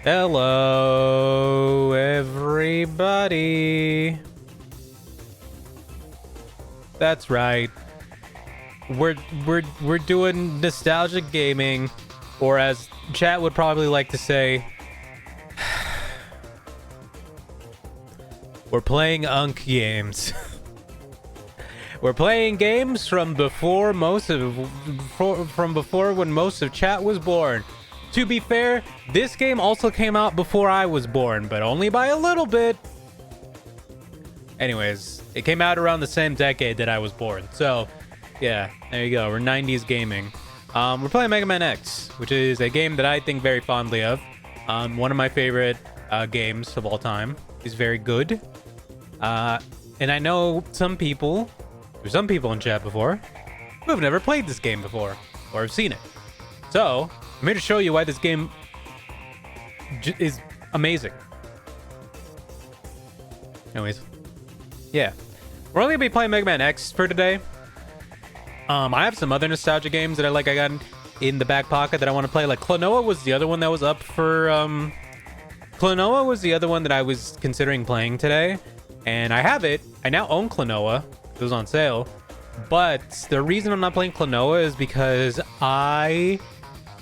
Hello, everybody. That's right. We're doing nostalgic gaming, or as chat would probably like to say, we're playing Unk games. We're playing games from before when most of chat was born. To be fair, this game also came out before I was born, but only by a little bit. Anyways, it came out around the same decade that I was born. So, yeah, there you go. We're 90s gaming. We're playing MegaMan X, which is a game that I think very fondly of. One of my favorite games of all time. It's very good. And I know there's some people in chat before who have never played this game before or have seen it. So, I'm here to show you why this game is amazing. Anyways, yeah. We're only going to be playing Mega Man X for today. I have some other nostalgia games that I got in the back pocket that I want to play. Like, Klonoa was the other one that was up for... Klonoa was the other one that I was considering playing today. And I have it. I now own Klonoa. It was on sale. But the reason I'm not playing Klonoa is because I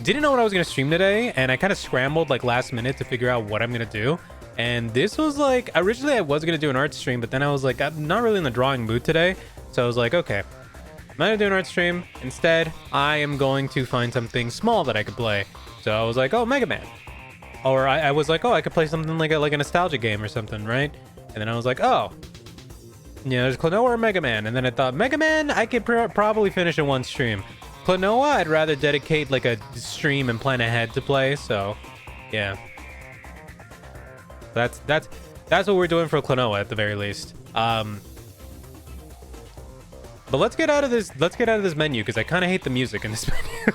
didn't know what I was going to stream today, and I kind of scrambled like last minute to figure out what I'm going to do. And this was like, originally I was going to do an art stream, but then I was like, I'm not really in the drawing mood today. So I was like, okay, I'm not going to do an art stream. Instead, I am going to find something small that I could play. So I was like, oh, Mega Man. Or I was like, oh, I could play something like a nostalgia game or something, right? And then I was like, oh, yeah, there's Klonoa or Mega Man. And then I thought, Mega Man, I could probably finish in one stream. Klonoa, I'd rather dedicate like a stream and plan ahead to play. So, yeah, that's what we're doing for Klonoa at the very least. But let's get out of this menu because I kind of hate the music in this menu.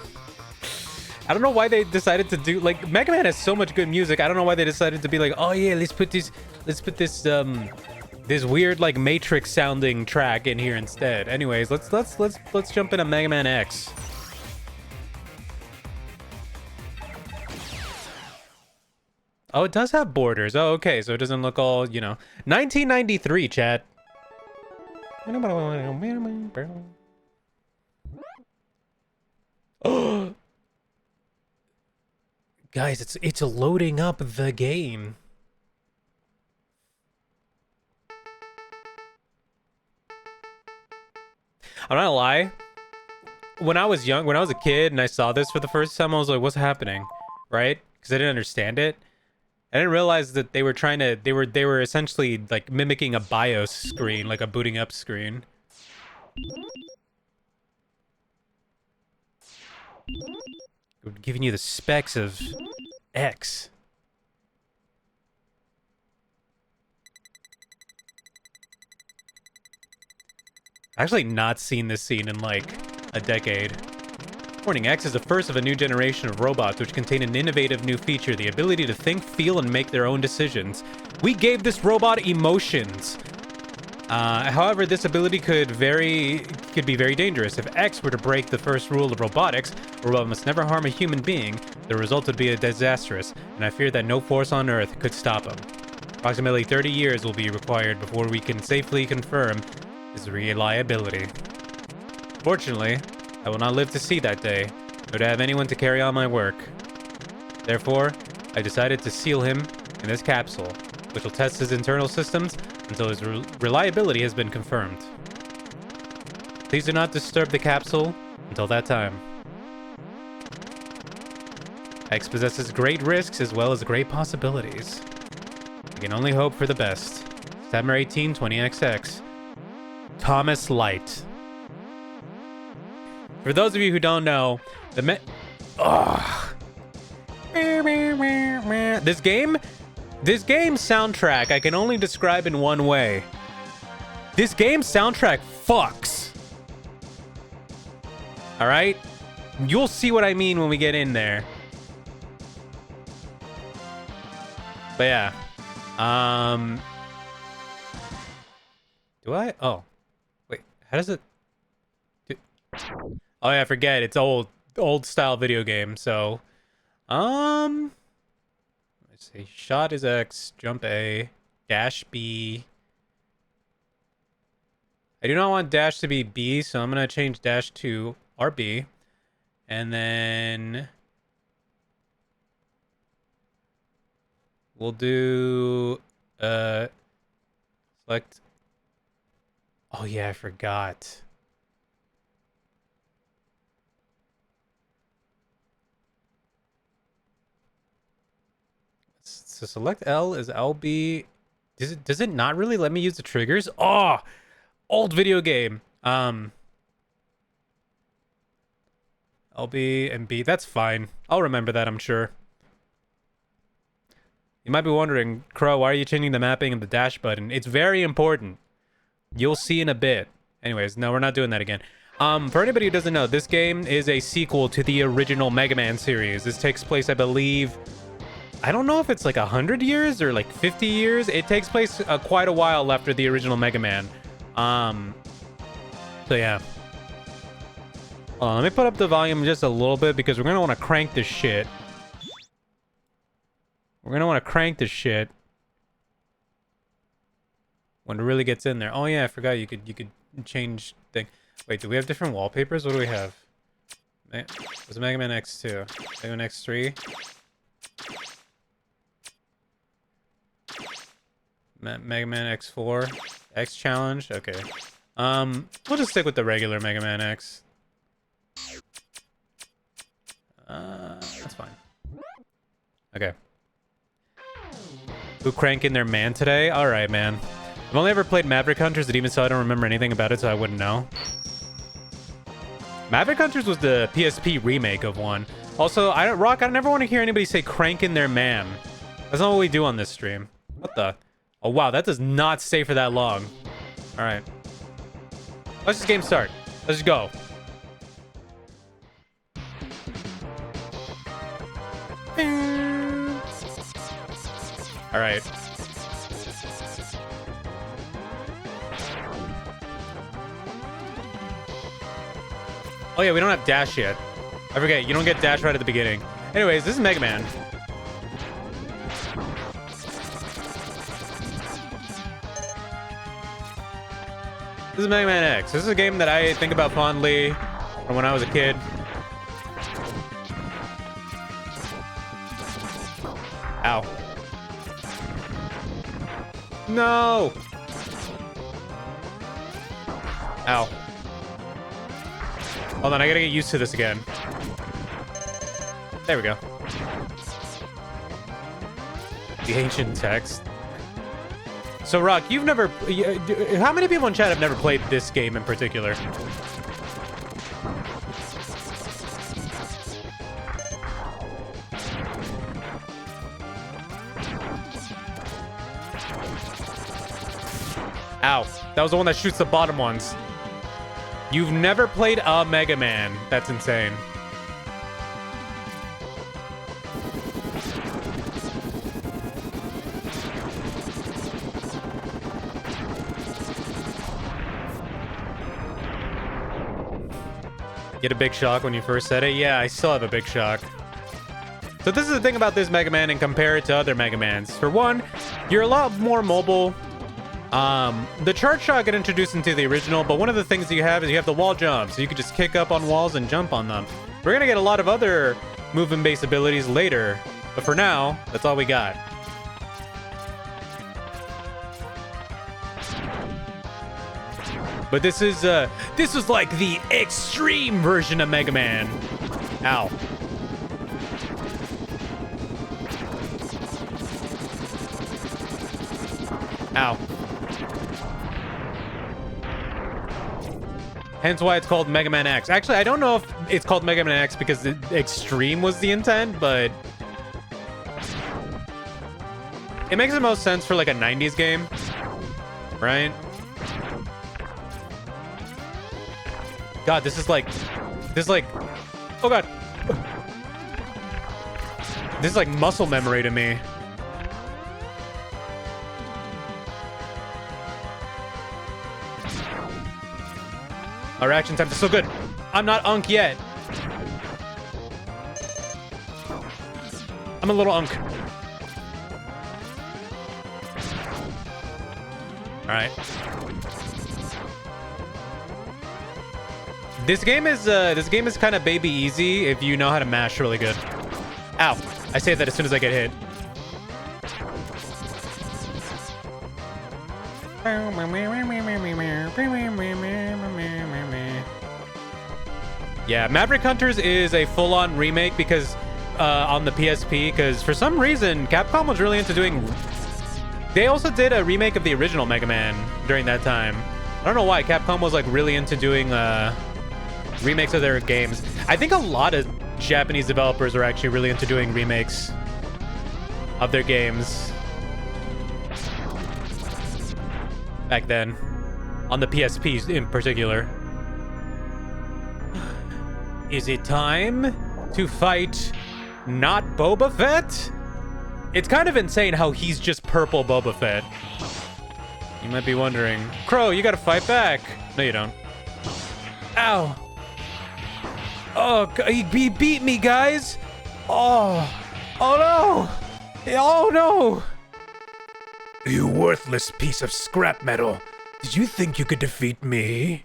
I don't know why they decided to do like Mega Man has so much good music. I don't know why they decided to be like, oh yeah, let's put this this weird like Matrix sounding track in here instead. Anyways, let's jump into Mega Man X. Oh, it does have borders. Oh, okay, so it doesn't look all, 1993, chat. Oh, guys, it's loading up the game. I'm not gonna lie. When I was a kid and I saw this for the first time, I was like, what's happening? Right? Because I didn't understand it. I didn't realize that they were essentially like mimicking a BIOS screen, like a booting up screen. Giving you the specs of X. Actually not seen this scene in like a decade. Warning, X is the first of a new generation of robots which contain an innovative new feature, the ability to think, feel, and make their own decisions. We gave this robot emotions. However, this ability could be very dangerous. If X were to break the first rule of robotics, a robot must never harm a human being, the result would be disastrous, and I fear that no force on Earth could stop him. Approximately 30 years will be required before we can safely confirm his reliability. Fortunately, I will not live to see that day, or to have anyone to carry on my work. Therefore, I decided to seal him in this capsule, which will test his internal systems until his reliability has been confirmed. Please do not disturb the capsule until that time. X possesses great risks as well as great possibilities. I can only hope for the best. September 18, 20XX. Thomas Light. For those of you who don't know, this game soundtrack I can only describe in one way. This game's soundtrack fucks. All right? You'll see what I mean when we get in there. But yeah. Do I? Oh. Wait, how does it... Oh yeah, I forget. It's old style video game. So, Let's see. Shot is X, jump A, dash B. I do not want dash to be B, so I'm going to change dash to RB. And then we'll do select. Oh yeah, I forgot. So select L is LB. Does it not really let me use the triggers? Oh, old video game. LB and B. That's fine. I'll remember that, I'm sure. You might be wondering, Crow, why are you changing the mapping of the dash button? It's very important. You'll see in a bit. Anyways, no, we're not doing that again. For anybody who doesn't know, this game is a sequel to the original Mega Man series. This takes place, I believe, I don't know if it's like 100 years or like 50 years. It takes place quite a while after the original Mega Man. So yeah. Let me put up the volume just a little bit because we're going to want to crank this shit. We're going to want to crank this shit when it really gets in there. Oh yeah, I forgot you could change thing. Wait, do we have different wallpapers? What do we have? Was it Mega Man X2? Mega Man X3? Mega Man X4? X challenge? Okay. We'll just stick with the regular Mega Man X. That's fine. Okay. Who cranking their man today? Alright, man. I've only ever played Maverick Hunters, and even so I don't remember anything about it, so I wouldn't know. Maverick Hunters was the PSP remake of one. Also, I never want to hear anybody say cranking their man. That's not what we do on this stream. What the? Oh, wow, that does not stay for that long. Alright. Let's just game start. Let's just go. Alright. Oh yeah, we don't have dash yet. I forget, you don't get dash right at the beginning. Anyways, this is Mega Man. This is Mega Man X. This is a game that I think about fondly from when I was a kid. Ow. No! Ow. Hold on, I gotta get used to this again. There we go. The ancient text. So, Rock, you've never... How many people in chat have never played this game in particular? Ow. That was the one that shoots the bottom ones. You've never played a Mega Man. That's insane. Get a big shock when you first said it? Yeah, I still have a big shock. So this is the thing about this Mega Man and compare it to other Mega Mans. For one, you're a lot more mobile. The charge shot got introduced into the original, but one of the things that you have is you have the wall jump, so you can just kick up on walls and jump on them. We're gonna get a lot of other movement-based abilities later, but for now, that's all we got. But this was like the extreme version of Mega Man. Ow. Ow. Hence why it's called Mega Man X. Actually, I don't know if it's called Mega Man X because the extreme was the intent, but it makes the most sense for like a 90s game, right? God, this is like, oh God. This is like muscle memory to me. Our reaction times are so good. I'm not Unk yet. I'm a little Unk. right. This game is kind of baby easy if you know how to mash really good. Ow! I say that as soon as I get hit. Yeah, Maverick Hunters is a full-on remake because on the PSP, because for some reason Capcom was really into doing. They also did a remake of the original Mega Man during that time. I don't know why Capcom was like really into doing remakes of their games. I think a lot of Japanese developers are actually really into doing remakes of their games back then, on the PSP in particular. Is it time to fight not Boba Fett? It's kind of insane how he's just purple Boba Fett. You might be wondering, Crow, you gotta fight back. No, you don't. Ow. Oh, he beat me, guys. Oh. Oh, no. Oh, no. You worthless piece of scrap metal. Did you think you could defeat me?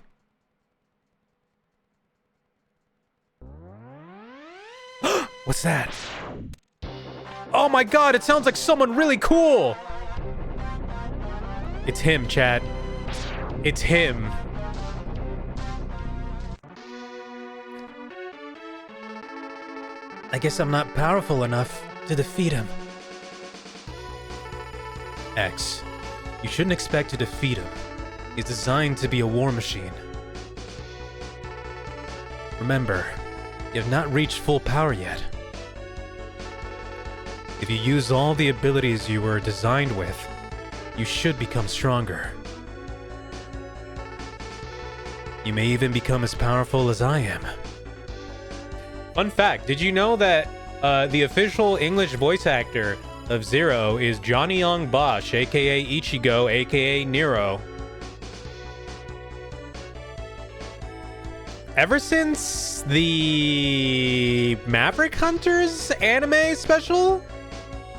What's that? Oh my god, it sounds like someone really cool. It's him, chat. It's him. I guess I'm not powerful enough to defeat him. X, you shouldn't expect to defeat him. He's designed to be a war machine. Remember, you have not reached full power yet. If you use all the abilities you were designed with, you should become stronger. You may even become as powerful as I am. Fun fact, did you know that the official English voice actor of Zero is Johnny Young Bosch, aka Ichigo, aka Nero? Ever since the Maverick Hunters anime special?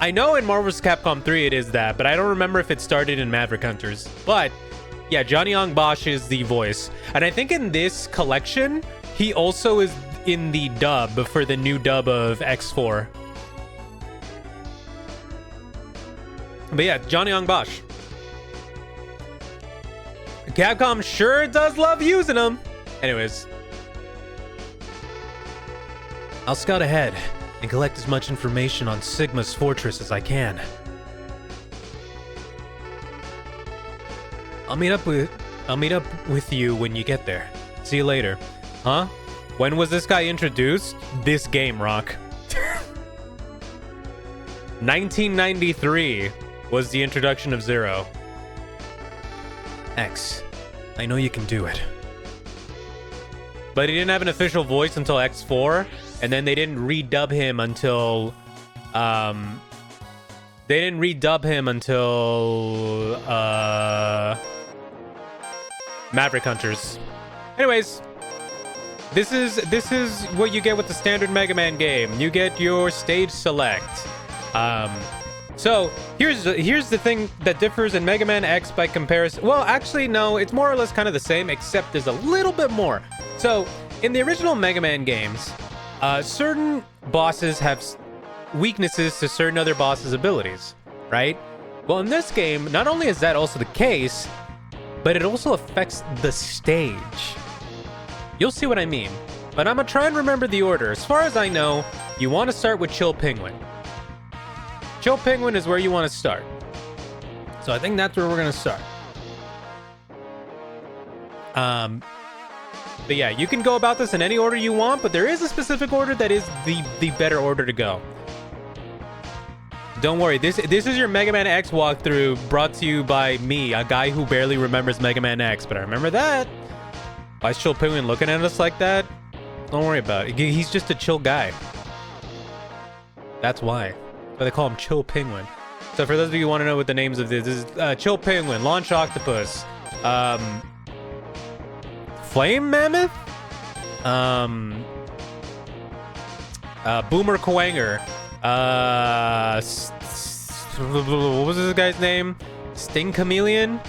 I know in Marvel vs. Capcom 3 it is that, but I don't remember if it started in Maverick Hunters. But yeah, Johnny Young Bosch is the voice. And I think in this collection, he also is in the dub for the new dub of X4. But yeah, Johnny Young Bosch. Capcom sure does love using him. Anyways. I'll scout ahead and collect as much information on Sigma's fortress as I can. I'll meet up with you when you get there. See you later. Huh? When was this guy introduced? This game, Rock. 1993 was the introduction of Zero. X, I know you can do it. But he didn't have an official voice until X4, and then they didn't redub him until Maverick Hunters. Anyways, this is what you get with the standard Mega Man game. You get your stage select. So here's the thing that differs in Mega Man X by comparison. Well, actually, no, it's more or less kind of the same, except there's a little bit more. So in the original Mega Man games, certain bosses have weaknesses to certain other bosses' abilities, right? Well, in this game, not only is that also the case, but it also affects the stage. You'll see what I mean. But I'm gonna try and remember the order. As far as I know, you want to start with Chill Penguin. Chill Penguin is where you want to start. So I think that's where we're gonna start. But yeah, you can go about this in any order you want, but there is a specific order that is the better order to go. Don't worry, this is your Mega Man X walkthrough brought to you by me, a guy who barely remembers Mega Man X, but I remember that. Why is Chill Penguin looking at us like that? Don't worry about it. He's just a chill guy. That's why. But they call him Chill Penguin. So for those of you who want to know what the names of this is, Chill Penguin, Launch Octopus, Flame Mammoth, Boomer Quanger, what was this guy's name? Sting Chameleon,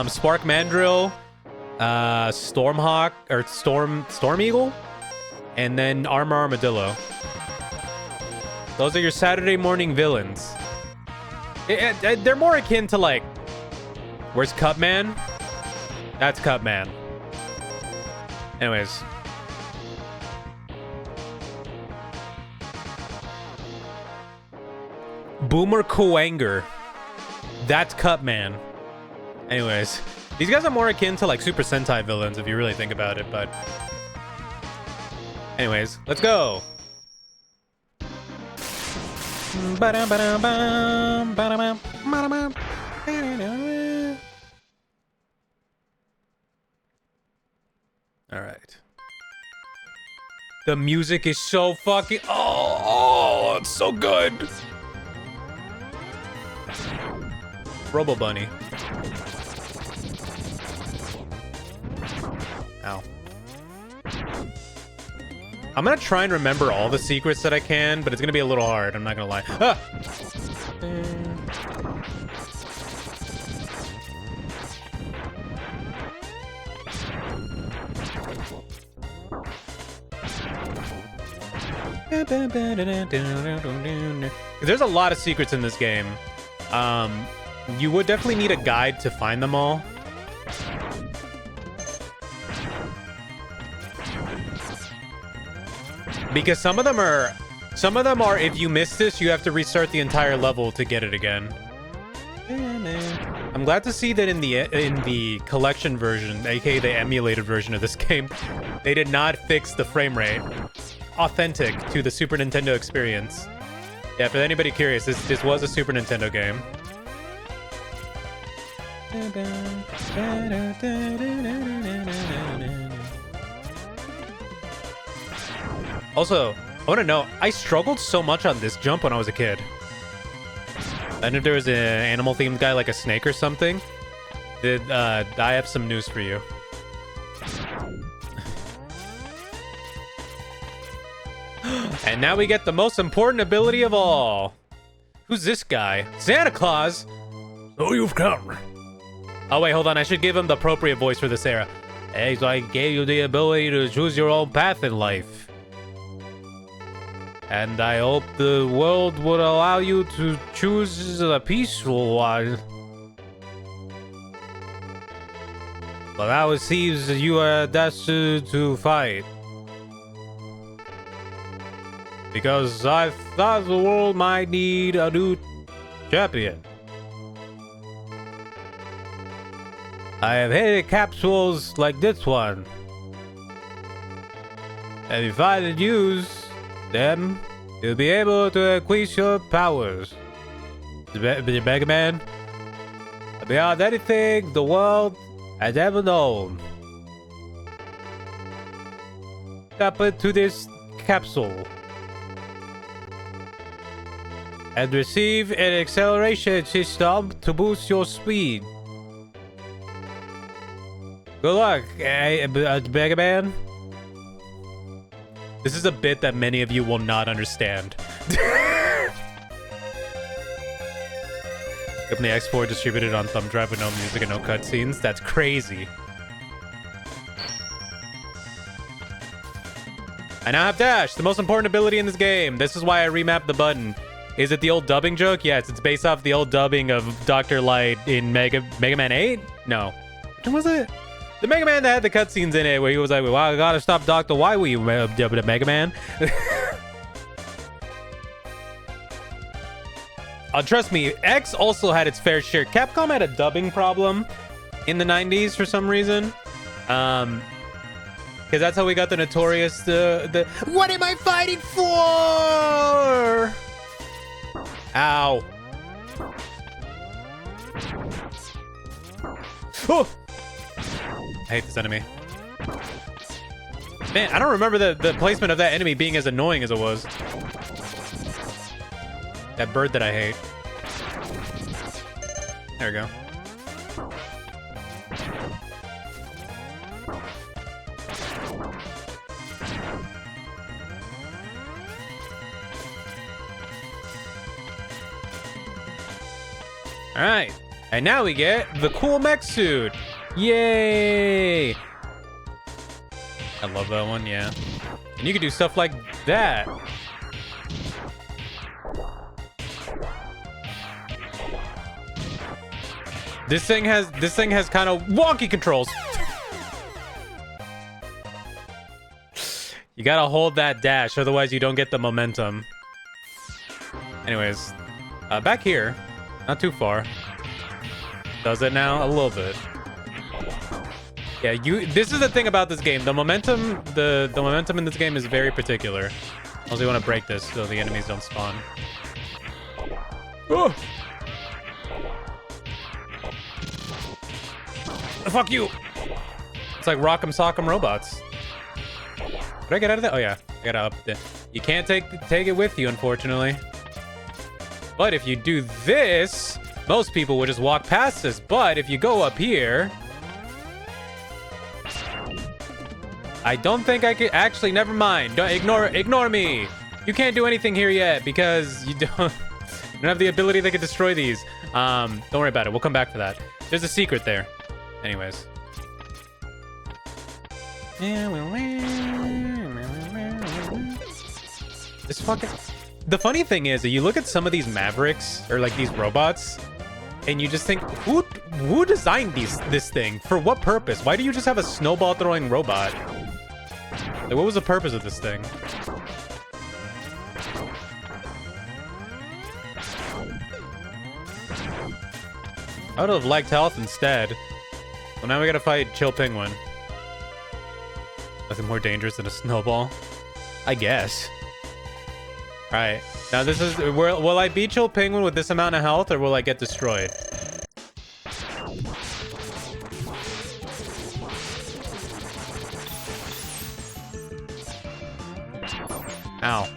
Spark Mandrill, Stormhawk or Storm Eagle, and then Armor Armadillo. Those are your Saturday morning villains. They're more akin to like, where's Cutman? That's Cutman. Anyways. Boomer Kuwanger. That's Cutman. Anyways. These guys are more akin to like Super Sentai villains if you really think about it, but... Anyways, let's go! Alright. The music is so fucking... Oh, it's so good! Robo Bunny. Ow. I'm gonna try and remember all the secrets that I can, but it's gonna be a little hard, I'm not gonna lie. Ah! There's a lot of secrets in this game. You would definitely need a guide to find them all. Because some of them are if you miss this, you have to restart the entire level to get it again. I'm glad to see that in the collection version, aka the emulated version of this game, they did not fix the frame rate. Authentic to the Super Nintendo experience. Yeah, for anybody curious, this was a Super Nintendo game. Also, I want to know, I struggled so much on this jump when I was a kid. And if there was an animal-themed guy like a snake or something, I have some news for you. And now we get the most important ability of all. Who's this guy? Santa Claus? So you've come. Oh, wait, hold on. I should give him the appropriate voice for this era. Hey, so I gave you the ability to choose your own path in life. And I hope the world would allow you to choose a peaceful one. But now it seems you are destined to fight. Because I thought the world might need a new champion. I have hated capsules like this one. And if I did use them, you'll be able to increase your powers. MegaMan, beyond anything the world has ever known. Step into this capsule and receive an acceleration system to boost your speed. Good luck, MegaMan. This is a bit that many of you will not understand. Given the X4 distributed on thumb drive with no music and no cutscenes, that's crazy. I now have Dash, the most important ability in this game. This is why I remapped the button. Is it the old dubbing joke? Yes, it's based off the old dubbing of Dr. Light in Mega Man 8? No. Which one was it? The Mega Man that had the cutscenes in it where he was like, well, I gotta stop Dr. Why were you Mega Man? Trust me, X also had its fair share. Capcom had a dubbing problem in the 90s for some reason. Because that's how we got the notorious, the what am I fighting for? Ow. Oh! I hate this enemy. Man, I don't remember the placement of that enemy being as annoying as it was. That bird that I hate. There we go. All right. And now we get the cool mech suit. Yay! I love that one, yeah. And you can do stuff like that. This thing has kind of wonky controls. You gotta hold that dash, otherwise you don't get the momentum. Anyways, back here, not too far. Does it now? A little bit. Yeah, this is the thing about this game. The momentum, the momentum in this game is very particular. Also, you want to break this so the enemies don't spawn. Oh! Fuck you! It's like Rock'em Sock'em Robots. Did I get out of that? Oh yeah, I got up. You can't take it with you, unfortunately. But if you do this, most people would just walk past this. But if you go up here, I don't think I could. Actually, never mind. Don't ignore me. You can't do anything here yet because you don't have the ability that can destroy these. Don't worry about it. We'll come back for that. There's a secret there. Anyways. This fucking... The funny thing is that you look at some of these Mavericks or like these robots and you just think, who designed this thing? For what purpose? Why do you just have a snowball throwing robot? Like, what was the purpose of this thing? I would have liked health instead. Well, now we gotta fight Chill Penguin. Nothing more dangerous than a snowball, I guess. All right, now this is... Will I beat Chill Penguin with this amount of health, or will I get destroyed? Ow.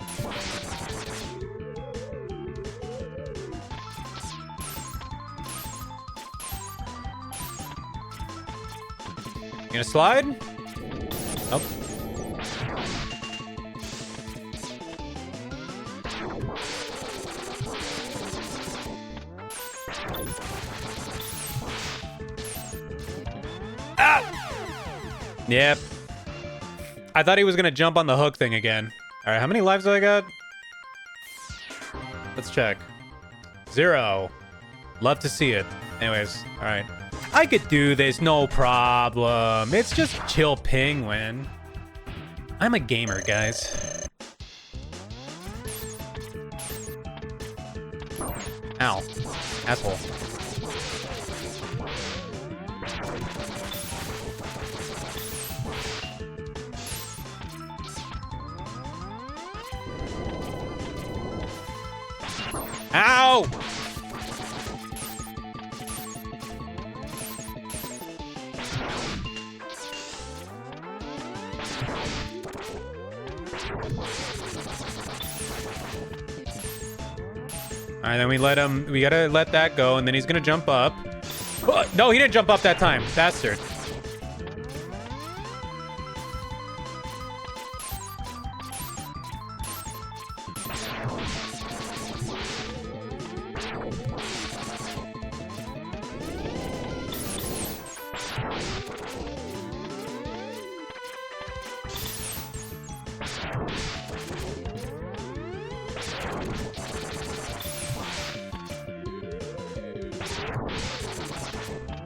You gonna slide? Nope. Ah! Yep. I thought he was gonna jump on the hook thing again. All right, how many lives do I got? Let's check. 0. Love to see it. Anyways, all right. I could do this, no problem. It's just Chill Penguin. I'm a gamer, guys. Ow. Asshole. Ow! All right, then we gotta let that go, and then he's gonna jump up. Oh, no, he didn't jump up that time, bastard.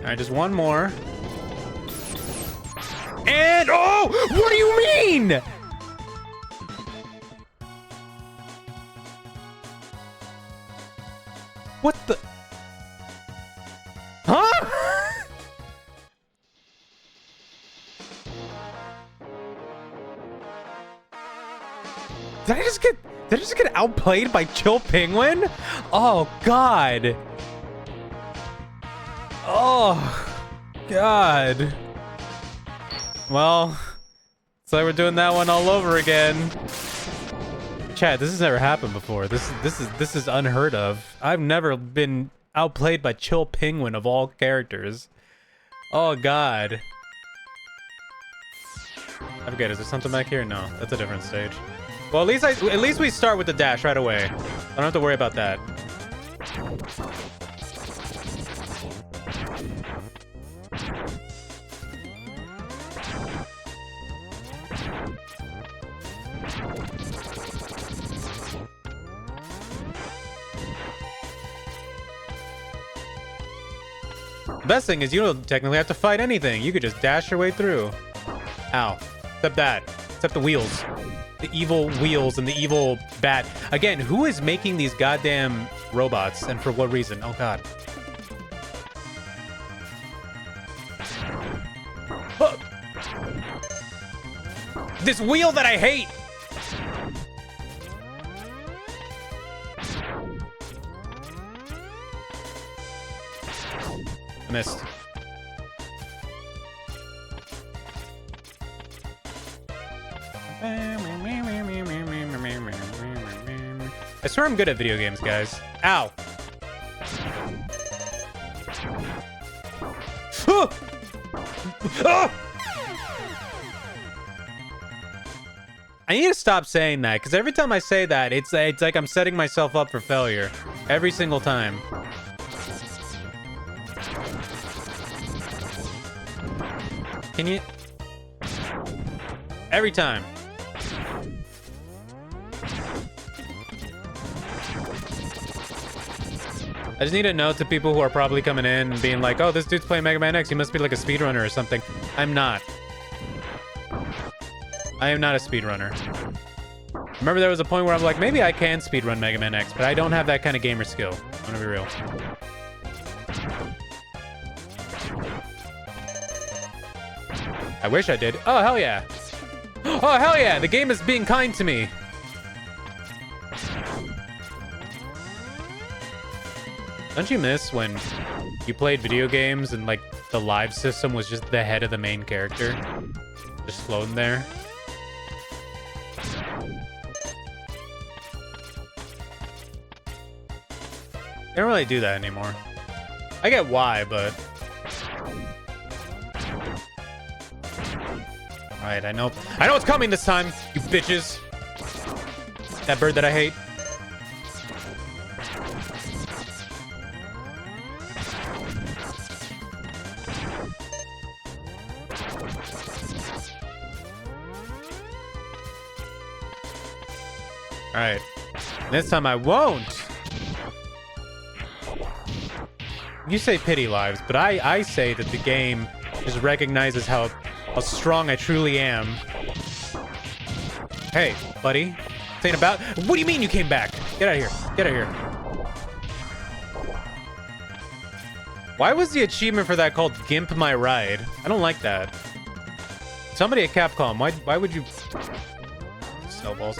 All right, just one more. And, oh, what do you mean? What the? Huh? Did I just get outplayed by Chill Penguin? Oh, God. Oh, God. Well, it's like we're doing that one all over again. Chat, this has never happened before. This is unheard of. I've never been outplayed by Chill Penguin of all characters. Oh, God. I forget, is there something back here? No, that's a different stage. Well, at least we start with the dash right away. I don't have to worry about that. Best thing is you don't technically have to fight anything. You could just dash your way through. Ow. Except that. Except the wheels. The evil wheels and the evil bat. Again, who is making these goddamn robots and for what reason? Oh, God. Oh. This wheel that I hate. I missed. I swear I'm good at video games, guys. Ow. Oh! Oh! I need to stop saying that, because every time I say that, it's like I'm setting myself up for failure. Every single time. Can you... Every time. I just need a note to people who are probably coming in and being like, oh, this dude's playing Mega Man X. He must be like a speedrunner or something. I'm not. I am not a speedrunner. Remember there was a point where I'm like, maybe I can speedrun Mega Man X, but I don't have that kind of gamer skill. I'm gonna be real. I wish I did. Oh, hell yeah. Oh, hell yeah. The game is being kind to me. Don't you miss when you played video games and, like, the live system was just the head of the main character? Just floating there? They don't really do that anymore. I get why, but... Alright, I know it's coming this time, you bitches. That bird that I hate. Alright. This time I won't. You say pity lives, but I say that the game just recognizes how strong I truly am. Hey, buddy. This ain't about... What do you mean you came back? Get out of here. Get out of here. Why was the achievement for that called Gimp My Ride? I don't like that. Somebody at Capcom, why would you... Snowballs.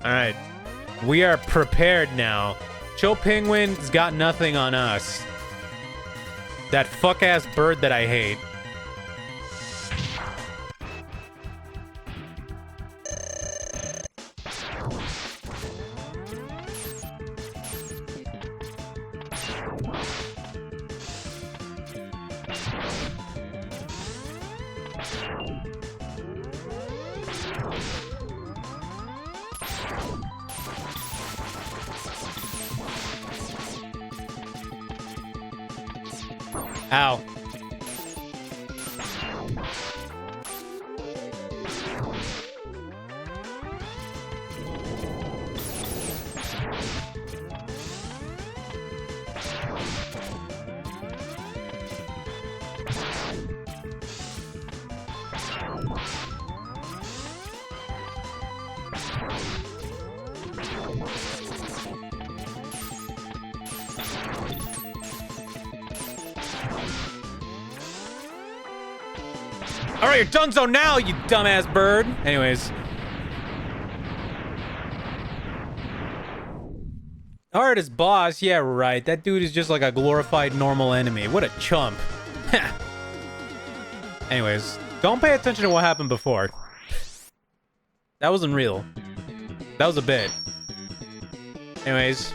Alright. We are prepared now. Chill Penguin's got nothing on us. That fuck-ass bird that I hate. Ow. All right, you're donezo now, you dumbass bird. Anyways. Hardest boss? Yeah, right. That dude is just like a glorified normal enemy. What a chump. Anyways, don't pay attention to what happened before. That wasn't real. That was a bit. Anyways,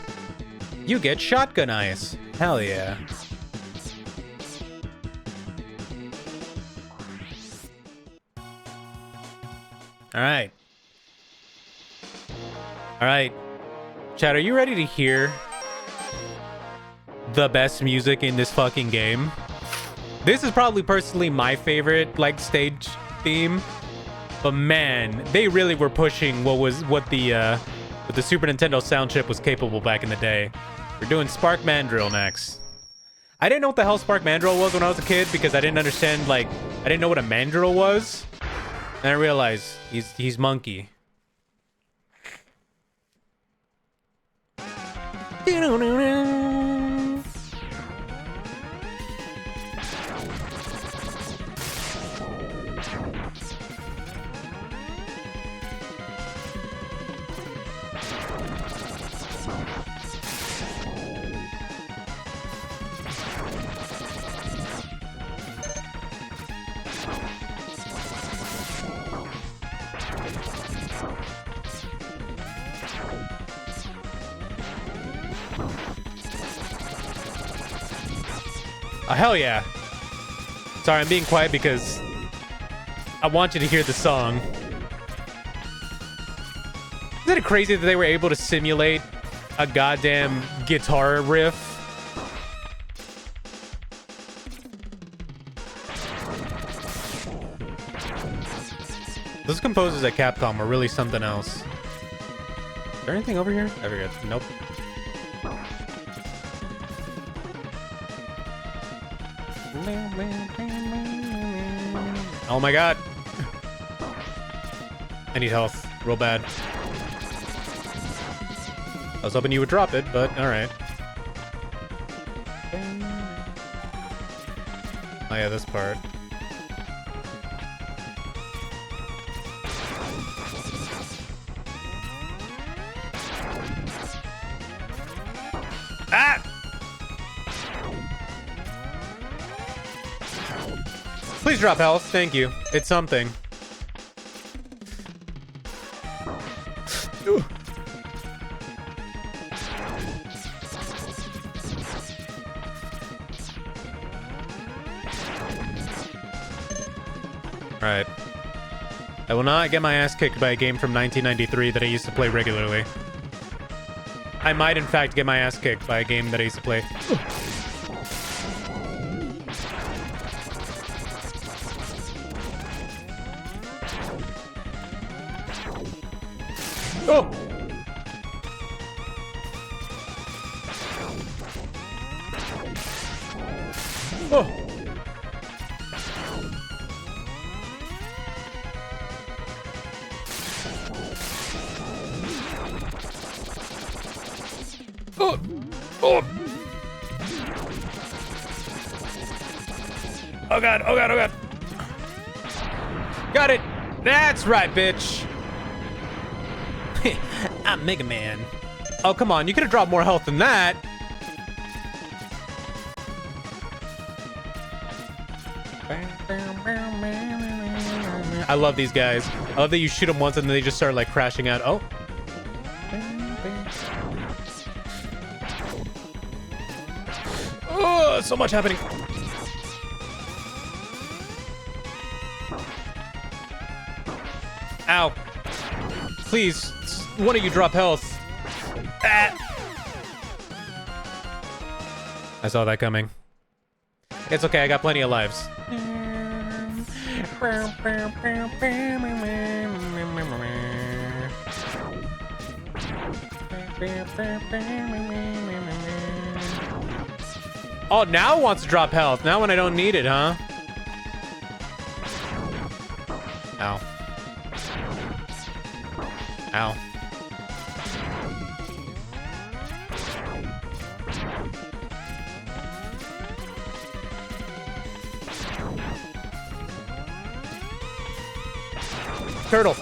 you get shotgun ice. Hell yeah. Alright. Alright. Chad, are you ready to hear the best music in this fucking game. This is probably personally my favorite like stage theme. But man, they really were pushing what the Super Nintendo sound chip was capable back in the day. We're doing Spark Mandrill next. I didn't know what the hell Spark Mandrill was when I was a kid because I didn't understand, like, I didn't know what a mandrill was. And I realized he's monkey. Oh, hell yeah. Sorry, I'm being quiet because I want you to hear the song. Isn't it crazy that they were able to simulate a goddamn guitar riff? Those composers at Capcom are really something else. Is there anything over here? Over here. Nope. Oh my god. I need health real bad. I was hoping you would drop it, but alright. Oh yeah, this part. Ah! Please drop health. Thank you. It's something. Alright. I will not get my ass kicked by a game from 1993 that I used to play regularly. I might, in fact, get my ass kicked by a game that I used to play. Oh! Oh! Oh! Oh! Oh god, oh god, oh god. Got it! That's right, bitch! I'm MegaMan. Oh, come on. You could have dropped more health than that. I love these guys. I love that you shoot them once and then they just start, like, crashing out. Oh. Oh, so much happening. Ow. Please, one of you drop health. Ah. I saw that coming. It's okay, I got plenty of lives. Oh, now it wants to drop health. Now when I don't need it, huh? Ow. Ow. Turtle.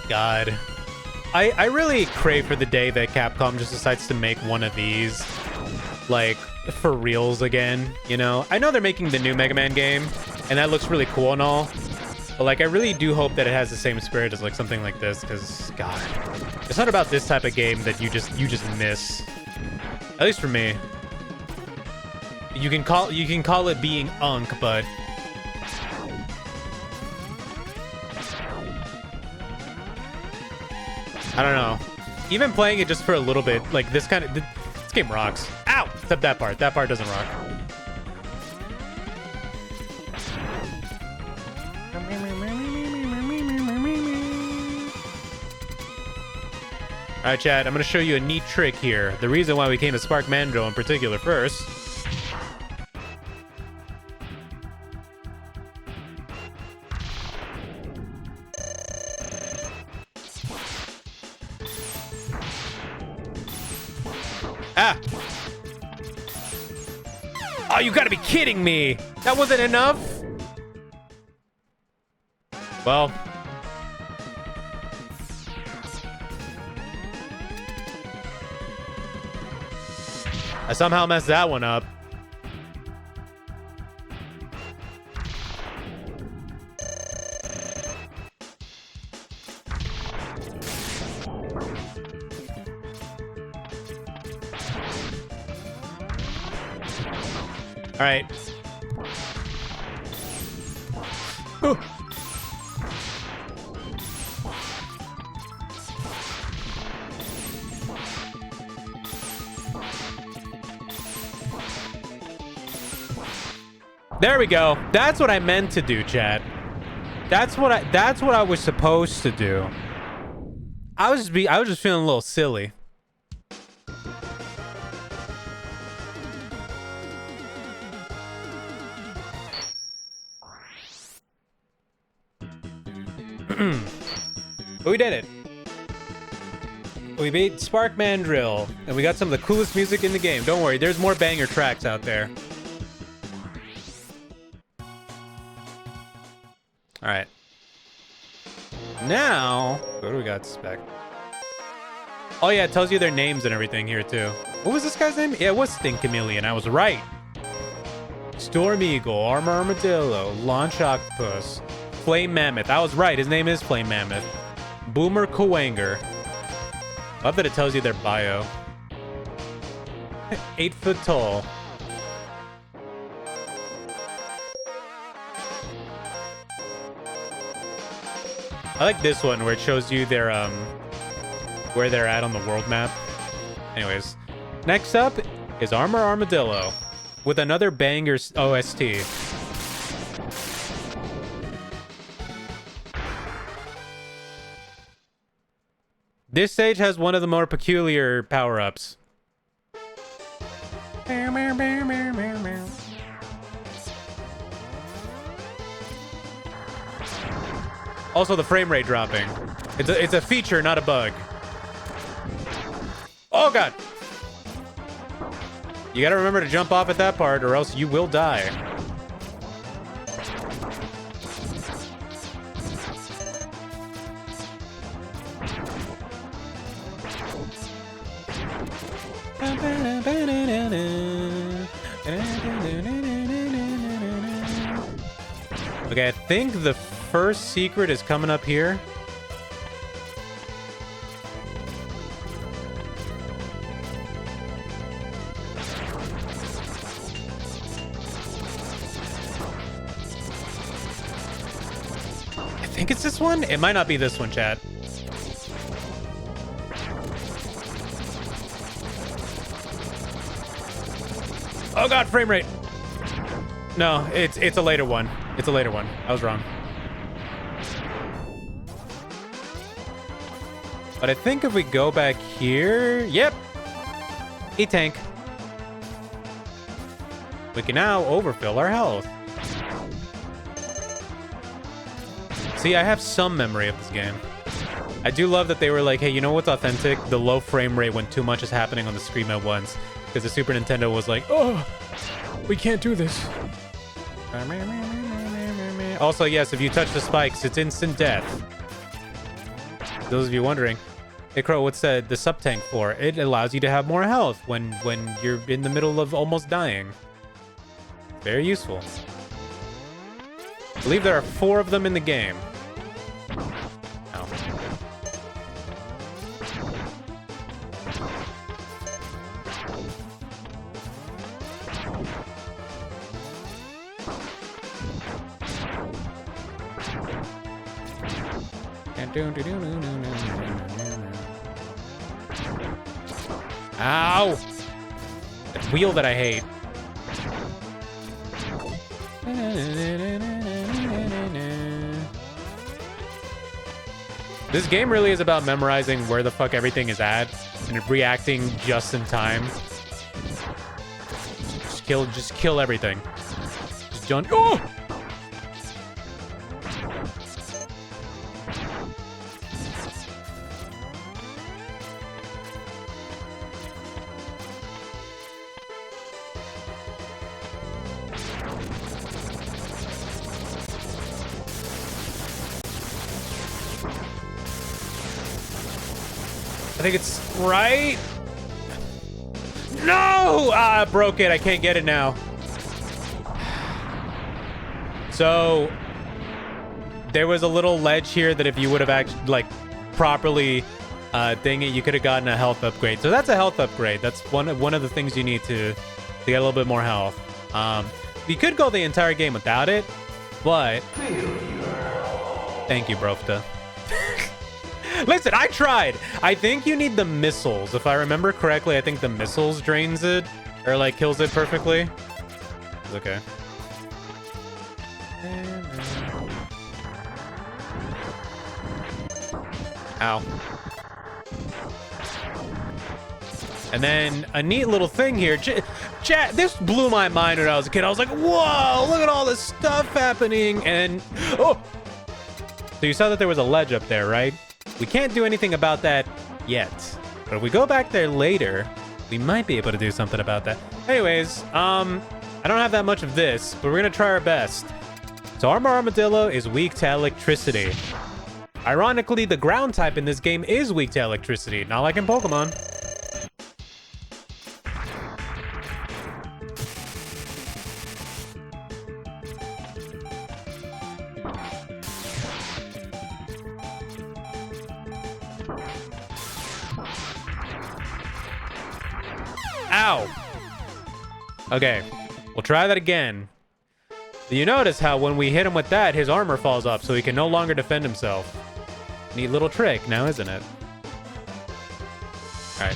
God. I really crave for the day that Capcom just decides to make one of these, like, for reals again, you know? I know they're making the new Mega Man game, and that looks really cool and all, but, like, I really do hope that it has the same spirit as, like, something like this, because, God, it's not about this type of game that you just miss. At least for me. You can call it being unk, but I don't know. Even playing it just for a little bit, like this game rocks. Ow! Except that part. That part doesn't rock. Alright, chat, I'm gonna show you a neat trick here. The reason why we came to Spark Mandrill in particular first. Ah! Oh, you gotta be kidding me! That wasn't enough? Well... I somehow messed that one up. All right. Ooh. There we go. That's what I meant to do, chat. That's what I was supposed to do. I was just feeling a little silly. But we did it. We beat Spark Mandrill, and we got some of the coolest music in the game. Don't worry, there's more banger tracks out there. All right. Now, what do we got spec? Oh yeah, it tells you their names and everything here too. What was this guy's name? Yeah, it was Stink Chameleon. I was right. Storm Eagle, Armor Armadillo, Launch Octopus, Flame Mammoth. I was right. His name is Flame Mammoth. Boomer Kawanger. Love that it tells you their bio. 8 foot tall. I like this one where it shows you their where they're at on the world map. Anyways, next up is Armor Armadillo with another banger OST. This stage has one of the more peculiar power-ups. Also, the frame rate dropping. It's a feature, not a bug. Oh, God. You gotta remember to jump off at that part or else you will die. Okay, I think the first secret is coming up here. I think it's this one. It might not be this one, chat. Oh God, frame rate. No, it's a later one. It's a later one. I was wrong. But I think if we go back here, yep, E-tank. We can now overfill our health. See, I have some memory of this game. I do love that they were like, hey, you know what's authentic? The low frame rate when too much is happening on the screen at once. Because the Super Nintendo was like, oh, we can't do this. Also, yes, if you touch the spikes, it's instant death. Those of you wondering, hey Crow, what's the sub-tank for? It allows you to have more health when you're in the middle of almost dying. Very useful. I believe there are 4 of them in the game. Oh. Ow! That wheel that I hate. This game really is about memorizing where the fuck everything is at and reacting just in time. Just kill everything. Just don't. Oh! I think it's right. No! Ah, I broke it. I can't get it now. So there was a little ledge here that if you would have actually like properly ding it, you could have gotten a health upgrade. So that's a health upgrade. That's one of the things you need to get a little bit more health. You could go the entire game without it, but thank you, Brofta. Listen, I tried. I think you need the missiles. If I remember correctly, I think the missiles drains it or like kills it perfectly. It's okay. Ow. And then a neat little thing here. Chat, this blew my mind when I was a kid. I was like, whoa, look at all this stuff happening. And, oh. So you saw that there was a ledge up there, right? We can't do anything about that yet. But if we go back there later, we might be able to do something about that. Anyways, I don't have that much of this, but we're going to try our best. So Armor Armadillo is weak to electricity. Ironically, the ground type in this game is weak to electricity, not like in Pokemon. Ow! Okay, we'll try that again. You notice how when we hit him with that, his armor falls off, so he can no longer defend himself. Neat little trick now, isn't it? All right.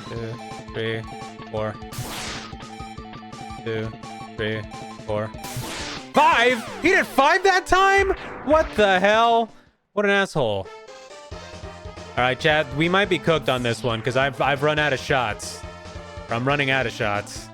Two, three, four. 2, 3, 4, 5. He did 5 that time? What the hell? What an asshole. All right, chat. We might be cooked on this one because I've run out of shots. I'm running out of shots.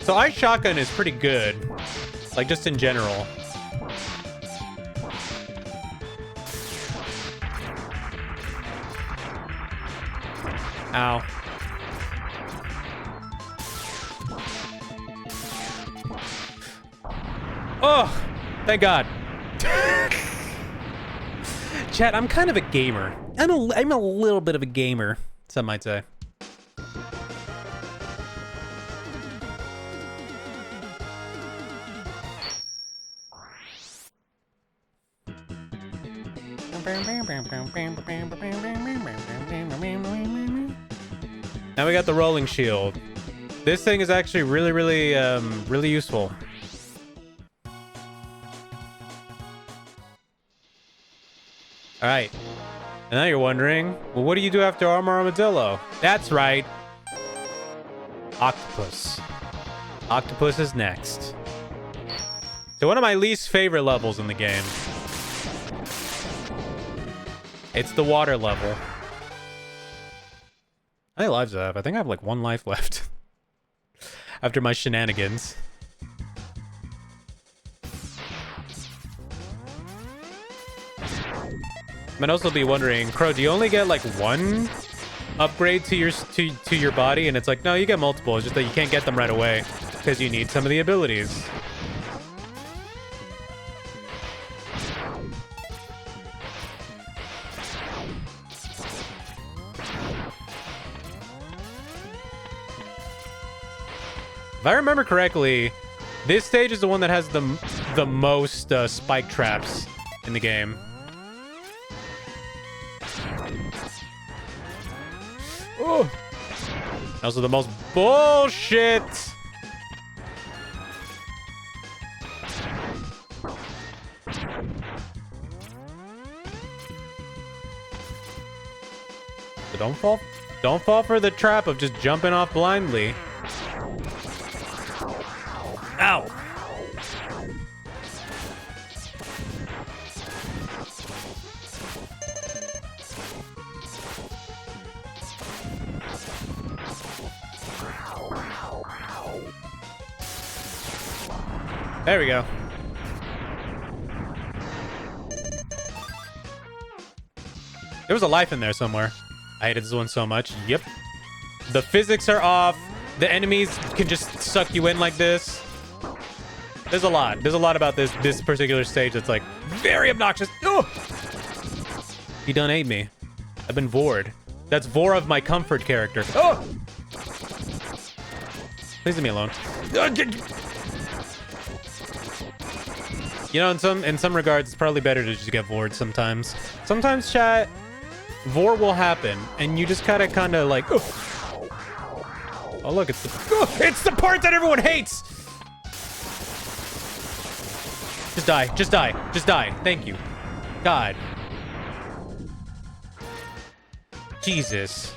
So Ice Shotgun is pretty good, like just in general. Ow. Oh, thank God. Chat, I'm kind of a gamer. I'm a little bit of a gamer, some might say. Now we got the rolling shield. This thing is actually really useful. All right. And now you're wondering, well, what do you do after Armor Armadillo? That's right. Octopus. Octopus is next. So one of my least favorite levels in the game. It's the water level. How many lives do I have? I think I have like 1 life left. After my shenanigans. I'd also be wondering, Crow, do you only get like 1 upgrade to your body? And it's like, no, you get multiple. It's just that you can't get them right away because you need some of the abilities. If I remember correctly, this stage is the one that has the most spike traps in the game. Oh, also the most bullshit. But don't fall for the trap of just jumping off blindly. Ow. There we go. There was a life in there somewhere. I hated this one so much. Yep. The physics are off. The enemies can just suck you in like this. There's a lot. There's a lot about this particular stage that's like very obnoxious. Oh! He done ate me. I've been vored. That's Vor of my comfort character. Oh! Please leave me alone. You know, in some regards, it's probably better to just get vored sometimes. Sometimes, chat, vor will happen, and you just kind of like, oh, look, it's the part that everyone hates. Just die, just die, just die. Thank you, God. Jesus.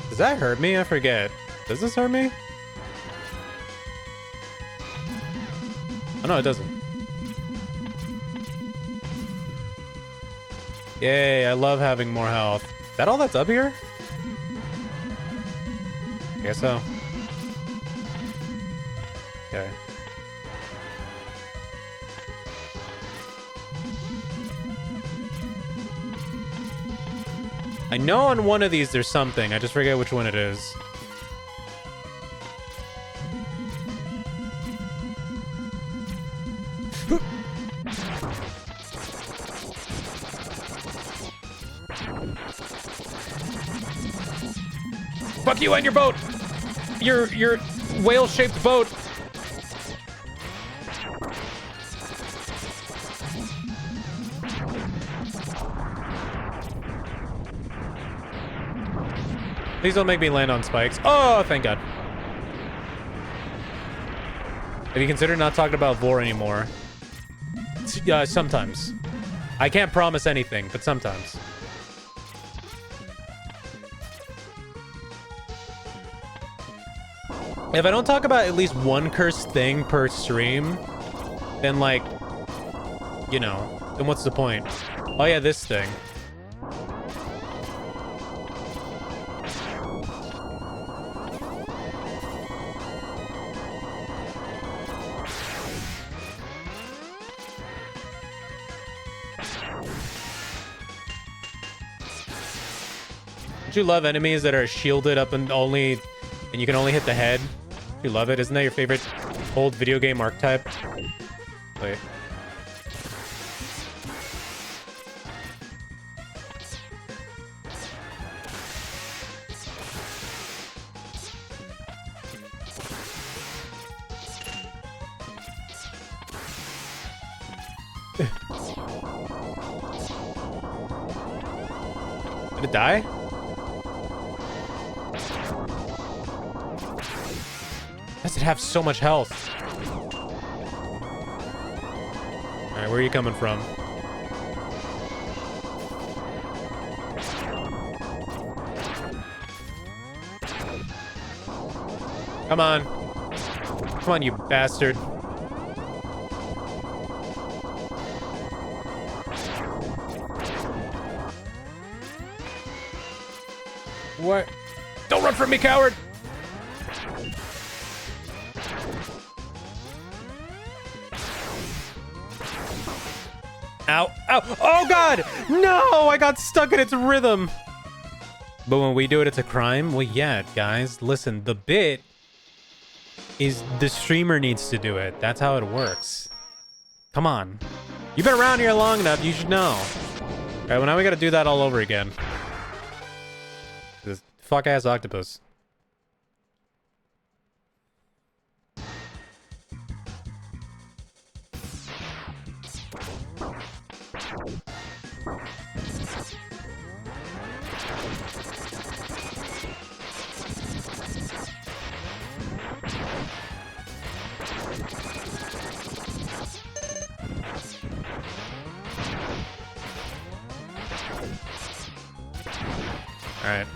Does that hurt me? I forget. Does this hurt me? Oh, no, it doesn't. Yay, I love having more health. Is that all that's up here? I guess so. Okay. I know on one of these there's something. I just forget which one it is. Fuck you and your boat! Your whale-shaped boat! Please don't make me land on spikes. Oh, thank God. Have you considered not talking about vor anymore? Sometimes. I can't promise anything, but sometimes. If I don't talk about at least one cursed thing per stream, then like, you know, then what's the point? Oh yeah, this thing. Don't you love enemies that are shielded up and you can only hit the head? You love it? Isn't that your favorite old video game archetype? Wait. Did it die? Does it have so much health? Alright, where are you coming from? Come on. Come on, you bastard. What? Don't run from me, coward! Ow. Ow. Oh, God! No! I got stuck in its rhythm. But when we do it, it's a crime? Well, yeah, guys. Listen, the bit is the streamer needs to do it. That's how it works. Come on. You've been around here long enough. You should know. All right, well, now we got to do that all over again. This fuck-ass octopus. All right.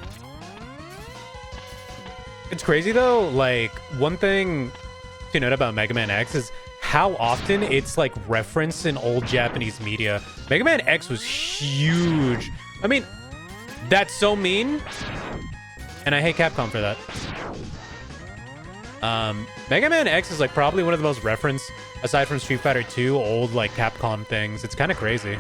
It's crazy though, like one thing to note about Mega Man X is how often it's like referenced in old Japanese media. Mega Man X was huge. I mean, that's so mean. And I hate Capcom for that. Mega Man X is like probably one of the most referenced, aside from Street Fighter 2, old like Capcom things. It's kind of crazy.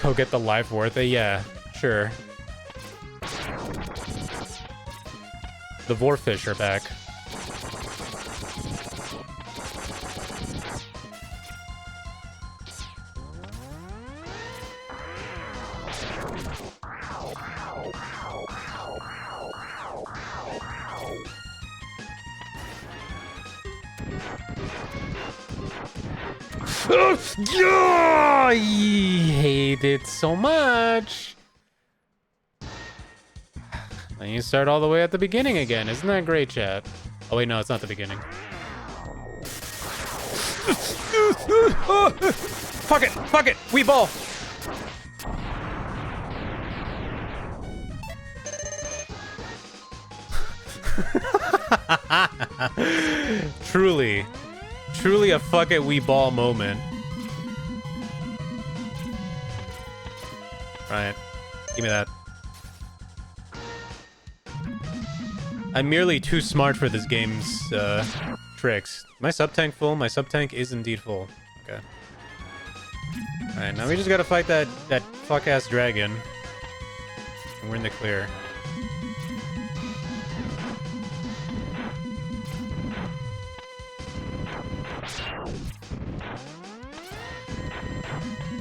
Go get the life worth it? Yeah, sure. The Vorfish are back. Yeah, I hate it so much. And you start all the way at the beginning again. Isn't that great, chat? Oh wait, no, it's not the beginning. Fuck it, fuck it, we ball. Truly a fuck it, we ball moment. Right, give me that. I'm merely too smart for this game's tricks. My sub-tank full? My sub-tank is indeed full. Okay. Alright, now we just gotta fight that fuck-ass dragon. And we're in the clear.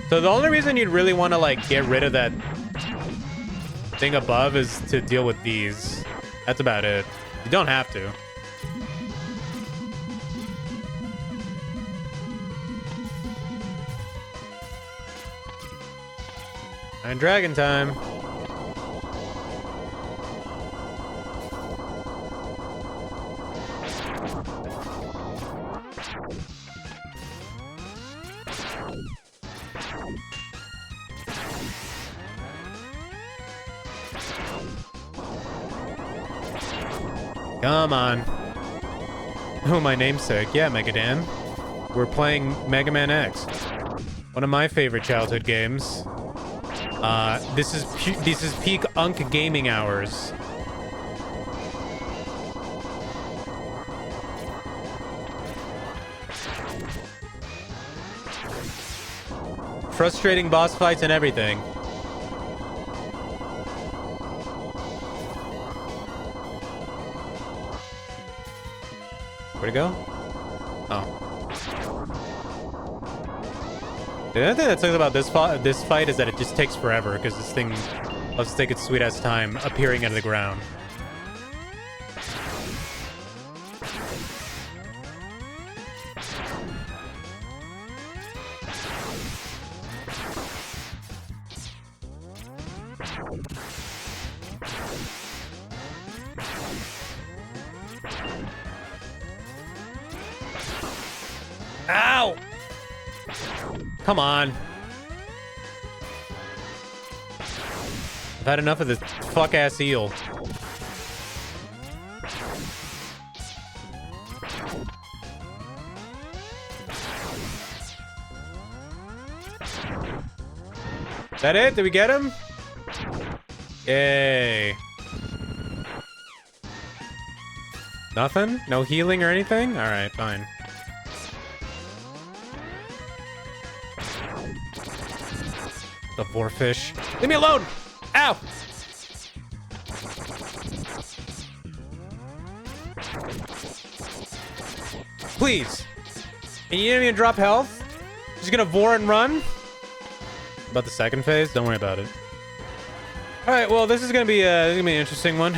So the only reason you'd really want to like get rid of that thing above is to deal with these. That's about it. You don't have to. And dragon time. Come on. Oh, my namesake. Yeah, Megadan. We're playing Mega Man X. One of my favorite childhood games. This is peak Unk gaming hours. Frustrating boss fights and everything. Where'd it go? Oh. The other thing that sucks about this fight is that it just takes forever because this thing loves to take its sweet ass time appearing out of the ground. Come on. I've had enough of this fuck-ass eel. Is that it? Did we get him? Yay. Nothing? No healing or anything? Alright, fine. The boarfish. Leave me alone! Ow! Please. And you didn't even drop health? Just gonna vor and run? About the second phase? Don't worry about it. Alright, well, this is gonna be an interesting one.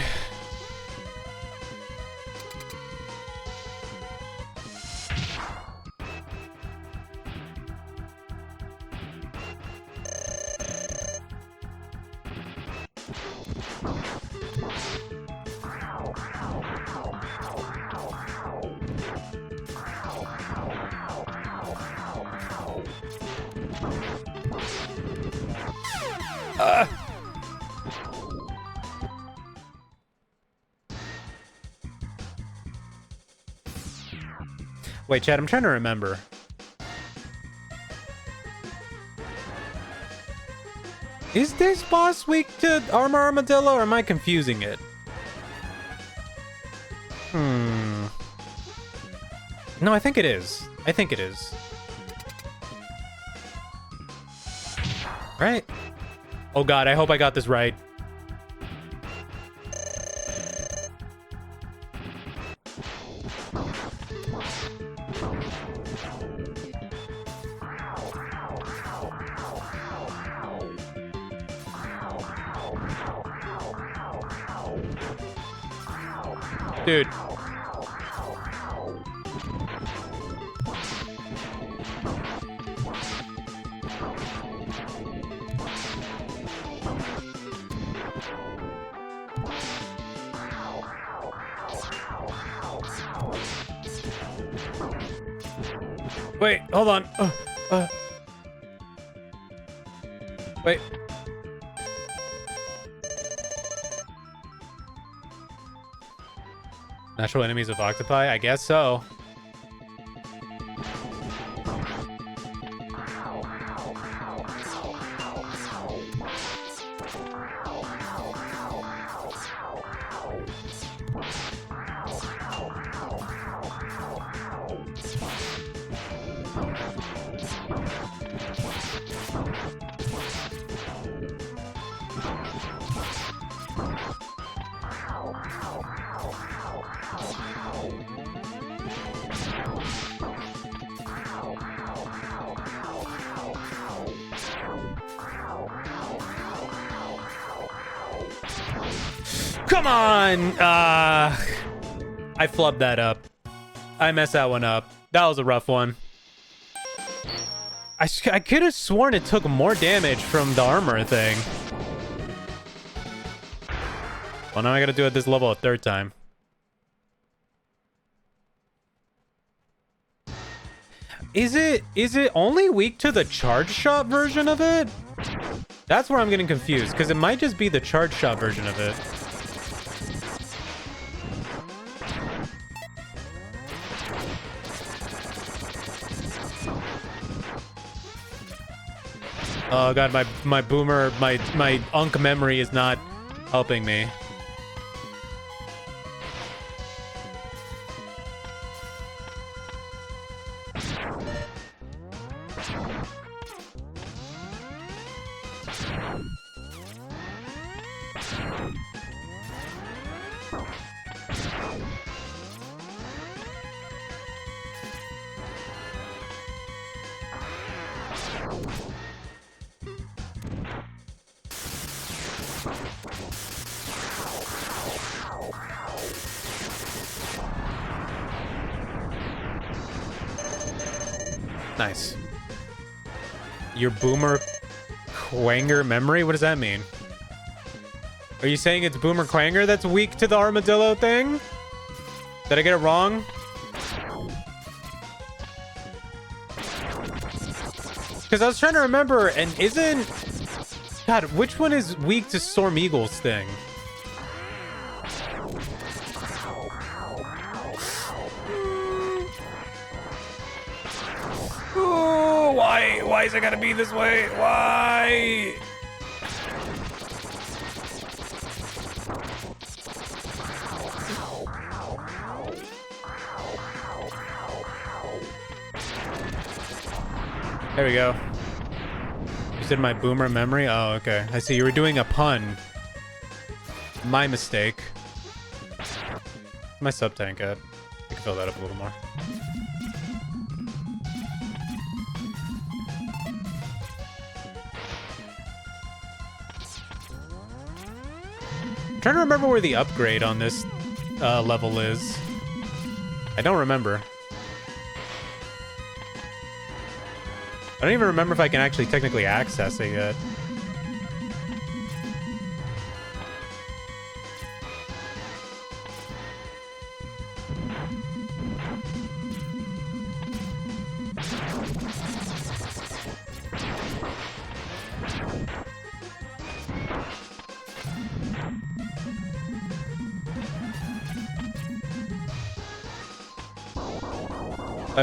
Wait, Chad, I'm trying to remember. Is this boss weak to Armor Armadillo, or am I confusing it? No, I think it is. I think it is. Right? Oh god, I hope I got this right. Dude. Wait, hold on. Wait. Natural enemies of octopi? I guess so. Come on! I flubbed that up. I messed that one up. That was a rough one. I could have sworn it took more damage from the armor thing. Well, now I gotta do it this level a third time. Is it only weak to the charge shot version of it? That's where I'm getting confused, because it might just be the charge shot version of it. Oh god, my boomer, my unk memory is not helping me. Nice. Your boomer quanger memory? What does that mean? Are you saying it's boomer quanger that's weak to the armadillo thing? Did I get it wrong? Because I was trying to remember, and isn't... God, which one is weak to Storm Eagle's thing? Ooh, why? Why is it gotta be this way? Why? There we go. You said my boomer memory? Oh, okay. I see. You were doing a pun. My mistake. My sub tank at? I can fill that up a little more. I'm trying to remember where the upgrade on this level is. I don't remember. I don't even remember if I can actually technically access it yet.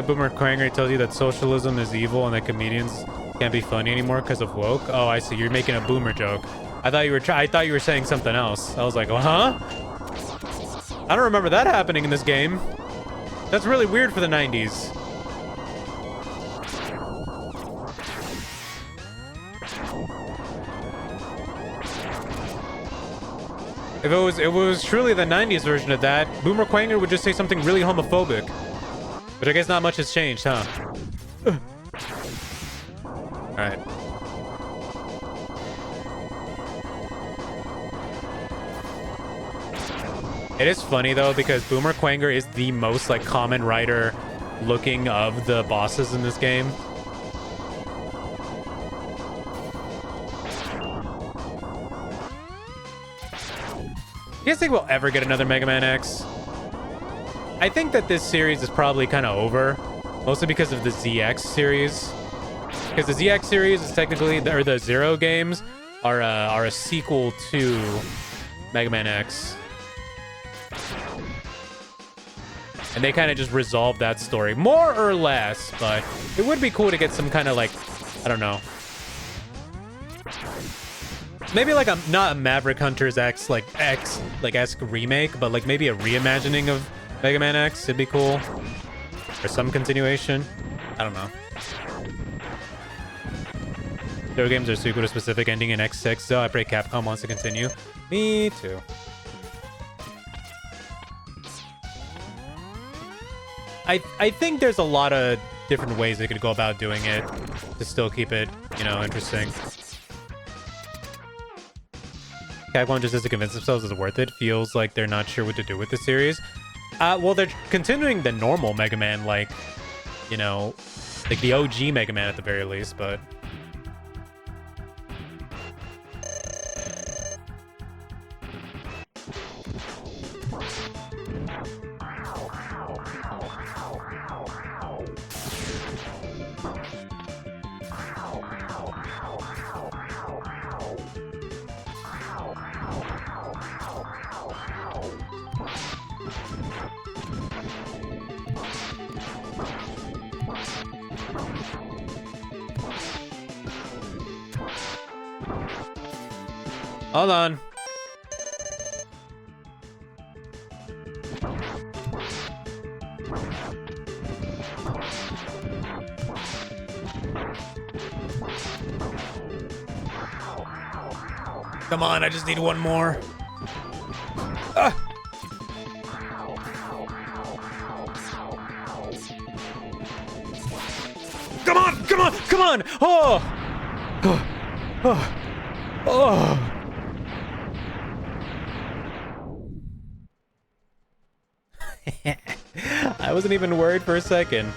Boomer Quanger tells you that socialism is evil and that comedians can't be funny anymore because of woke. Oh, I see. You're making a boomer joke. I thought you were saying something else. I was like, oh, huh? I don't remember that happening in this game. That's really weird for the 90s. If it was truly the 90s version of that, Boomer Quanger would just say something really homophobic. But I guess not much has changed, huh? Alright. It is funny, though, because Boomer Quanger is the most, like, common writer looking of the bosses in this game. You guys think we'll ever get another Mega Man X? I think that this series is probably kind of over, mostly because of the ZX series. Because the ZX series is technically, or the Zero games are a sequel to Mega Man X. And they kind of just resolved that story, more or less, but it would be cool to get some kind of, like, I don't know. Maybe like not a Maverick Hunter's X, like esque remake, but like maybe a reimagining of Mega Man X. It'd be cool. Or some continuation. I don't know. Video games are sequel to specific ending in X6, though. I pray Capcom wants to continue. Me too. I think there's a lot of different ways they could go about doing it to still keep it, you know, interesting. Capcom just has to convince themselves it's worth it. Feels like they're not sure what to do with the series. Well, they're continuing the normal Mega Man, like, you know, like the OG Mega Man at the very least, but... Hold on. Come on, I just need one more. Ah! Come on, come on, come on! Oh! Oh! Oh! Oh! I wasn't even worried for a second.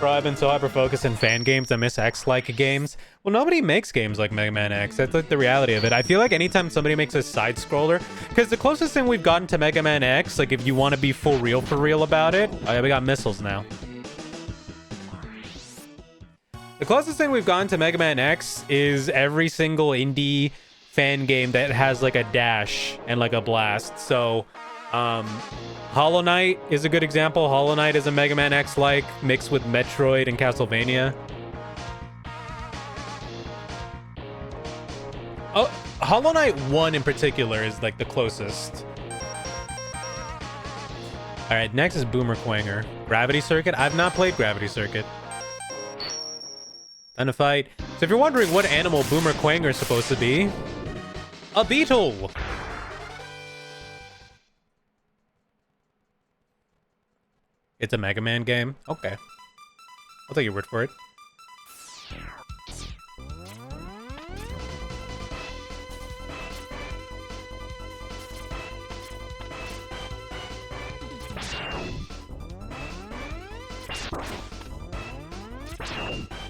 Bro, I've been so hyper-focused in fan games, I miss X-like games. Well, nobody makes games like Mega Man X. That's like the reality of it. I feel like anytime somebody makes a side-scroller, because the closest thing we've gotten to Mega Man X, like if you want to be for real about it, oh yeah, we got missiles now. The closest thing we've gotten to Mega Man X is every single indie fan game that has like a dash and like a blast. So, Hollow Knight is a good example. Hollow Knight is a Mega Man X-like mixed with Metroid and Castlevania. Oh, Hollow Knight 1 in particular is like the closest. All right, next is Boomer Quanger. Gravity Circuit. I've not played Gravity Circuit. Time to fight. So if you're wondering what animal Boomer Quanger is supposed to be, a beetle. It's a Mega Man game. Okay. I'll take your word for it.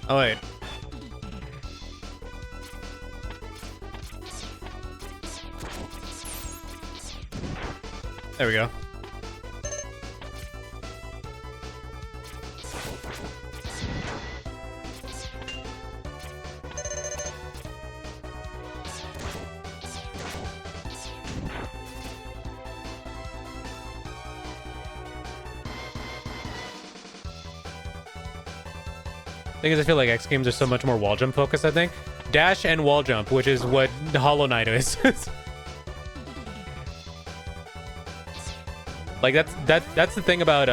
Oh, wait. There we go. Thing is, I feel like X games are so much more wall jump focused, I think. Dash and wall jump, which is what Hollow Knight is. Like that's the thing about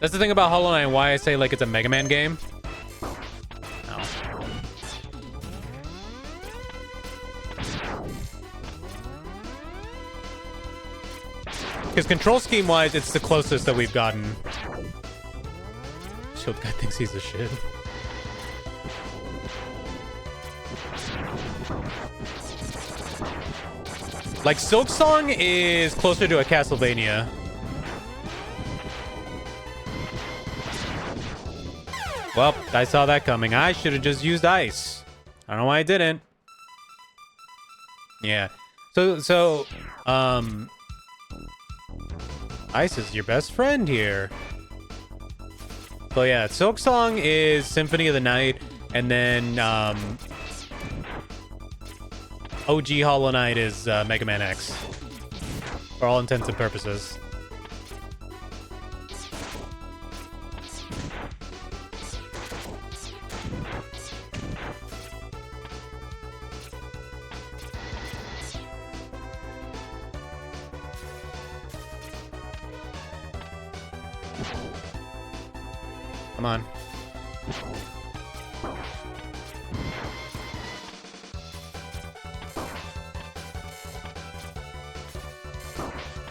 that's the thing about Hollow Knight and why I say like it's a Mega Man game. Because control scheme wise, it's the closest that we've gotten. Shield guy thinks he's a shit. Like Silk Song is closer to a Castlevania. Well, I saw that coming. I should have just used ice. I don't know why I didn't. Yeah. So, ice is your best friend here. So yeah, Silk Song is Symphony of the Night, and then OG Hollow Knight is Mega Man X. For all intents and purposes. Come on.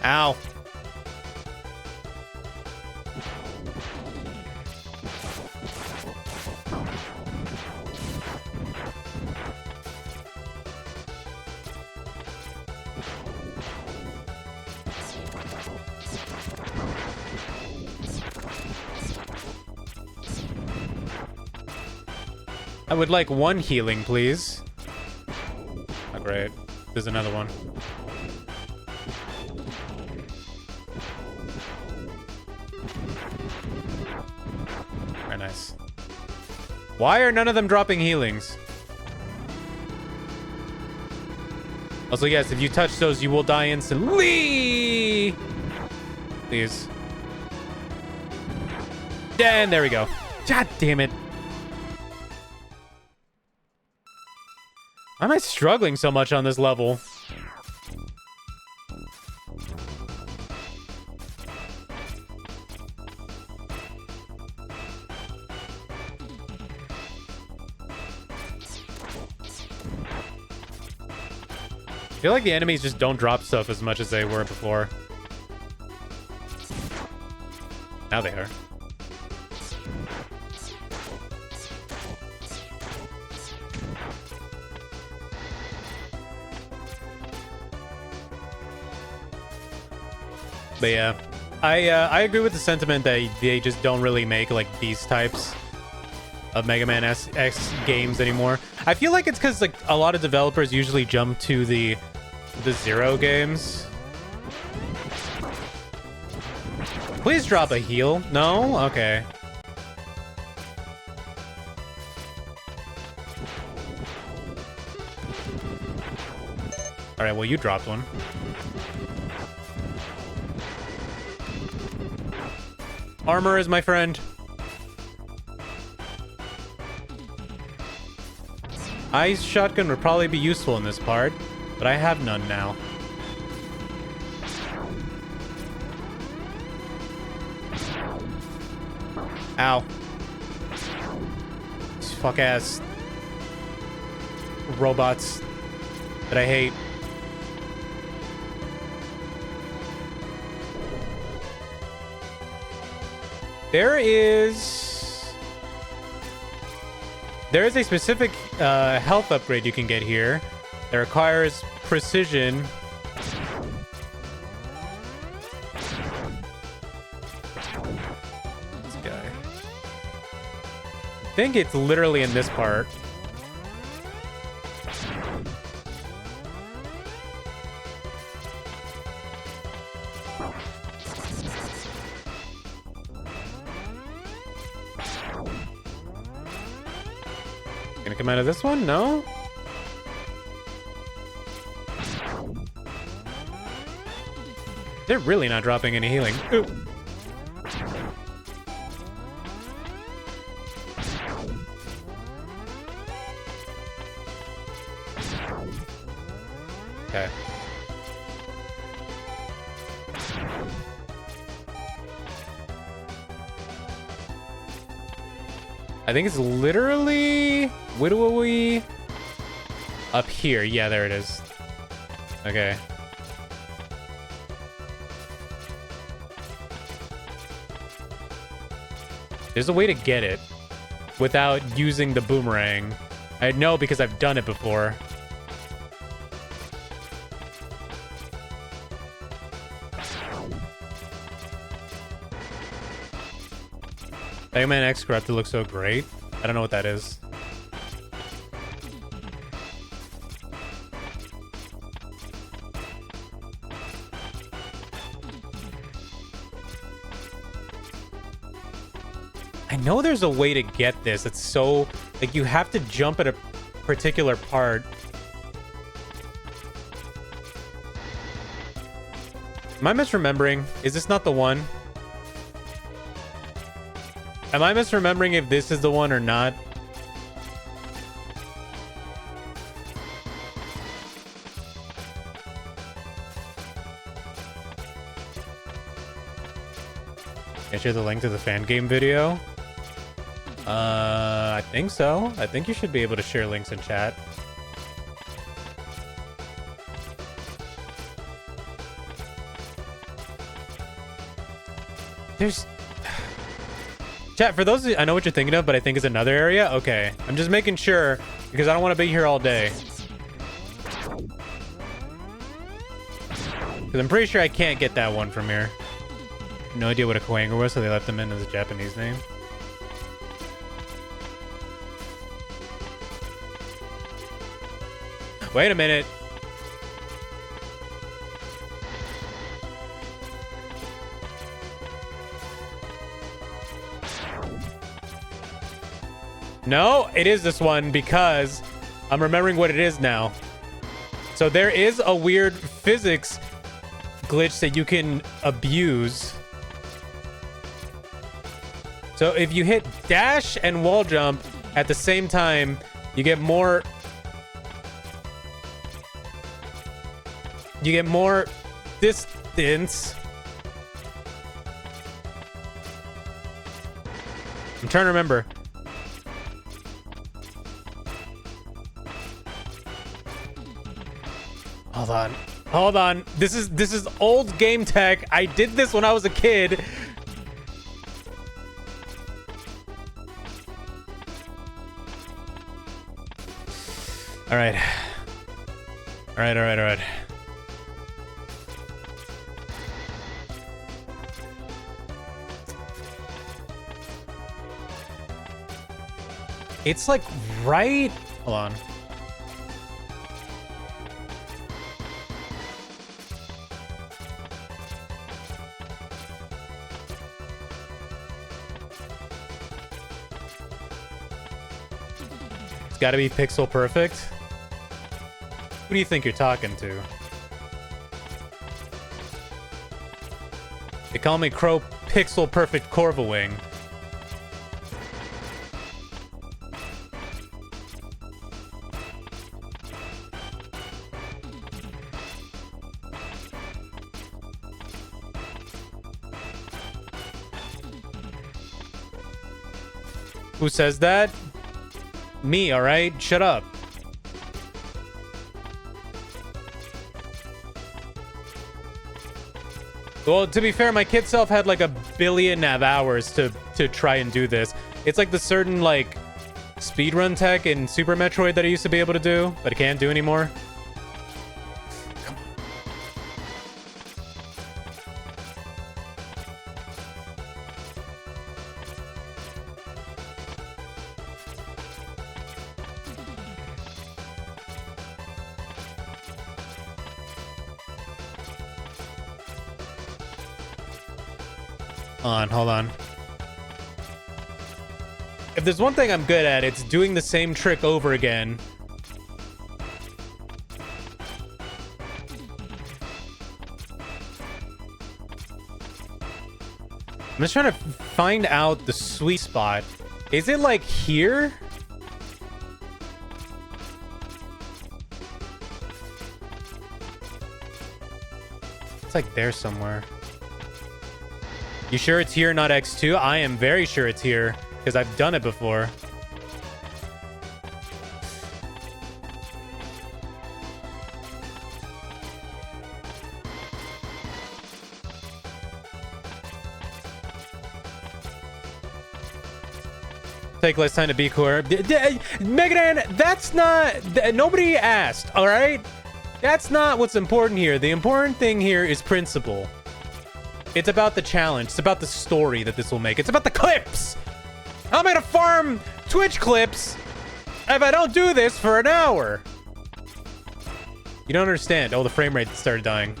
Ow. I would like one healing, please. Oh, great. There's another one. Very nice. Why are none of them dropping healings? Also, yes, if you touch those, you will die instantly. Please. And there we go. God damn it. Why am I struggling so much on this level? I feel like the enemies just don't drop stuff as much as they were before. Now they are. But yeah, I agree with the sentiment that they just don't really make like these types. of Mega Man X games anymore. I feel like it's because like a lot of developers usually jump to the Zero games. Please drop a heal. No? Okay. All right, well, you dropped one. Armor is my friend. Ice shotgun would probably be useful in this part, but I have none now. Ow. These fuck-ass robots that I hate. There is a specific health upgrade you can get here that requires precision. This guy. I think it's literally in this part. Gonna come out of this one? No? They're really not dropping any healing. Ooh. Okay. I think it's literally Widowy up here. Yeah, there it is. Okay. There's a way to get it without using the boomerang. I know because I've done it before. MegaMan X Corrupted looks so great. I don't know what that is. I know there's a way to get this. It's so... like, you have to jump at a particular part. Am I misremembering? Is this not the one? Am I misremembering if this is the one or not? Can I share the link to the fan game video? I think so. I think you should be able to share links in chat. There's... Chat, for those, I know what you're thinking of, but I think it's another area. Okay, I'm just making sure because I don't want to be here all day. Because I'm pretty sure I can't get that one from here. No idea what a Koanga was, so they left him in as a Japanese name. Wait a minute. No, it is this one because I'm remembering what it is now. So there is a weird physics glitch that you can abuse. So if you hit dash and wall jump at the same time, you get more... you get more distance. I'm trying to remember. Hold on. Hold on. This is old game tech. I did this when I was a kid. All right. All right, all right, all right. It's like right... Hold on. It's got to be pixel perfect. Who do you think you're talking to? They call me Crow Pixel Perfect Corvawing. Who says that? Me, alright? Shut up. Well, to be fair, my kid self had like 1 billion of hours to try and do this. It's like the certain like speedrun tech in Super Metroid that I used to be able to do, but I can't do anymore. Hold on. If there's one thing I'm good at, it's doing the same trick over again. I'm just trying to find out the sweet spot. Is it like here? It's like there somewhere. You sure it's here, not X2? I am very sure it's here, because I've done it before. Take less time to be core. MegaMan, that's not... Nobody asked, alright? That's not what's important here. The important thing here is principle. It's about the challenge. It's about the story that this will make. It's about the clips. How am I gonna farm Twitch clips if I don't do this for an hour? You don't understand. Oh, the frame rate started dying.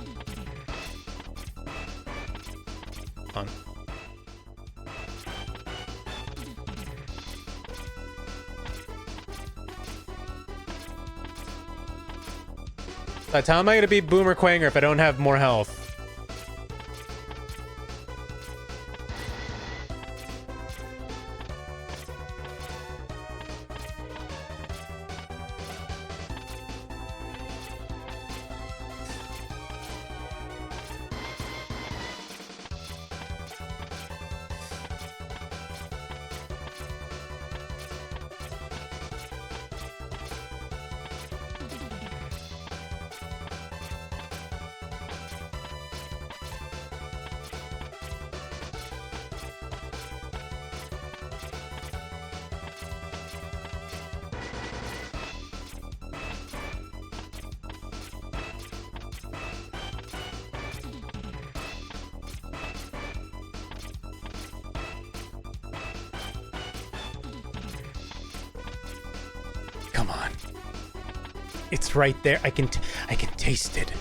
Hold on. How am I gonna beat Boomer Quanger if I don't have more health? Come on. It's right there. I can taste it.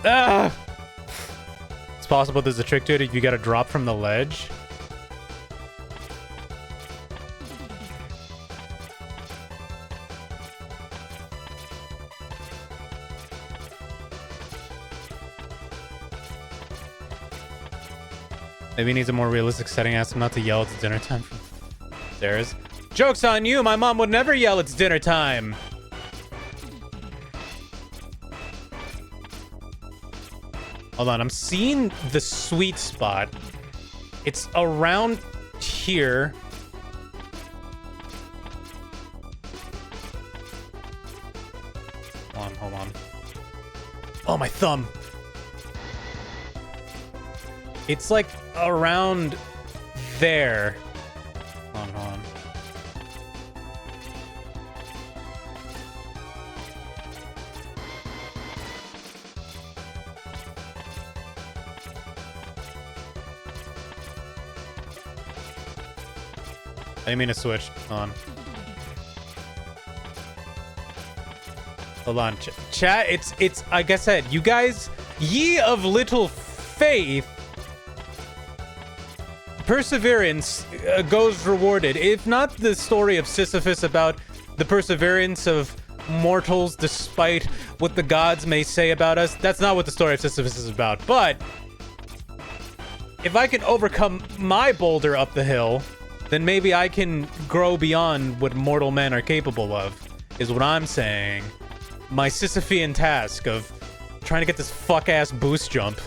Ah! It's possible there's a trick to it if you gotta drop from the ledge. Maybe he needs a more realistic setting. Ask him not to yell. It's dinner time. There's joke's on you. My mom would never yell. It's dinner time. Hold on. I'm seeing the sweet spot. It's around here. Hold on. Oh, my thumb. It's like around there. Hold on. I didn't mean to switch. Hold on. Hold on. Chat, it's, like I said, you guys, ye of little faith, perseverance goes rewarded. If not the story of Sisyphus about the perseverance of mortals despite what the gods may say about us, that's not what the story of Sisyphus is about. But if I can overcome my boulder up the hill, then maybe I can grow beyond what mortal men are capable of, is what I'm saying. My Sisyphean task of trying to get this fuck-ass boost jump.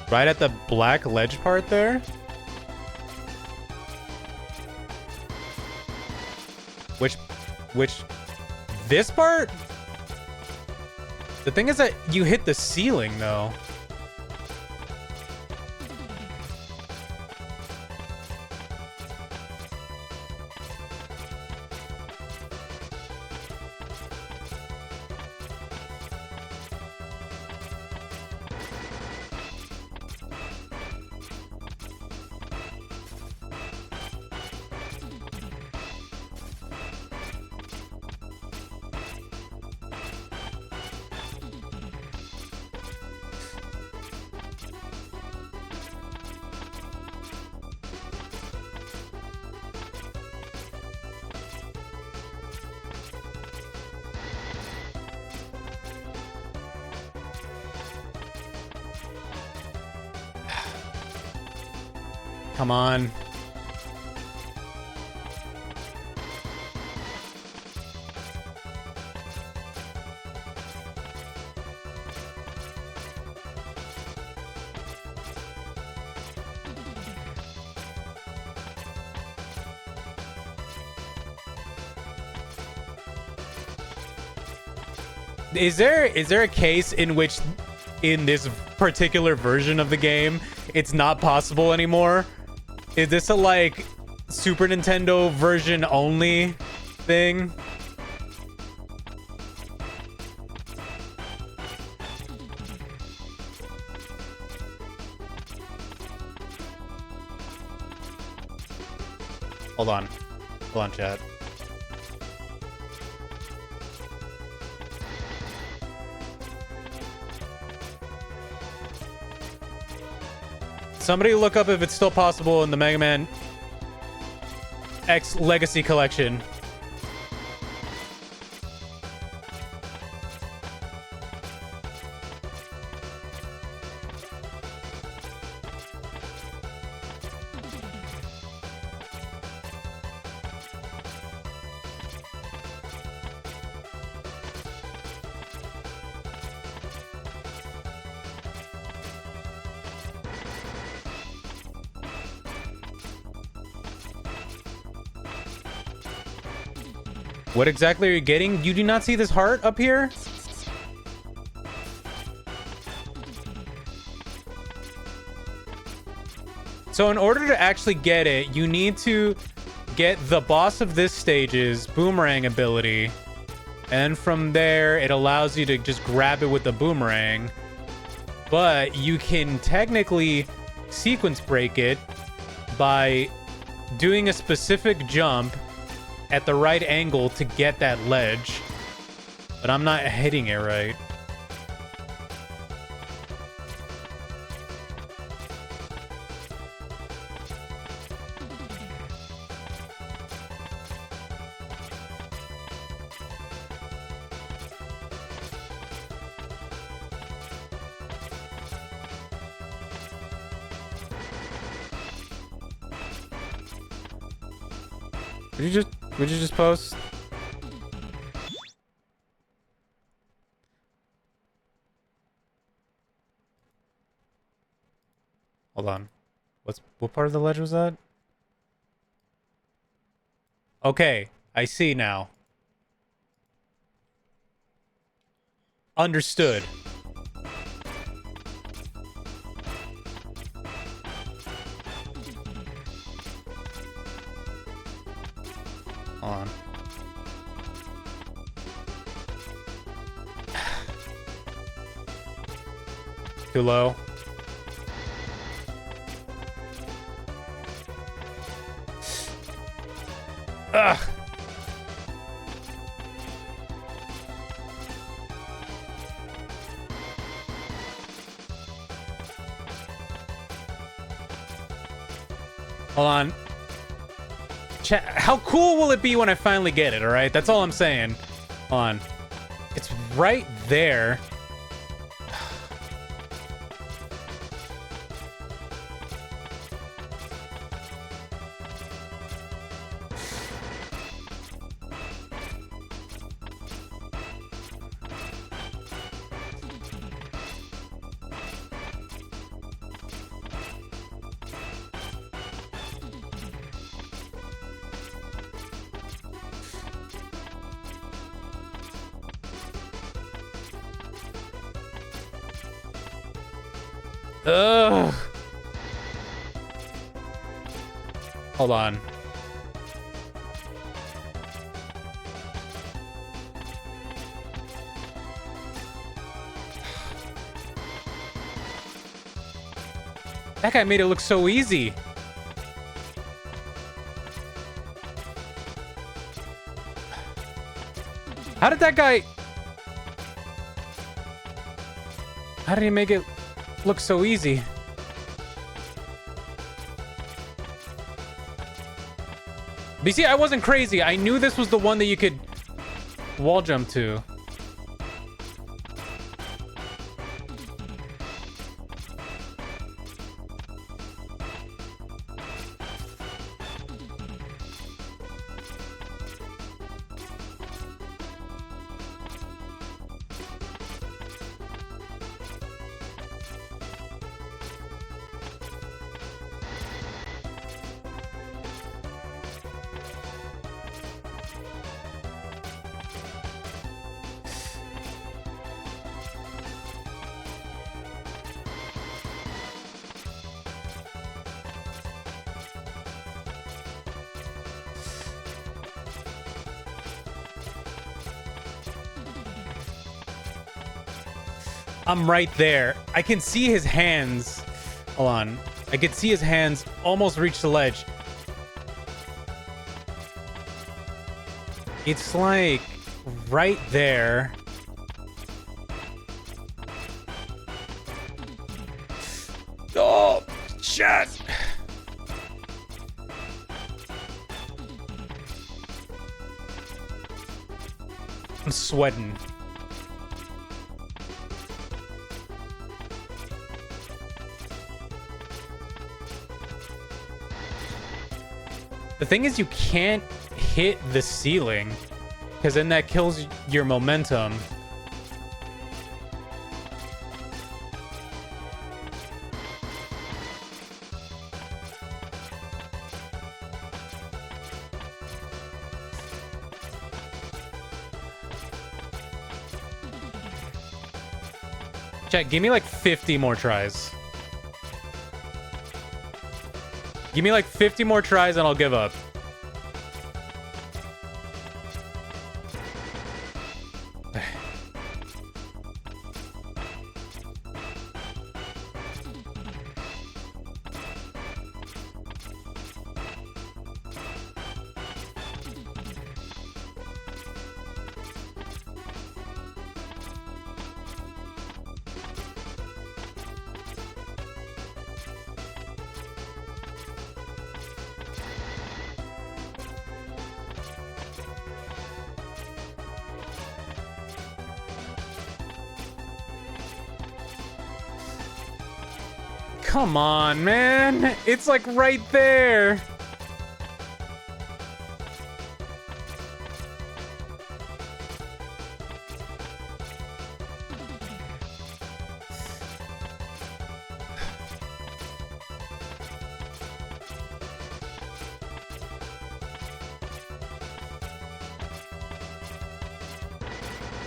Right at the black ledge part there? Which, this part? The thing is that you hit the ceiling, though. Come on. Is there a case in which in this particular version of the game it's not possible anymore? Is this a, like, Super Nintendo version only thing? Hold on. Hold on, chat. Somebody look up if it's still possible in the Mega Man X Legacy Collection. What exactly are you getting? You do not see this heart up here? So in order to actually get it, you need to get the boss of this stage's boomerang ability. And from there, it allows you to just grab it with the boomerang. But you can technically sequence break it by doing a specific jump at the right angle to get that ledge, but I'm not hitting it right. Would you just post? Hold on. What part of the ledge was that? Okay, I see now. Understood. Hold on. Too low. Ugh. Hold on. How cool will it be when I finally get it, all right? That's all I'm saying. Hold on. It's right there. Ugh. Hold on. That guy made it look so easy. How did that guy... How did he make it look so easy? But you see, I wasn't crazy. I knew this was the one that you could wall jump to. I'm right there. I can see his hands. Hold on. I can see his hands almost reach the ledge. It's like right there. Oh, shit. I'm sweating. The thing is, you can't hit the ceiling, because then that kills your momentum. Chat, give me like 50 more tries. Give me like 50 more tries and I'll give up. Come on, man. It's like right there.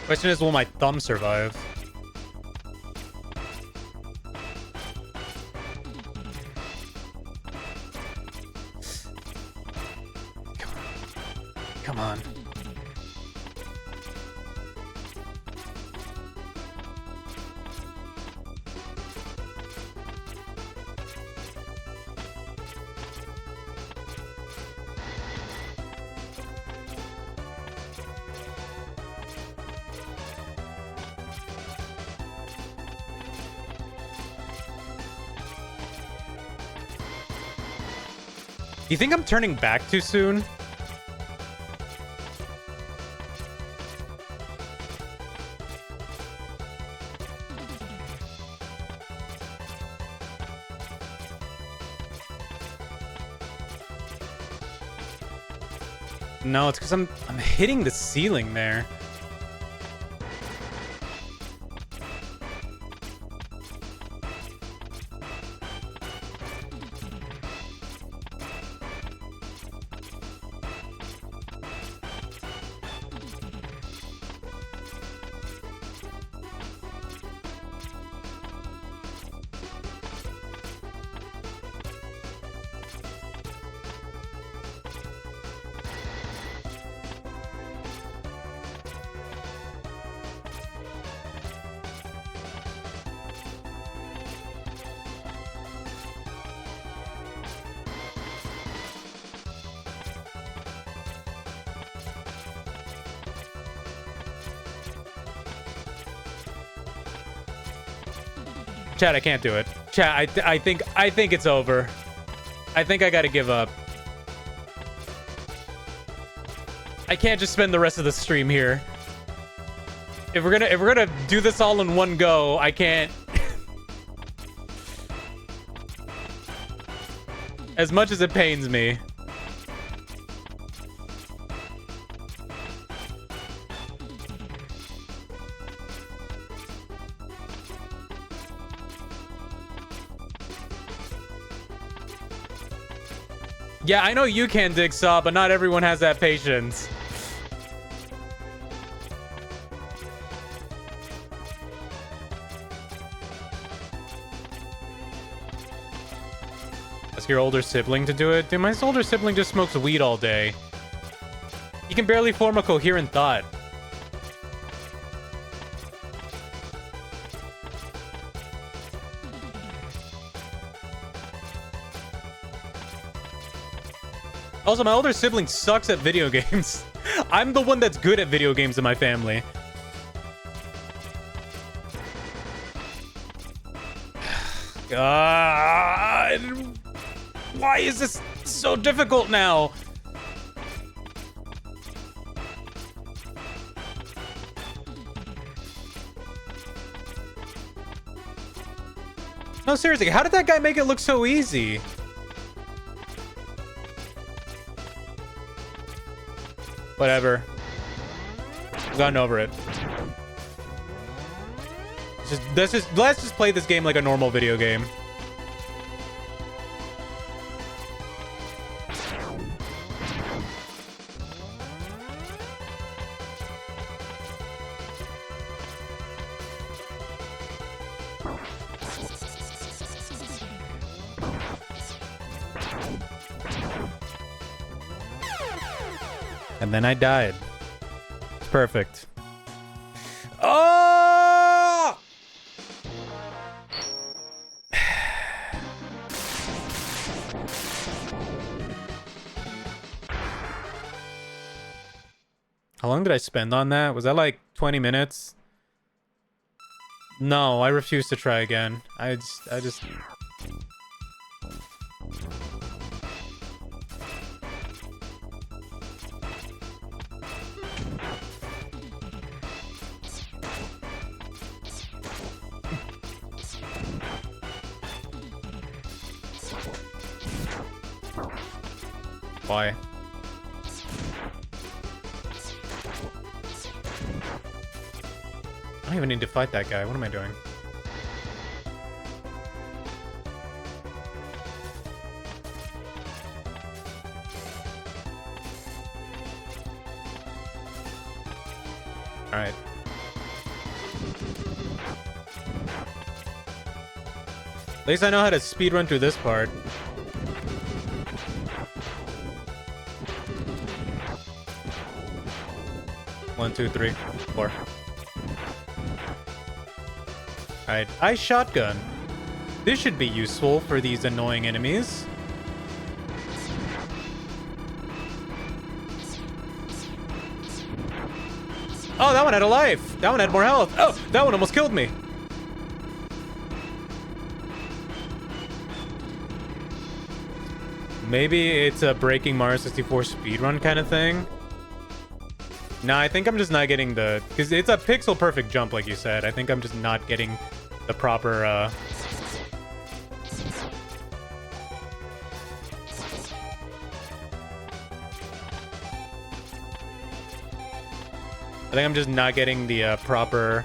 Question is, will my thumb survive? Come on. You think I'm turning back too soon? No, it's because I'm hitting the ceiling there. Chat, I can't do it. Chat, I think it's over. I think I gotta give up. I can't just spend the rest of the stream here. If we're gonna do this all in one go, I can't. As much as it pains me. Yeah, I know you can, Digsaw, but not everyone has that patience. Ask your older sibling to do it? Dude, my older sibling just smokes weed all day. He can barely form a coherent thought. Also, my older sibling sucks at video games. I'm the one that's good at video games in my family. God. Why is this so difficult now? No, seriously, how did that guy make it look so easy? Whatever. I've gotten over it. Let's just play this game like a normal video game. And then I died. It's perfect. Oh! How long did I spend on that? Was that like 20 minutes? No, I refuse to try again. I just... Why? I don't even need to fight that guy. What am I doing? All right. At least I know how to speedrun through this part. One, two, three, four. Alright, ice shotgun. This should be useful for these annoying enemies. Oh, that one had a life. That one had more health. Oh, that one almost killed me. Maybe it's a breaking Mario 64 speedrun kind of thing. Nah, I think I'm just not getting the... Because it's a pixel perfect jump, like you said. I think I'm just not getting the proper... I think I'm just not getting the proper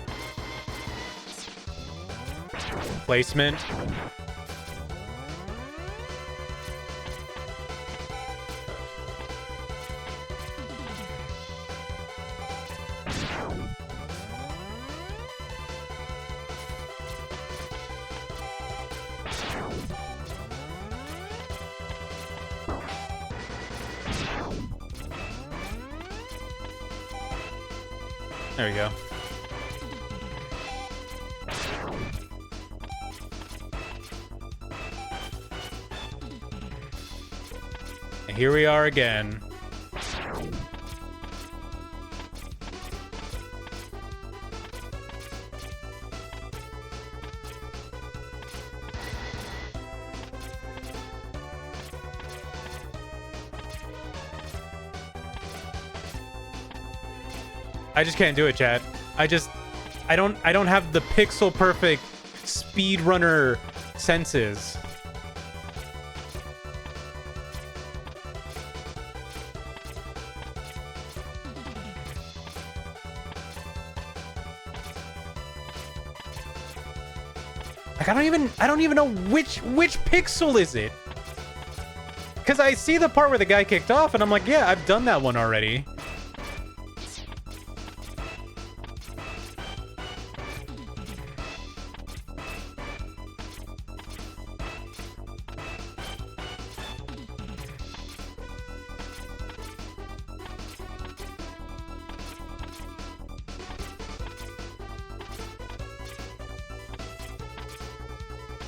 placement. There we go. And here we are again. I just can't do it, chat. I don't have the pixel perfect speedrunner senses. Like I don't even know which pixel is it? Cuz I see the part where the guy kicked off and I'm like, yeah, I've done that one already.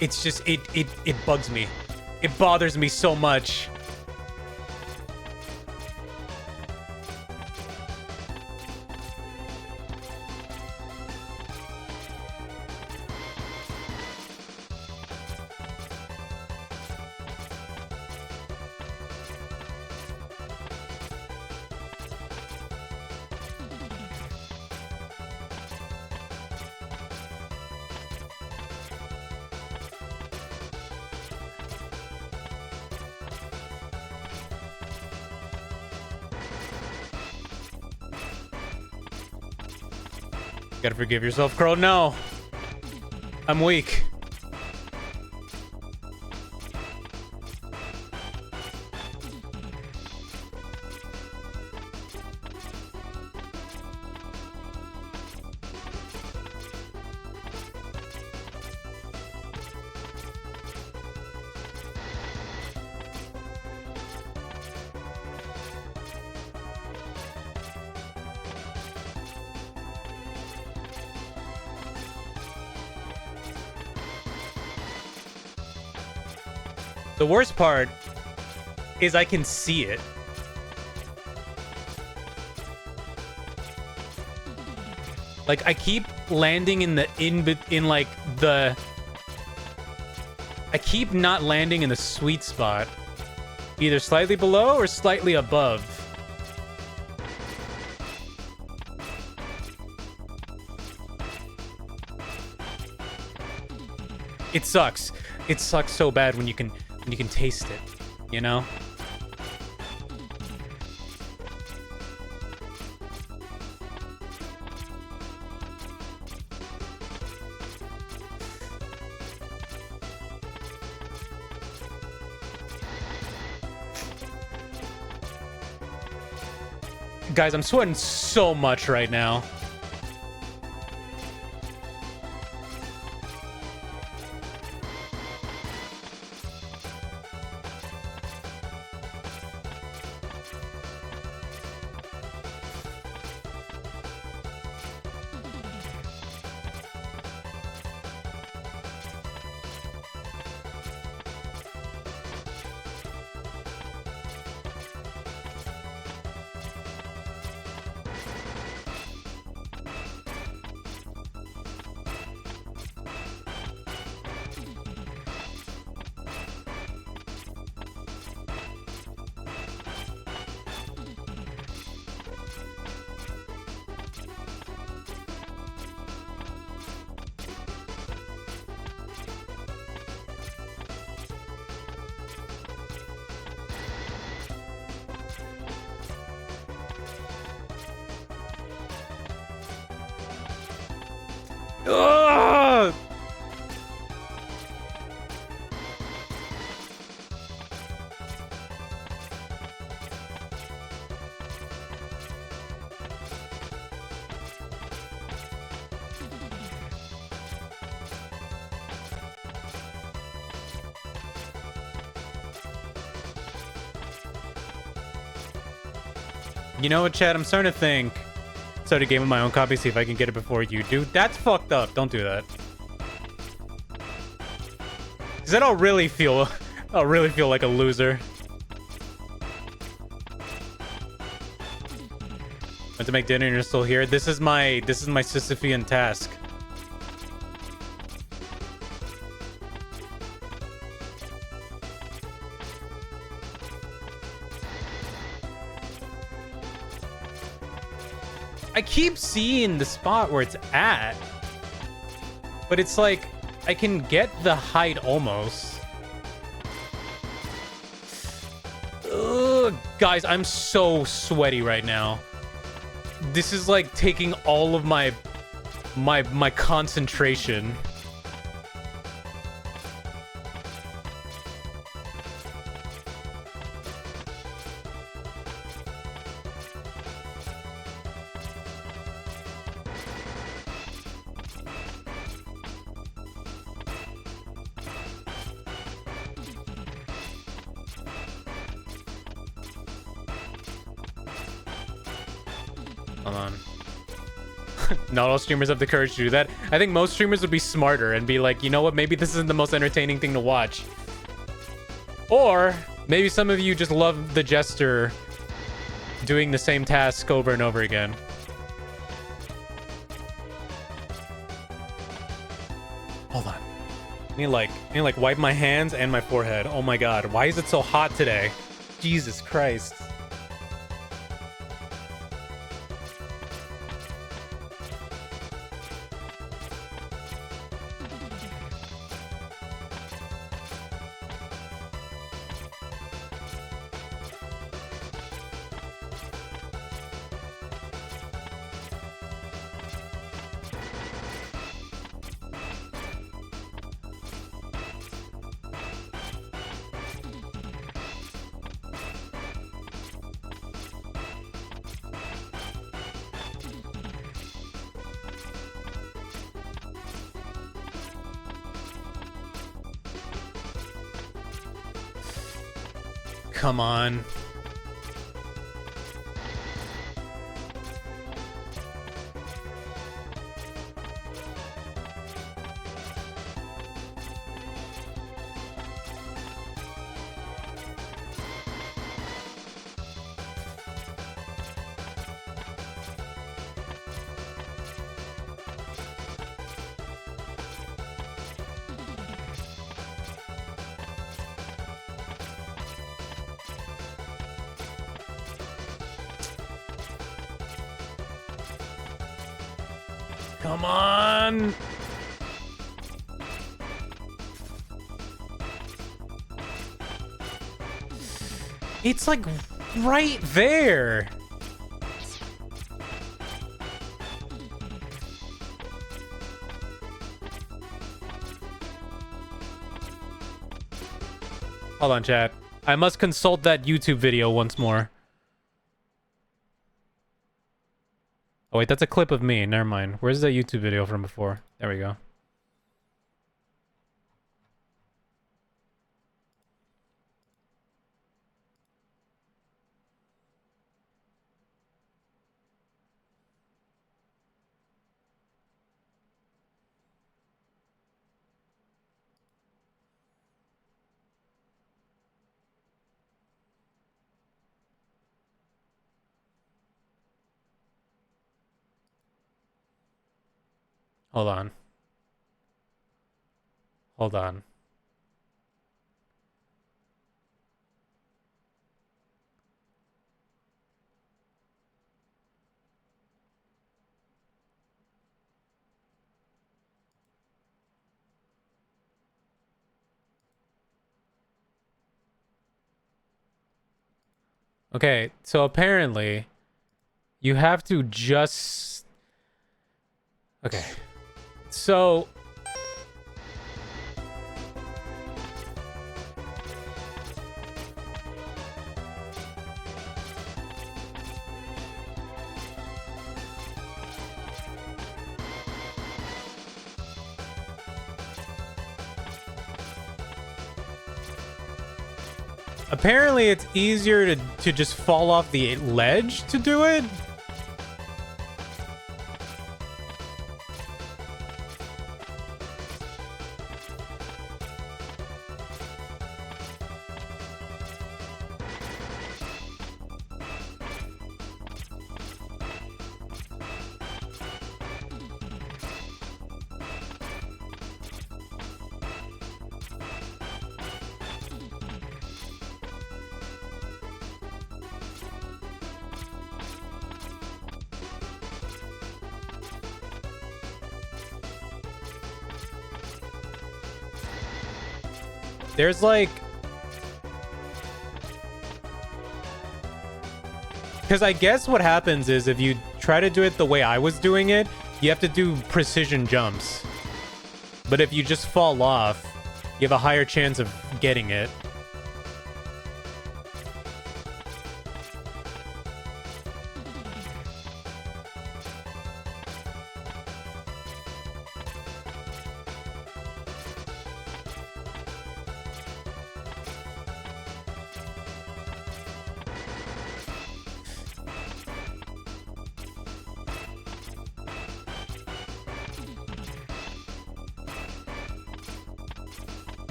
It's just, it bugs me. It bothers me so much. Gotta forgive yourself, Crow. No. I'm weak. The worst part is I can see it. Like I keep landing in the I keep not landing in the sweet spot. Either slightly below or slightly above. It sucks. It sucks so bad when you can taste it, you know? Guys, I'm sweating so much right now. Ugh! You know what, Chad? I'm starting to think. Start a game of my own copy, see if I can get it before you do. That's fucked up. Don't do that. Because I don't really feel like a loser. Went to make dinner and you're still here. This is my Sisyphean task. I keep seeing the spot where it's at, but it's like I can get the height almost. Ugh, guys, I'm so sweaty right now. This is like taking all of my concentration. Hold on. Not all streamers have the courage to do that. I think most streamers would be smarter and be like, you know what, maybe this isn't the most entertaining thing to watch. Or maybe some of you just love the jester doing the same task over and over again. Hold on. I need like wipe my hands and my forehead. Oh my god, why is it so hot today? Jesus Christ. Come on. Come on. It's like right there. Hold on, chat. I must consult that YouTube video once more. Oh, wait, that's a clip of me. Never mind. Where's that YouTube video from before? There we go. Hold on. Hold on. Okay, so apparently you have to just... Okay. So apparently it's easier to just fall off the ledge to do it. There's like... Because I guess what happens is if you try to do it the way I was doing it, you have to do precision jumps. But if you just fall off, you have a higher chance of getting it.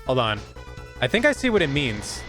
Hold on. I think I see what it means.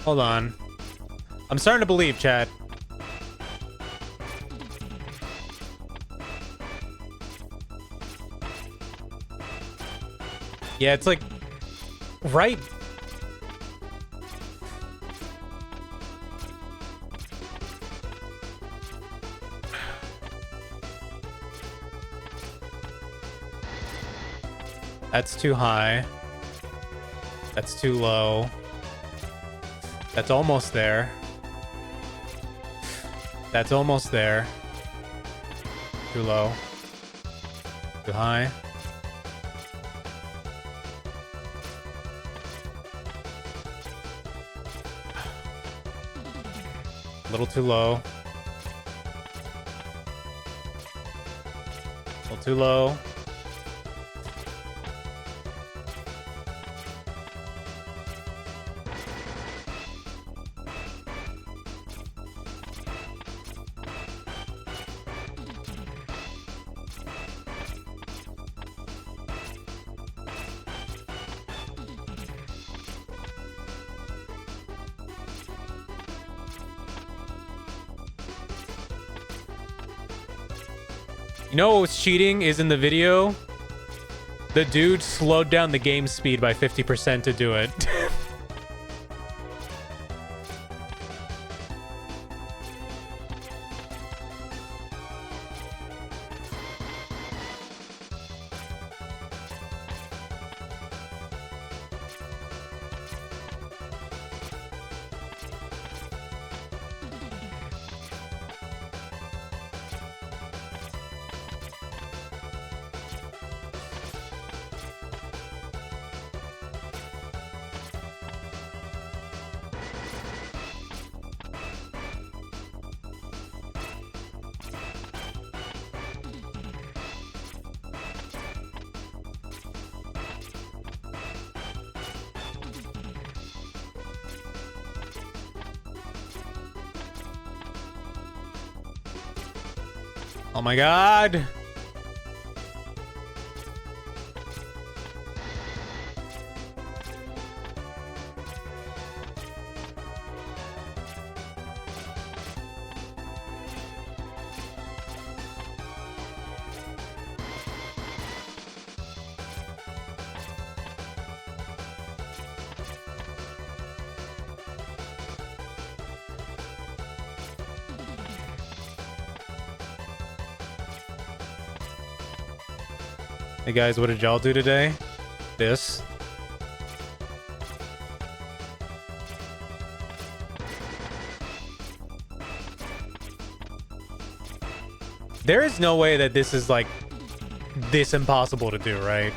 Hold on. I'm starting to believe, chat. Yeah, it's like... right... That's too high. That's too low. That's almost there. That's almost there. Too low. Too high. A little too low. A little too low. You know what was cheating is in the video? The dude slowed down the game speed by 50% to do it. Oh my god. Hey guys, what did y'all do today? This. There is no way that this is like this impossible to do, right?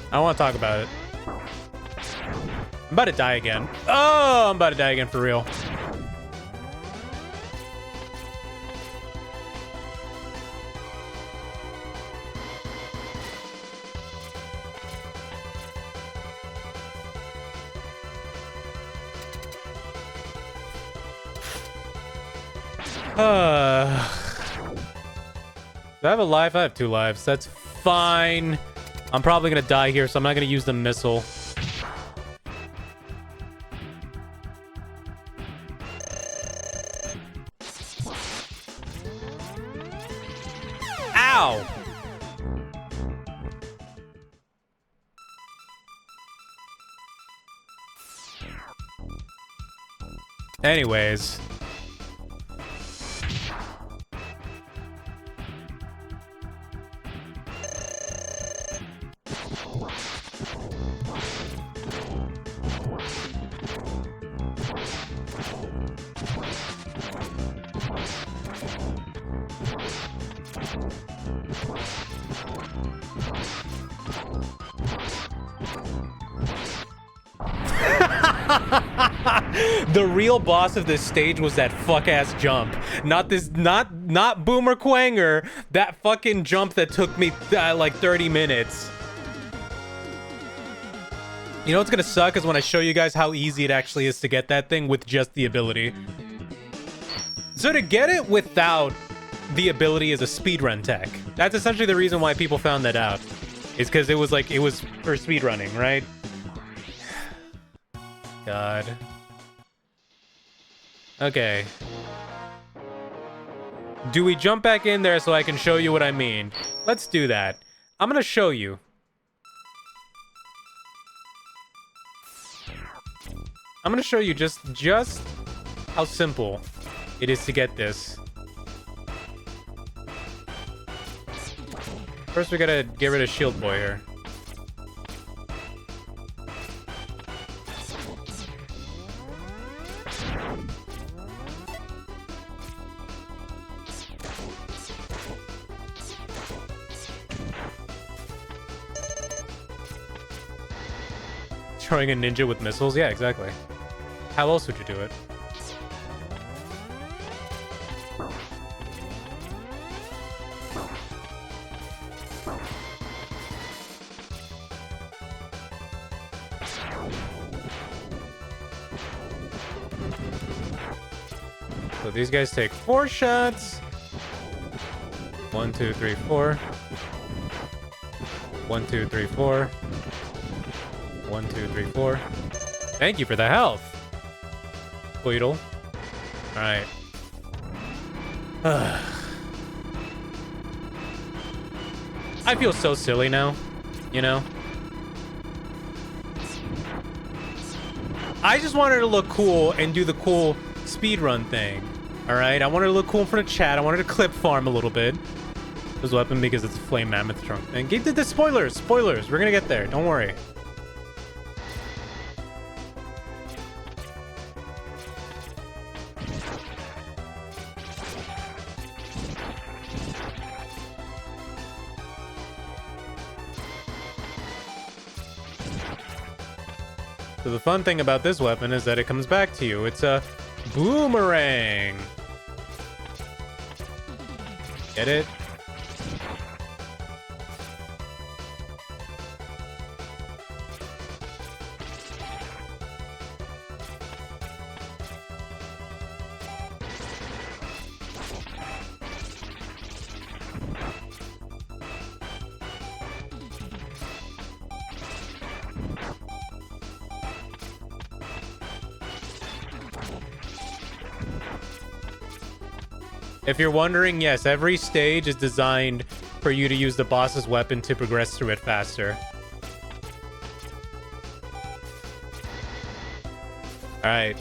I don't want to talk about it. I'm about to die again. Oh, I'm about to die again for real. Do I have a life? I have 2 lives. That's fine. I'm probably gonna die here, so I'm not gonna use the missile. Ow! Anyways. The real boss of this stage was that fuck-ass jump. Not this, not Boomer Quanger. That fucking jump that took me like 30 minutes. You know what's gonna suck is when I show you guys how easy it actually is to get that thing with just the ability. So to get it without the ability is a speedrun tech. That's essentially the reason why people found that out. Is because it was for speedrunning, right? God. Okay. Do we jump back in there so I can show you what I mean? Let's do that. I'm gonna show you. I'm gonna show you just how simple it is to get this. First, we gotta get rid of Shield Boy here. Throwing a ninja with missiles? Yeah, exactly. How else would you do it? So these guys take 4 shots. 1, 2, 3, 4. 1, 2, 3, 4. 1, 2, 3, 4. Thank you for the health, Weedle. Alright. I feel so silly now, you know? I just wanted to look cool and do the cool speedrun thing. Alright? I wanted to look cool in front of chat. I wanted to clip farm a little bit. This weapon because it's a flame mammoth trunk thing. Give the spoilers! Spoilers! We're gonna get there. Don't worry. So the fun thing about this weapon is that it comes back to you. It's a boomerang. Get it? If you're wondering, yes, every stage is designed for you to use the boss's weapon to progress through it faster. Alright.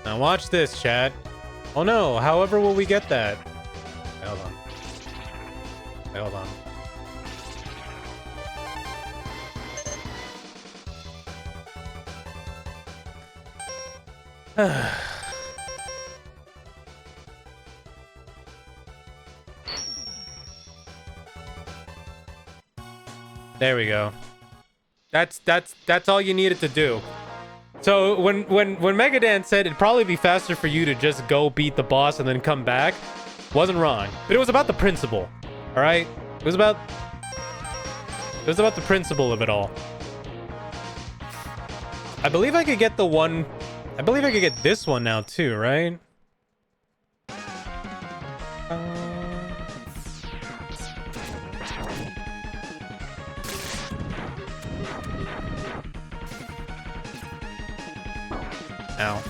Now watch this, chat. Oh no, however will we get that? Wait, hold on. Wait, hold on. There we go. That's all you needed to do. So when Megadan said it'd probably be faster for you to just go beat the boss and then come back, wasn't wrong. But it was about the principle. All right? It was about the principle of it all. I believe I could get the one. I believe I could get this one now too, right? Ow.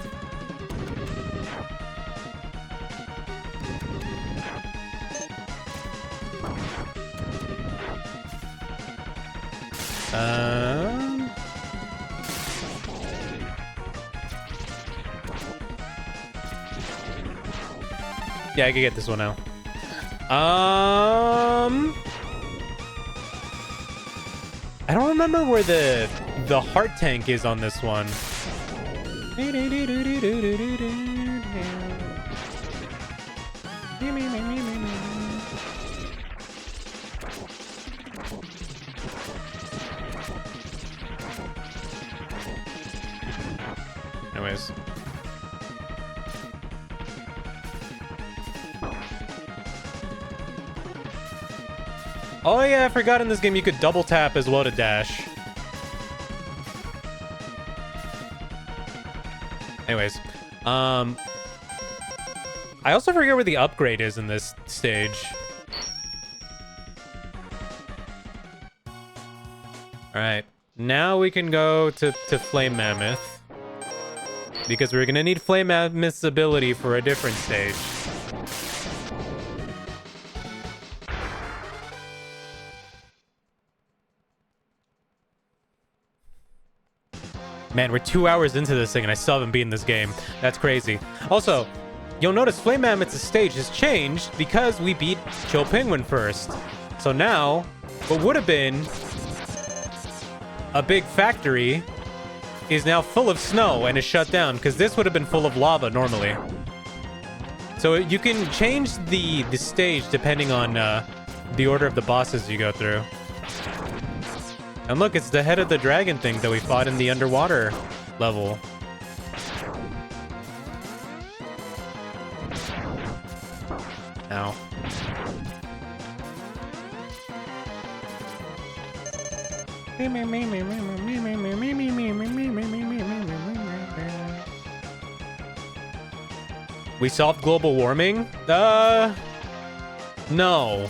Yeah, I can get this one now. I don't remember where the heart tank is on this one. Anyways. Oh yeah, I forgot in this game you could double tap as well to dash. Anyways, I also forget where the upgrade is in this stage. All right, now we can go to Flame Mammoth because we're gonna need Flame Mammoth's ability for a different stage. Man, we're 2 hours into this thing and I still haven't beaten this game. That's crazy. Also, you'll notice Flame Mammoth's stage has changed because we beat Chill Penguin first. So now, what would have been a big factory is now full of snow and is shut down because this would have been full of lava normally. So you can change the stage depending on the order of the bosses you go through. And look, it's the head of the dragon thing that we fought in the underwater level. Ow. We solved global warming? No.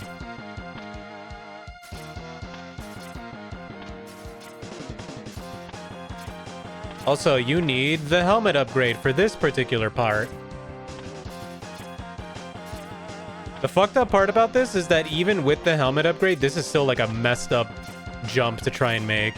Also, you need the helmet upgrade for this particular part. The fucked up part about this is that even with the helmet upgrade, this is still like a messed up jump to try and make.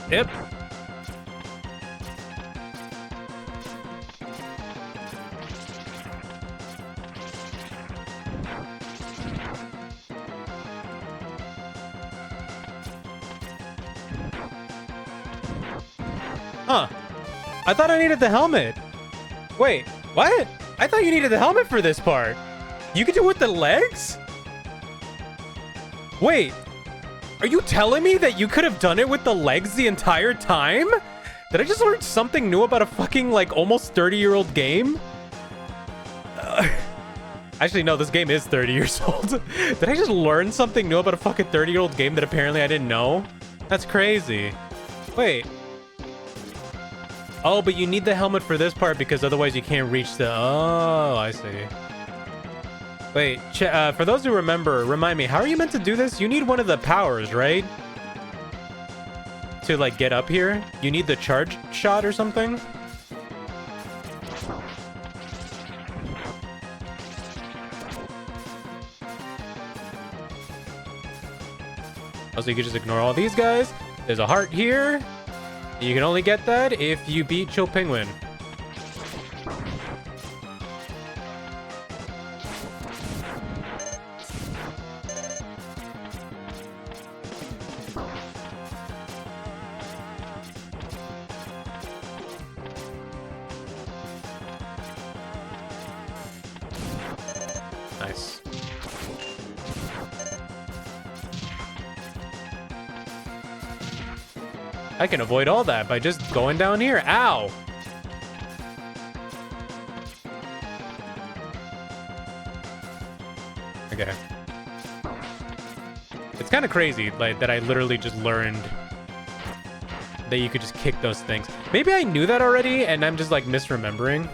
Yep. Huh. I thought I needed the helmet. Wait, what? I thought you needed the helmet for this part. You could do it with the legs? Wait. Are you telling me that you could have done it with the legs the entire time? Did I just learn something new about a fucking, like, almost 30-year-old game? Actually, no, this game is 30 years old. Did I just learn something new about a fucking 30-year-old game that apparently I didn't know? That's crazy. Wait. Oh, but you need the helmet for this part because otherwise you can't reach the... Oh, I see. Wait, for those who remember, remind me, how are you meant to do this? You need one of the powers, right? To, like, get up here? You need the charge shot or something? Also, you can just ignore all these guys. There's a heart here. You can only get that if you beat Chill Penguin. Nice. I can avoid all that by just going down here. Ow! Okay. It's kind of crazy, like, that I literally just learned that you could just kick those things. Maybe I knew that already, and I'm just, like, misremembering.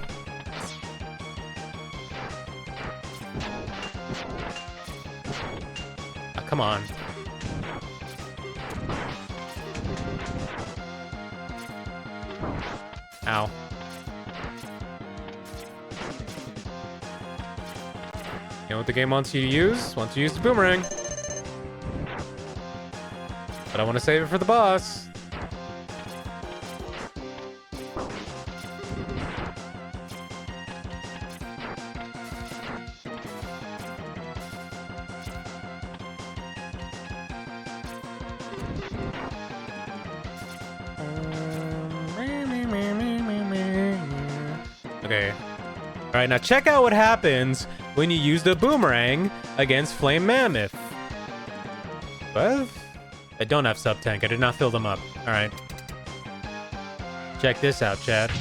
Oh, come on. Ow. You know what the game wants you to use? Wants you to use the boomerang. But I want to save it for the boss. Okay. All right, now check out what happens when you use the boomerang against Flame Mammoth. What? I don't have sub-tank. I did not fill them up. All right. Check this out, chat.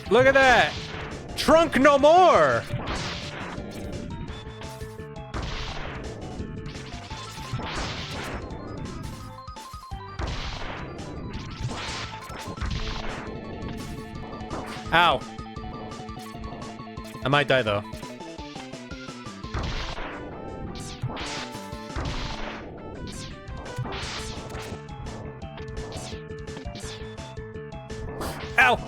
Look at that! Trunk no more! Ow. I might die, though. Ow!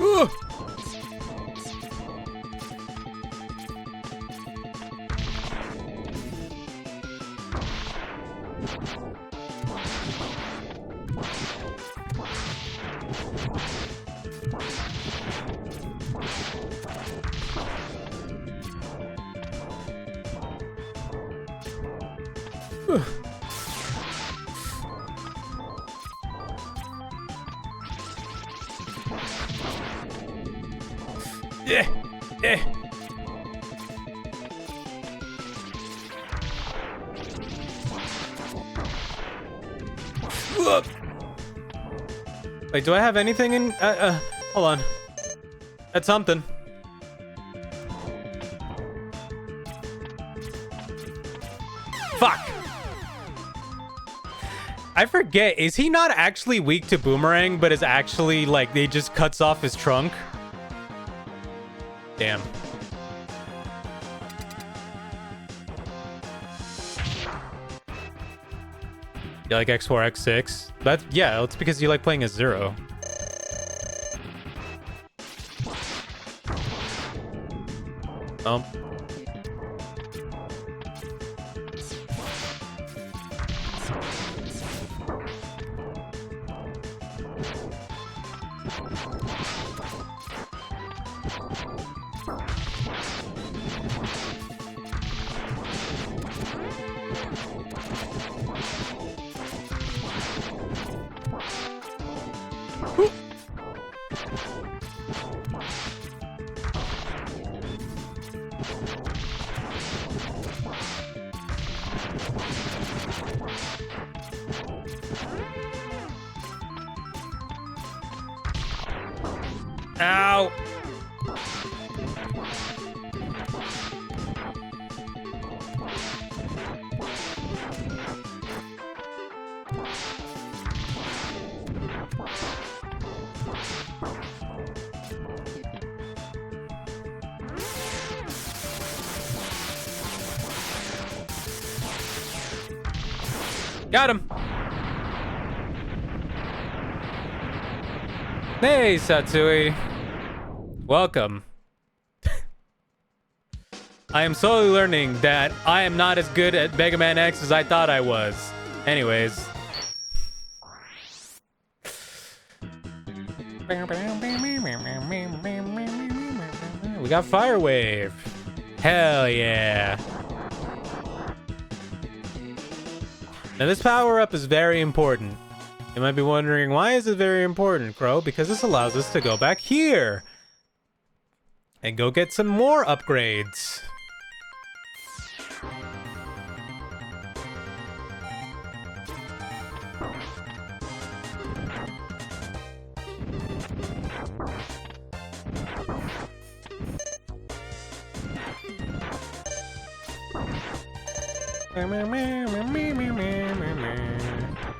Ugh. Yeah. Yeah. Wait, do I have anything in? Hold on. That's something. Fuck. I forget. Is he not actually weak to boomerang, but is actually like they just cuts off his trunk? Damn. You like X4, X6? That's, yeah, it's because you like playing as Zero. Ow! Got him! Hey, Satsui. Welcome. I am slowly learning that I am not as good at MegaMan X as I thought I was. Anyways. We got Fire Wave. Hell yeah. Now this power-up is very important. You might be wondering, why is it very important, Crow? Because this allows us to go back here and go get some more upgrades.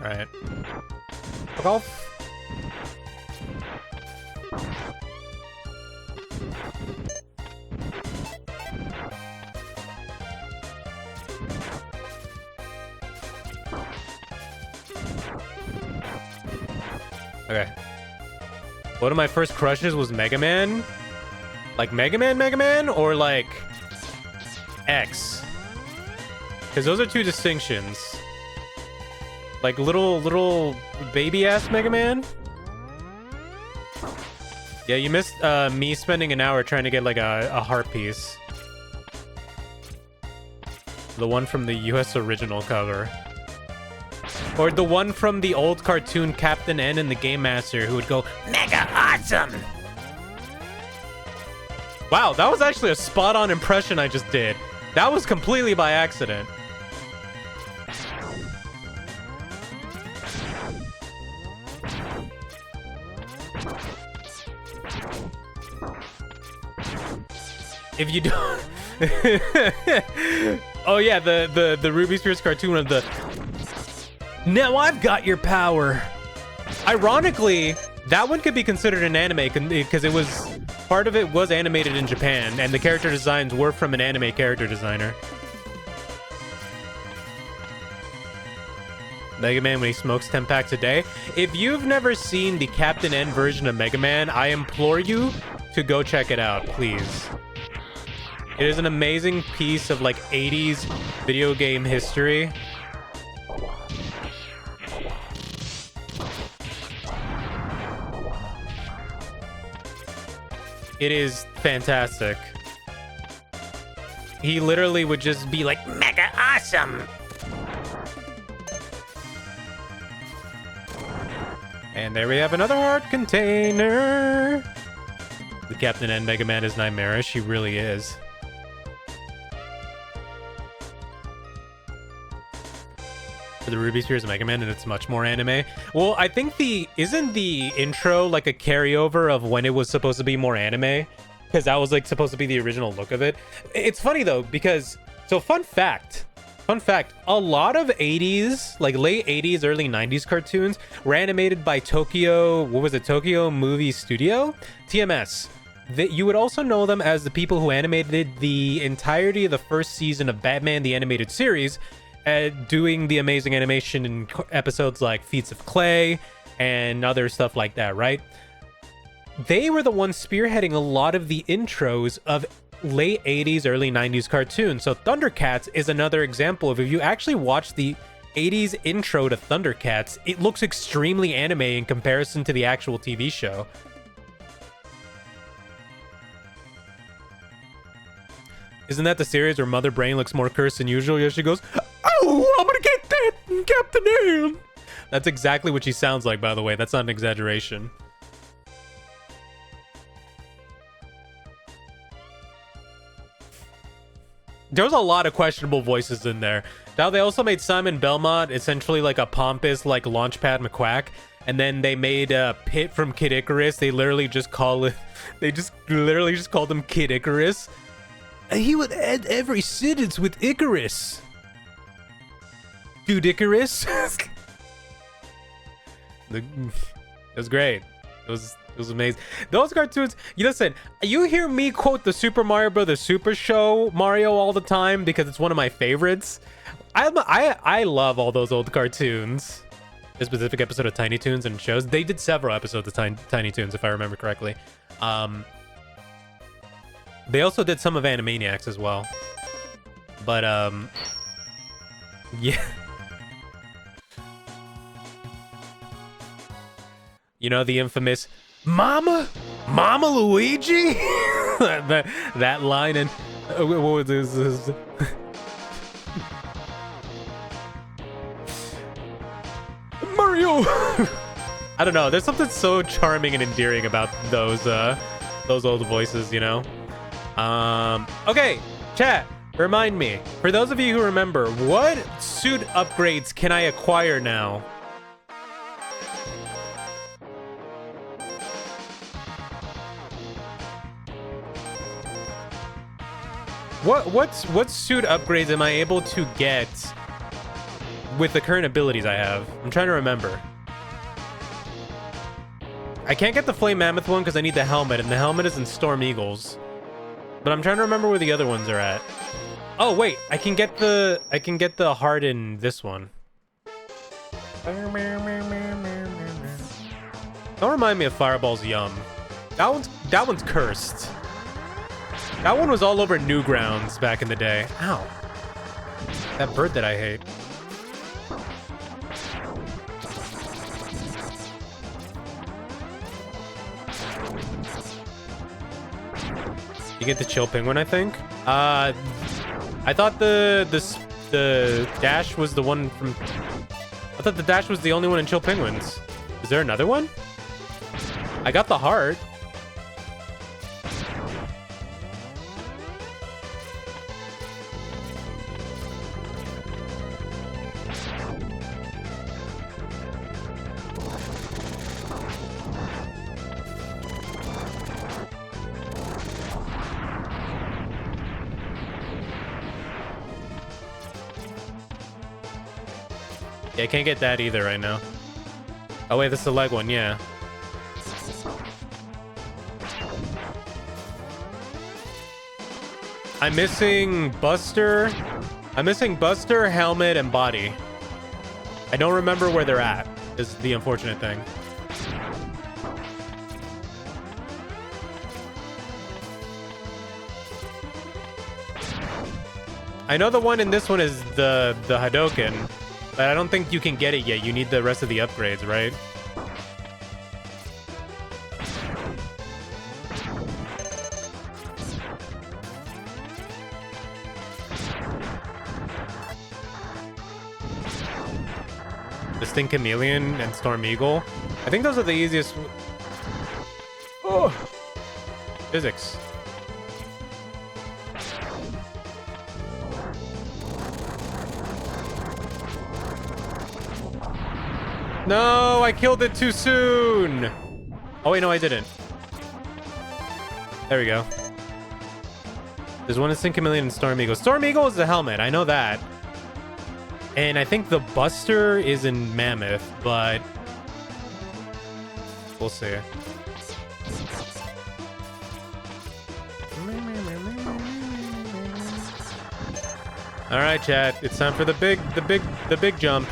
Alright. Fuck off. Okay. One of my first crushes was MegaMan. Like MegaMan, or like X? Because those are two distinctions. Like little baby ass Mega Man. Yeah, you missed me spending an hour trying to get like a heart piece. The one from the US original cover. Or the one from the old cartoon Captain N and the Game Master who would go, Mega Awesome! Wow, that was actually a spot-on impression I just did. That was completely by accident. If you don't... Oh yeah, the Ruby Spears cartoon of the... Now I've got your power. Ironically, that one could be considered an anime because it was... Part of it was animated in Japan, and the character designs were from an anime character designer. Mega Man when he smokes 10 packs a day. If you've never seen the Captain N version of Mega Man, I implore you to go check it out, please. It is an amazing piece of like 80s video game history. It is fantastic. He literally would just be like, Mega Awesome! And there we have another heart container. The Captain N Mega Man is nightmarish. He really is. For the Ruby Spears of Mega Man, and it's much more anime. Well, I think isn't the intro like a carryover of when it was supposed to be more anime? Because that was like supposed to be the original look of it. It's funny though, because fun fact, a lot of 80s, like late 80s, early 90s cartoons were animated by Tokyo Movie Studio, TMS. You would also know them as the people who animated the entirety of the first season of Batman the Animated Series, doing the amazing animation in episodes like Feats of Clay and other stuff like that, right? They were the ones spearheading a lot of the intros of late 80s, early 90s cartoons. So Thundercats is another example of, if you actually watch the 80s intro to Thundercats, it looks extremely anime in comparison to the actual TV show. Isn't that the series where Mother Brain looks more cursed than usual? Yeah, she goes, oh, I'm gonna get that, Captain N. That's exactly what she sounds like, by the way. That's not an exaggeration. There's a lot of questionable voices in there. Now, they also made Simon Belmont essentially like a pompous, like, Launchpad McQuack. And then they made Pit from Kid Icarus. They literally just called him Kid Icarus. He would end every sentence with Icarus. Dude, Icarus. It was great. It was amazing. Those cartoons. You listen. You hear me quote the Super Mario Brothers Super Show Mario all the time because it's one of my favorites. I love all those old cartoons. A specific episode of Tiny Toons and shows. They did several episodes of Tiny Toons, if I remember correctly. They also did some of Animaniacs as well. But, yeah. You know, the infamous, Mama Luigi? that line and... what was this? Mario! I don't know. There's something so charming and endearing about those old voices, you know? Okay, chat, remind me. For those of you who remember, what suit upgrades can I acquire now? What suit upgrades am I able to get with the current abilities I have? I'm trying to remember. I can't get the Flame Mammoth one because I need the helmet, and the helmet is in Storm Eagles. But I'm trying to remember where the other ones are at. Oh wait, I can get the heart in this one. Don't remind me of Fireball's Yum. That one's cursed. That one was all over Newgrounds back in the day. Ow. That bird that I hate. You get the chill penguin, I think. I thought the dash was the one from... I thought the dash was the only one in chill penguins. Is there another one? I got the heart. Yeah, I can't get that either right now. Oh wait, this is the leg one, yeah. I'm missing Buster. I'm missing Buster, helmet, and body. I don't remember where they're at, is the unfortunate thing. I know the one in this one is the Hadoken, but I don't think you can get it yet. You need the rest of the upgrades, right? Distinct Chameleon and Storm Eagle. I think those are the easiest. Oh, physics. No, I killed it too soon. Oh wait, no, I didn't. There we go. There's one Distinct Chameleon and Storm Eagle. Storm Eagle is the helmet. I know that. And I think the Buster is in Mammoth, but we'll see. All right, chat. It's time for the big jump.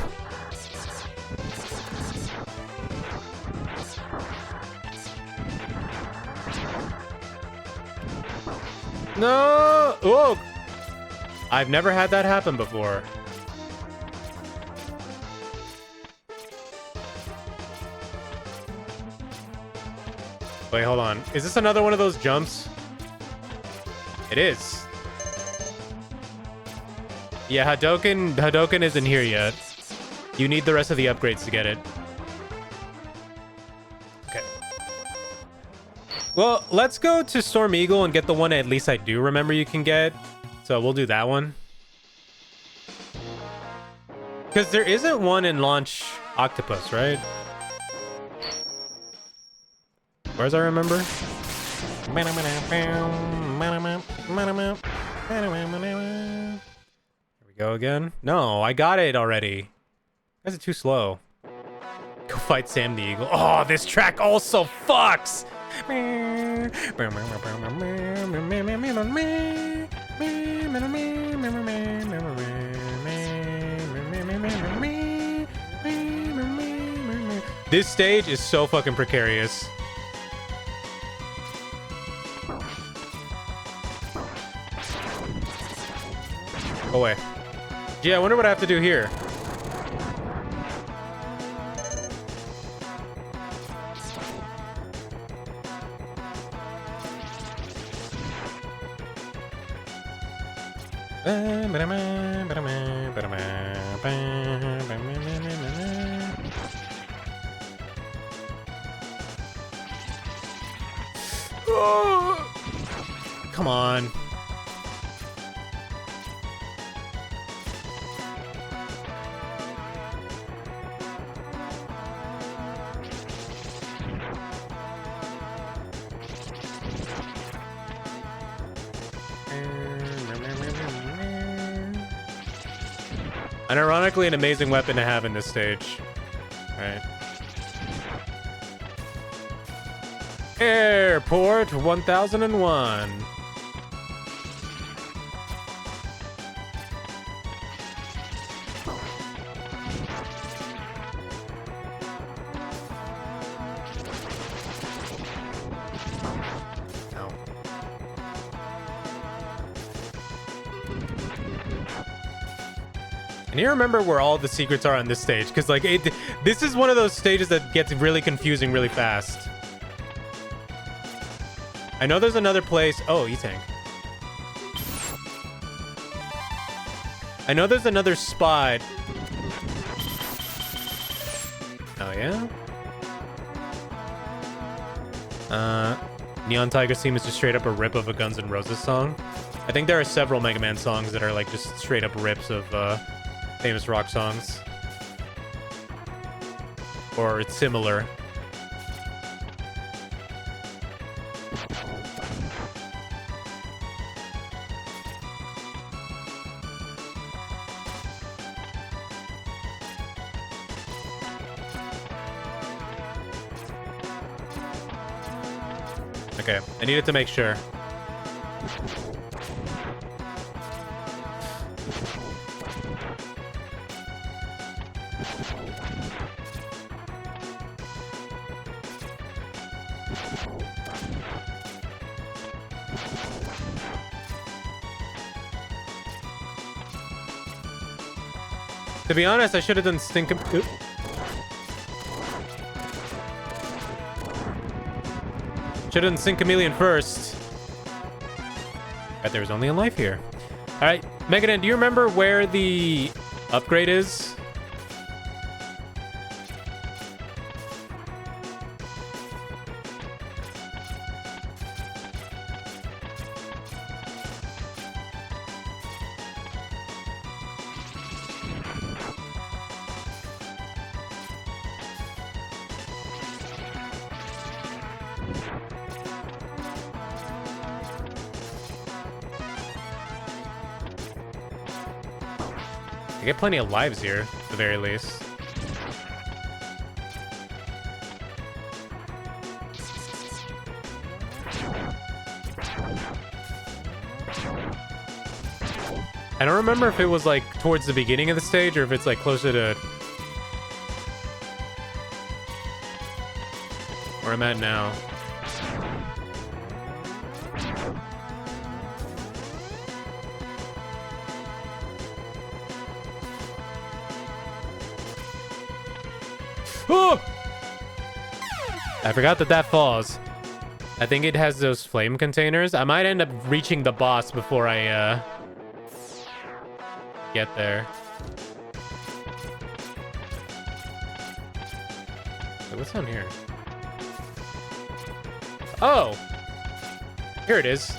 No! Whoa! I've never had that happen before. Wait, hold on. Is this another one of those jumps? It is. Yeah, Hadoken isn't here yet. You need the rest of the upgrades to get it. Okay. Well, let's go to Storm Eagle and get the one at least I do remember you can get. So we'll do that one. Because there isn't one in Launch Octopus, right? Where's I remember? Here we go again. No, I got it already. You guys are too slow. Go fight Sam the Eagle. Oh, this track also fucks. This stage is so fucking precarious. Go away. Gee, I wonder what I have to do here. Oh, come on. And ironically, an amazing weapon to have in this stage. Right. Airport 1001. And you remember where all the secrets are on this stage, because like this is one of those stages that gets really confusing really fast. I know there's another place. Oh, E-Tank. I know there's another spot. Oh, yeah? Neon Tiger's theme is just straight up a rip of a Guns N' Roses song. I think there are several Mega Man songs that are like just straight up rips of famous rock songs. Or it's similar. Okay, I needed to make sure. To be honest, I should have done Stink... Oop. Should have done Sync Chameleon first. But there was only a life here. Alright, Megadan, do you remember where the upgrade is? I get plenty of lives here, at the very least. I don't remember if it was like towards the beginning of the stage or if it's like closer to where I'm at now. Oh! I forgot that falls. I think it has those flame containers. I might end up reaching the boss before I get there. Wait, what's down here? Oh! Here it is.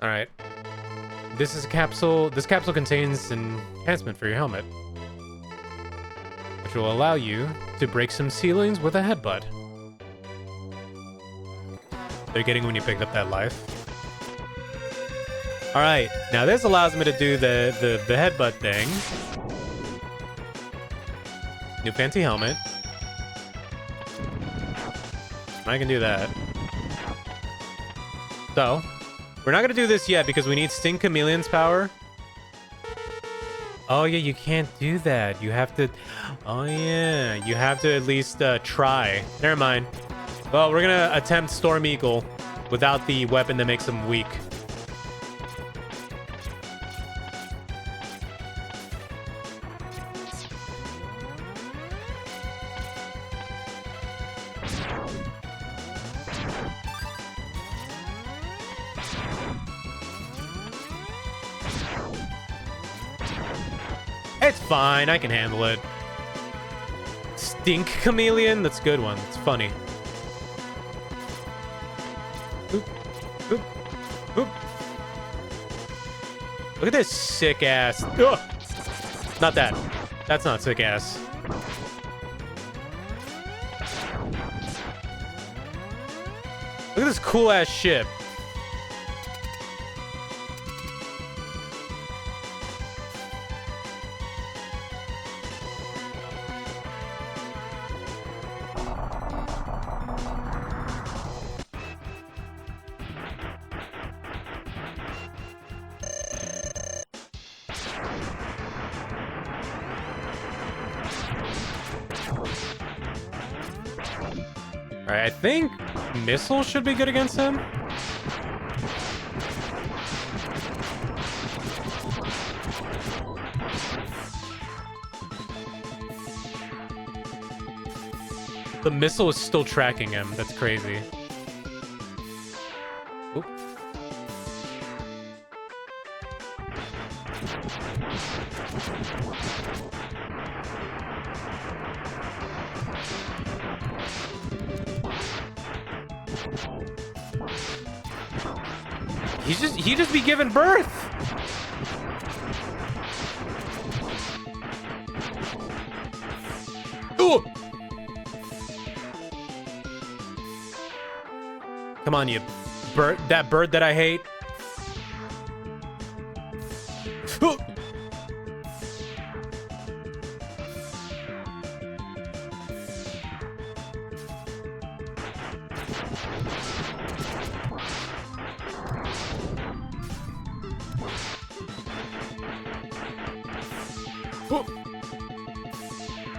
All right. This is a capsule. This capsule contains an enhancement for your helmet, which will allow you to break some ceilings with a headbutt. They're getting when you picked up that life. All right, now this allows me to do the headbutt thing. New fancy helmet. I can do that. So. We're not going to do this yet because we need Sting Chameleon's power. Oh, yeah, you can't do that. You have to... Oh, yeah. You have to at least try. Never mind. Well, we're going to attempt Storm Eagle without the weapon that makes him weak. It's fine. I can handle it. Stink Chameleon? That's a good one. It's funny. Oop. Oop. Oop. Look at this sick ass. Ugh. Not that. That's not sick ass. Look at this cool ass ship. Alright, I think missile should be good against him. The missile is still tracking him. That's crazy. Oop. He just be giving birth. Ooh. Come on, you bird, that bird that I hate. Ooh.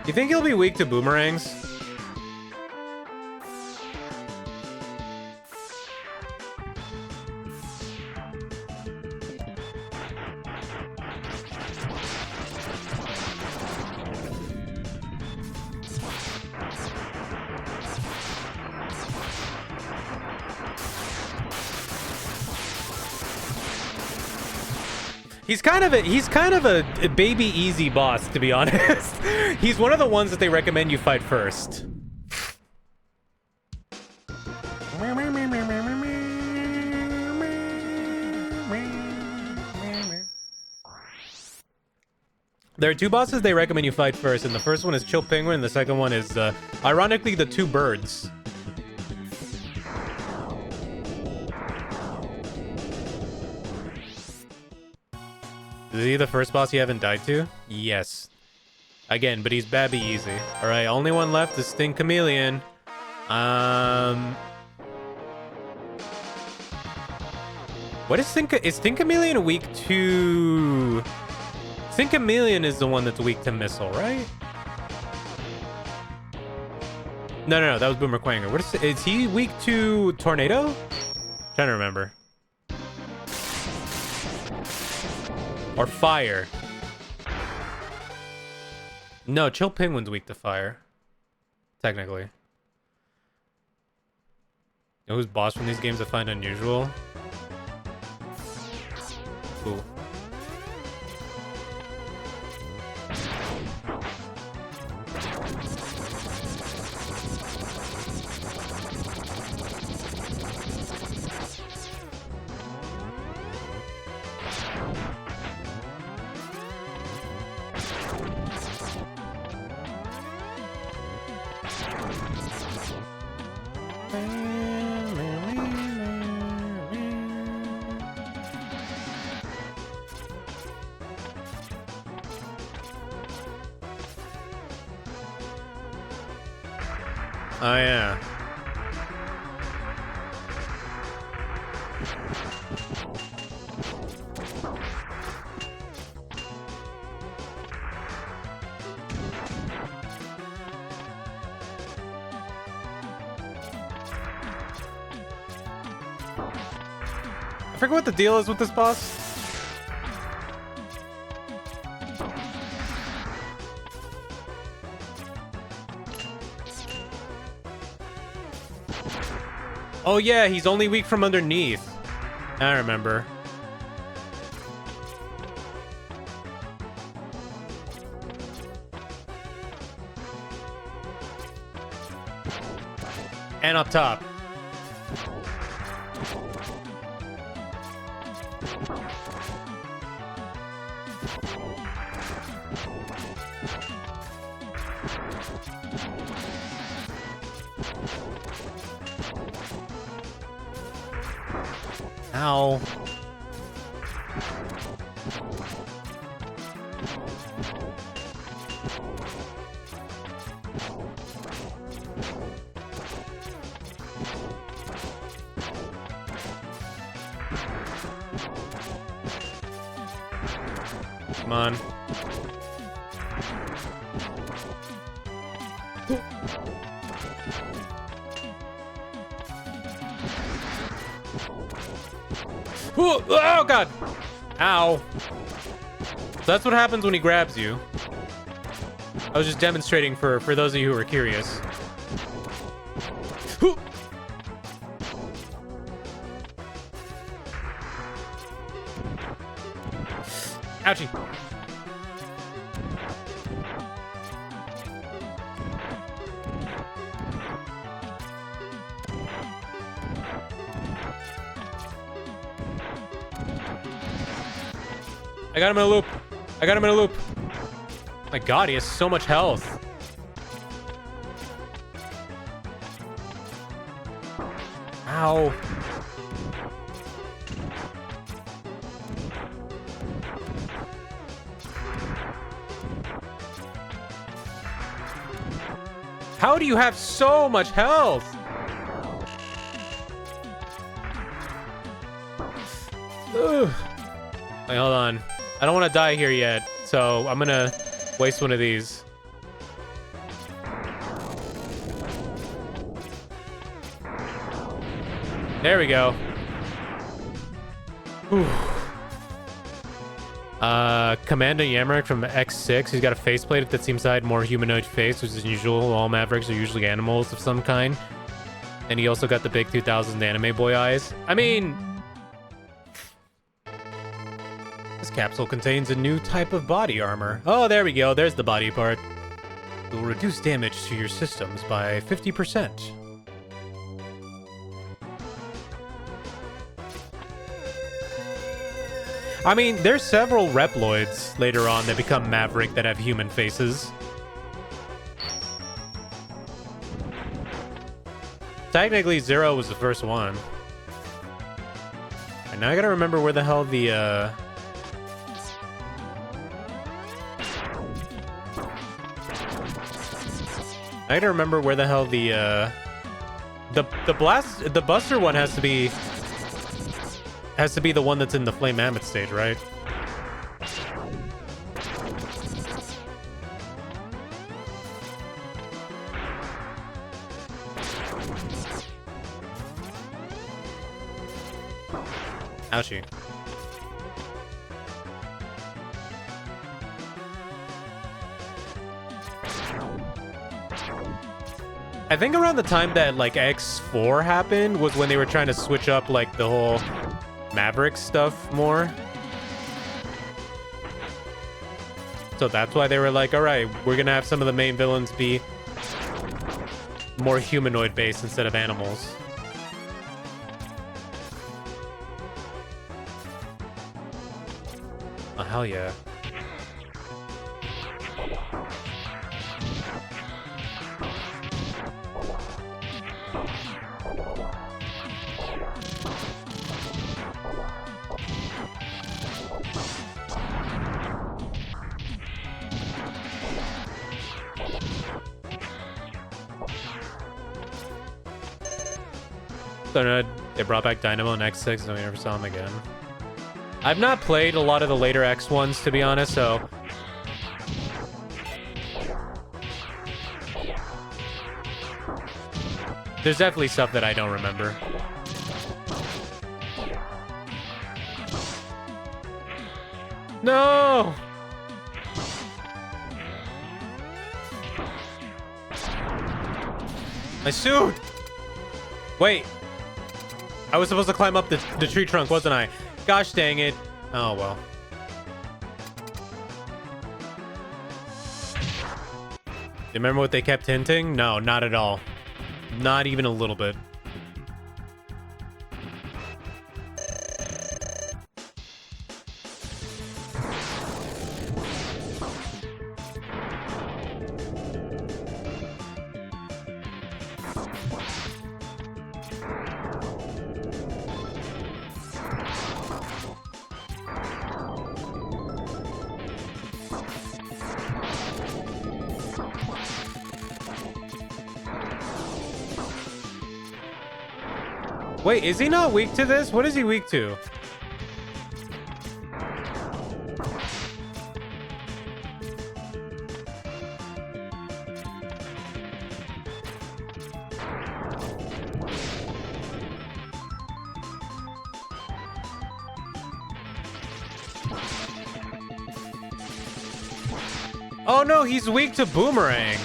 You think he'll be weak to boomerangs? He's kind of a baby easy boss, to be honest. He's one of the ones that they recommend you fight first. There are two bosses they recommend you fight first, and the first one is Chill Penguin, and the second one is, ironically, the two birds. Is he the first boss you haven't died to? Yes. Again, but he's babby easy. Alright, only one left is Stink Chameleon. What is Stink Chameleon weak to... Stink Chameleon is the one that's weak to missile, right? No, that was Boomer Quanger. What is he weak to tornado? Trying to remember. Or fire. No, Chill Penguin's weak to fire. Technically. You know who's boss from these games I find unusual? Cool. Oh, yeah. I forget what the deal is with this boss. Oh yeah, he's only weak from underneath. I remember. And up top. Ow. Come on. Oh god! Ow. So that's what happens when he grabs you. I was just demonstrating for those of you who are curious. Ouchie. I got him in a loop. I got him in a loop. My god, he has so much health. Ow. How do you have so much health? Ugh. Wait, hold on. I don't want to die here yet, so I'm gonna waste one of these. There we go. Whew. Commander Yamrick from X6. He's got a faceplate that seems to hide more humanoid face, which is usual. All Mavericks are usually animals of some kind. And he also got the big 2000s anime boy eyes. I mean, this capsule contains a new type of body armor. Oh, there we go. There's the body part. It will reduce damage to your systems by 50%. I mean, there's several Reploids later on that become Maverick that have human faces. Technically, Zero was the first one. And now I gotta remember where the hell the, I gotta remember where the hell the Buster one has to be the one that's in the Flame Mammoth stage, right? Ouchie. I think around the time that, like, X4 happened was when they were trying to switch up, like, the whole Maverick stuff more. So that's why they were like, all right, we're gonna have some of the main villains be more humanoid based instead of animals. Oh, hell yeah. So no, they brought back Dynamo and X6 and we never saw him again. I've not played a lot of the later X ones, to be honest, so... There's definitely stuff that I don't remember. No! My suit! Wait. I was supposed to climb up the tree trunk, wasn't I? Gosh dang it. Oh, well. You remember what they kept hinting? No, not at all. Not even a little bit. Wait, is he not weak to this? What is he weak to? Oh no, he's weak to Boomerang.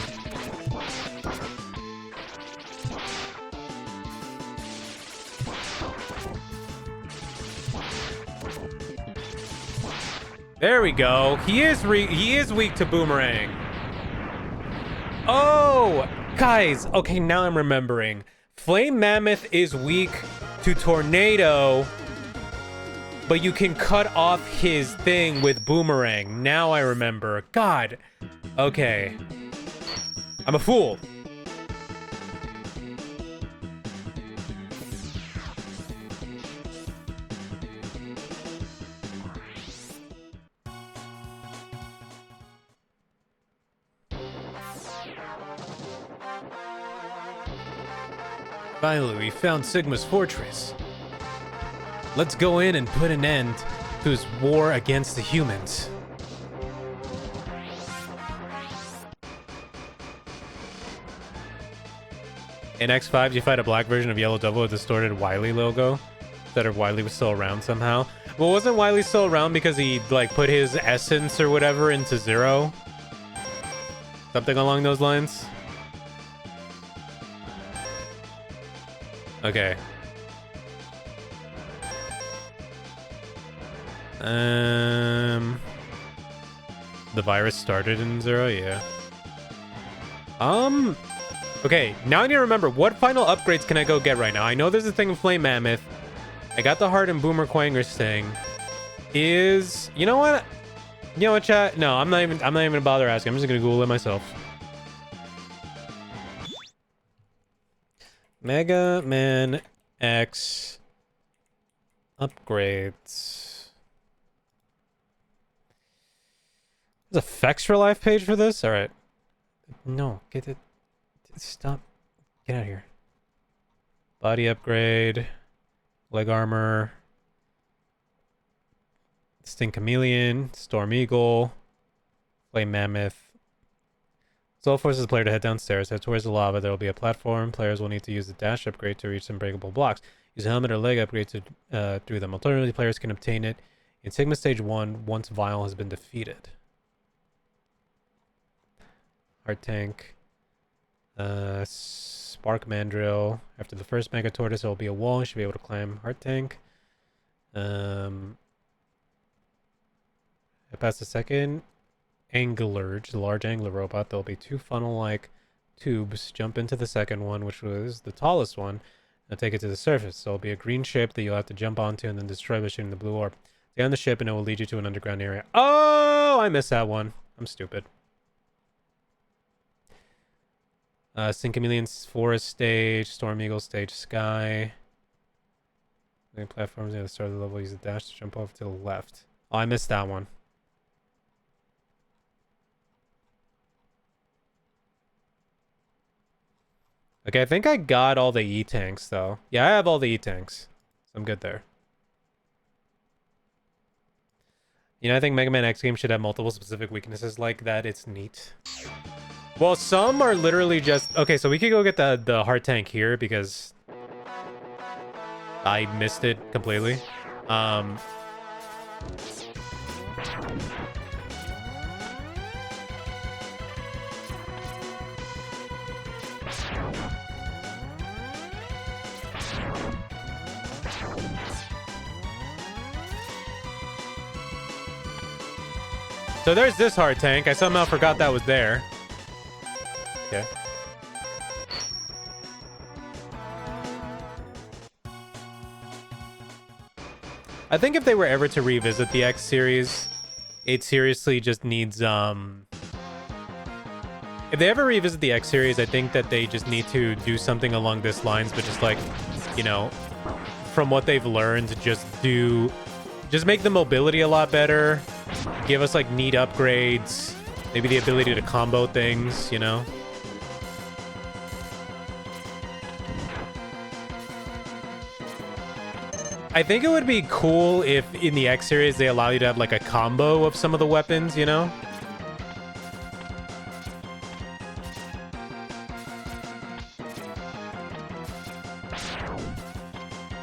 There we go. He is weak to boomerang. Oh, guys. Okay, now I'm remembering. Flame Mammoth is weak to tornado, but you can cut off his thing with boomerang. Now I remember. God. Okay. I'm a fool. Finally, we found Sigma's fortress. Let's go in and put an end to his war against the humans. In X5, you fight a black version of Yellow Devil with a distorted Wily logo. That if Wily was still around somehow. Well, wasn't Wily still around because he, like, put his essence or whatever into Zero? Something along those lines? Okay. The virus started in Zero, yeah. Okay, now I need to remember, what final upgrades can I go get right now? I know there's a thing of Flame Mammoth. I got the Heart and Boomer Quanger's thing. You know what? You know what, chat? No, I'm not even gonna bother asking. I'm just gonna Google it myself. Mega Man X upgrades. There's a Fex for Life page for this? Alright. No, get it. Stop. Get out of here. Body upgrade. Leg armor. Sting Chameleon. Storm Eagle. Flame Mammoth. Soul forces the player to head downstairs. Head towards the lava. There will be a platform. Players will need to use the dash upgrade to reach some breakable blocks. Use a helmet or leg upgrade to through them. Alternatively, players can obtain it in Sigma Stage 1 once Vile has been defeated. Heart Tank. Spark Mandrill. After the first Mega Tortoise, there will be a wall. You should be able to climb. Heart Tank. Past the second Anglerge, the large angler robot, there will be two funnel-like tubes. Jump into the second one, which was the tallest one, and take it to the surface. So it'll be a green ship that you'll have to jump onto and then destroy by shooting the blue orb. Stay on the ship and it will lead you to an underground area. Oh, I missed that one. I'm stupid. Sting Chameleon's Forest Stage, Storm Eagle Stage, Sky. The platforms near the start of the level, use the dash to jump over to the left. Oh, I missed that one. Okay, I think I got all the E-tanks, though. Yeah, I have all the E-tanks. So I'm good there. You know, I think Mega Man X game should have multiple specific weaknesses like that. It's neat. Well, some are literally just... Okay, so we could go get the heart tank here because I missed it completely. So there's this heart tank. I somehow forgot that was there. Okay. I think if they were ever to revisit the X series, it seriously just needs if they ever revisit the X series, I think that they just need to do something along this lines, but just like, you know, from what they've learned, just make the mobility a lot better, give us like neat upgrades, maybe the ability to combo things, you know. I think it would be cool if in the X series they allow you to have like a combo of some of the weapons, you know?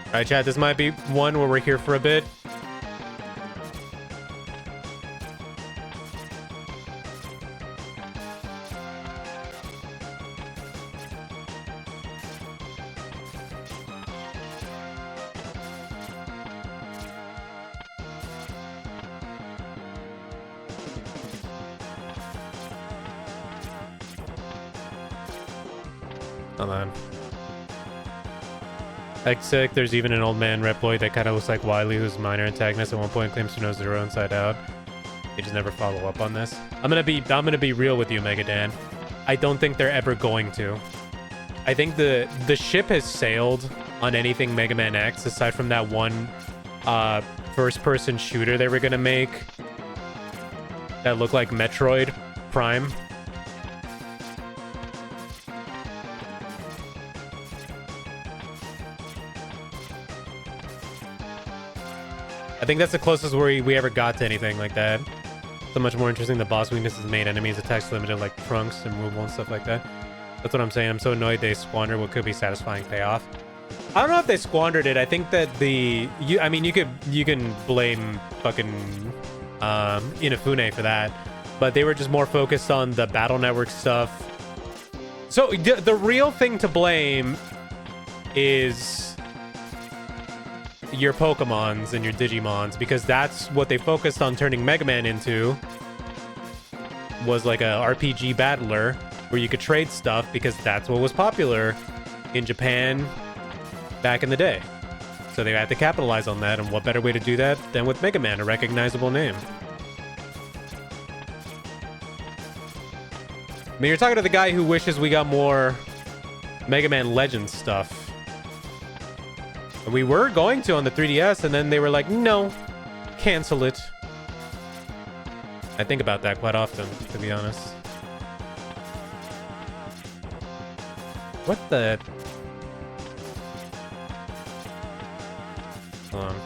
Alright, chat, this might be one where we're here for a bit. Hold on. Sick. There's even an old man Reploid that kind of looks like Wily, who's a minor antagonist at one point, claims to know Zero inside out. They just never follow up on this. I'm gonna be real with you, Megadan. I don't think they're ever going to. I think the ship has sailed on anything MegaMan X, aside from that one first-person shooter they were gonna make that looked like Metroid Prime. I think that's the closest we ever got to anything like that. So much more interesting. The boss weaknesses made enemies attacks limited, like trunks and removal and stuff like that. That's what I'm saying. I'm so annoyed they squandered what could be satisfying payoff. I don't know if they squandered it. I think that I mean, you can blame fucking Inafune for that, but they were just more focused on the battle network stuff. So the real thing to blame is your Pokemons and your Digimons, because that's what they focused on turning MegaMan into, was like a RPG battler where you could trade stuff, because that's what was popular in Japan back in the day. So they had to capitalize on that, and what better way to do that than with MegaMan, a recognizable name. I mean, you're talking to the guy who wishes we got more MegaMan Legends stuff. And we were going to on the 3DS, and then they were like, no, cancel it. I think about that quite often, to be honest. What the... Hold on.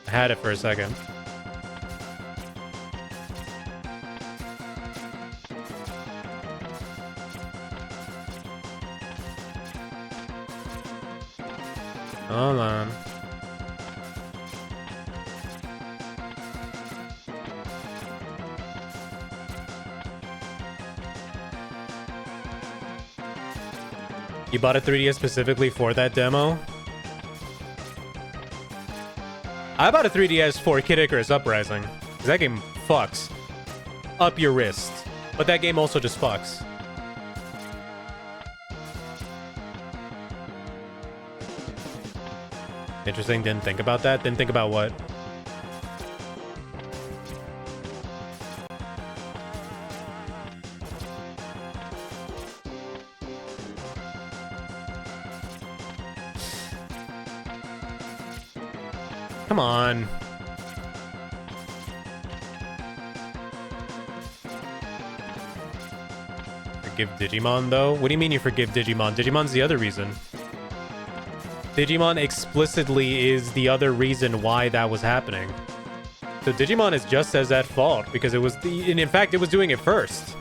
I had it for a second. Hold on. You bought a 3DS specifically for that demo? I bought a 3DS for Kid Icarus Uprising, because that game fucks up your wrist. But that game also just fucks. Interesting. Didn't think about that. Didn't think about what? Come on. Forgive Digimon, though? What do you mean you forgive Digimon? Digimon's the other reason. Digimon explicitly is the other reason why that was happening. So Digimon is just as at fault, because it was and in fact, it was doing it first.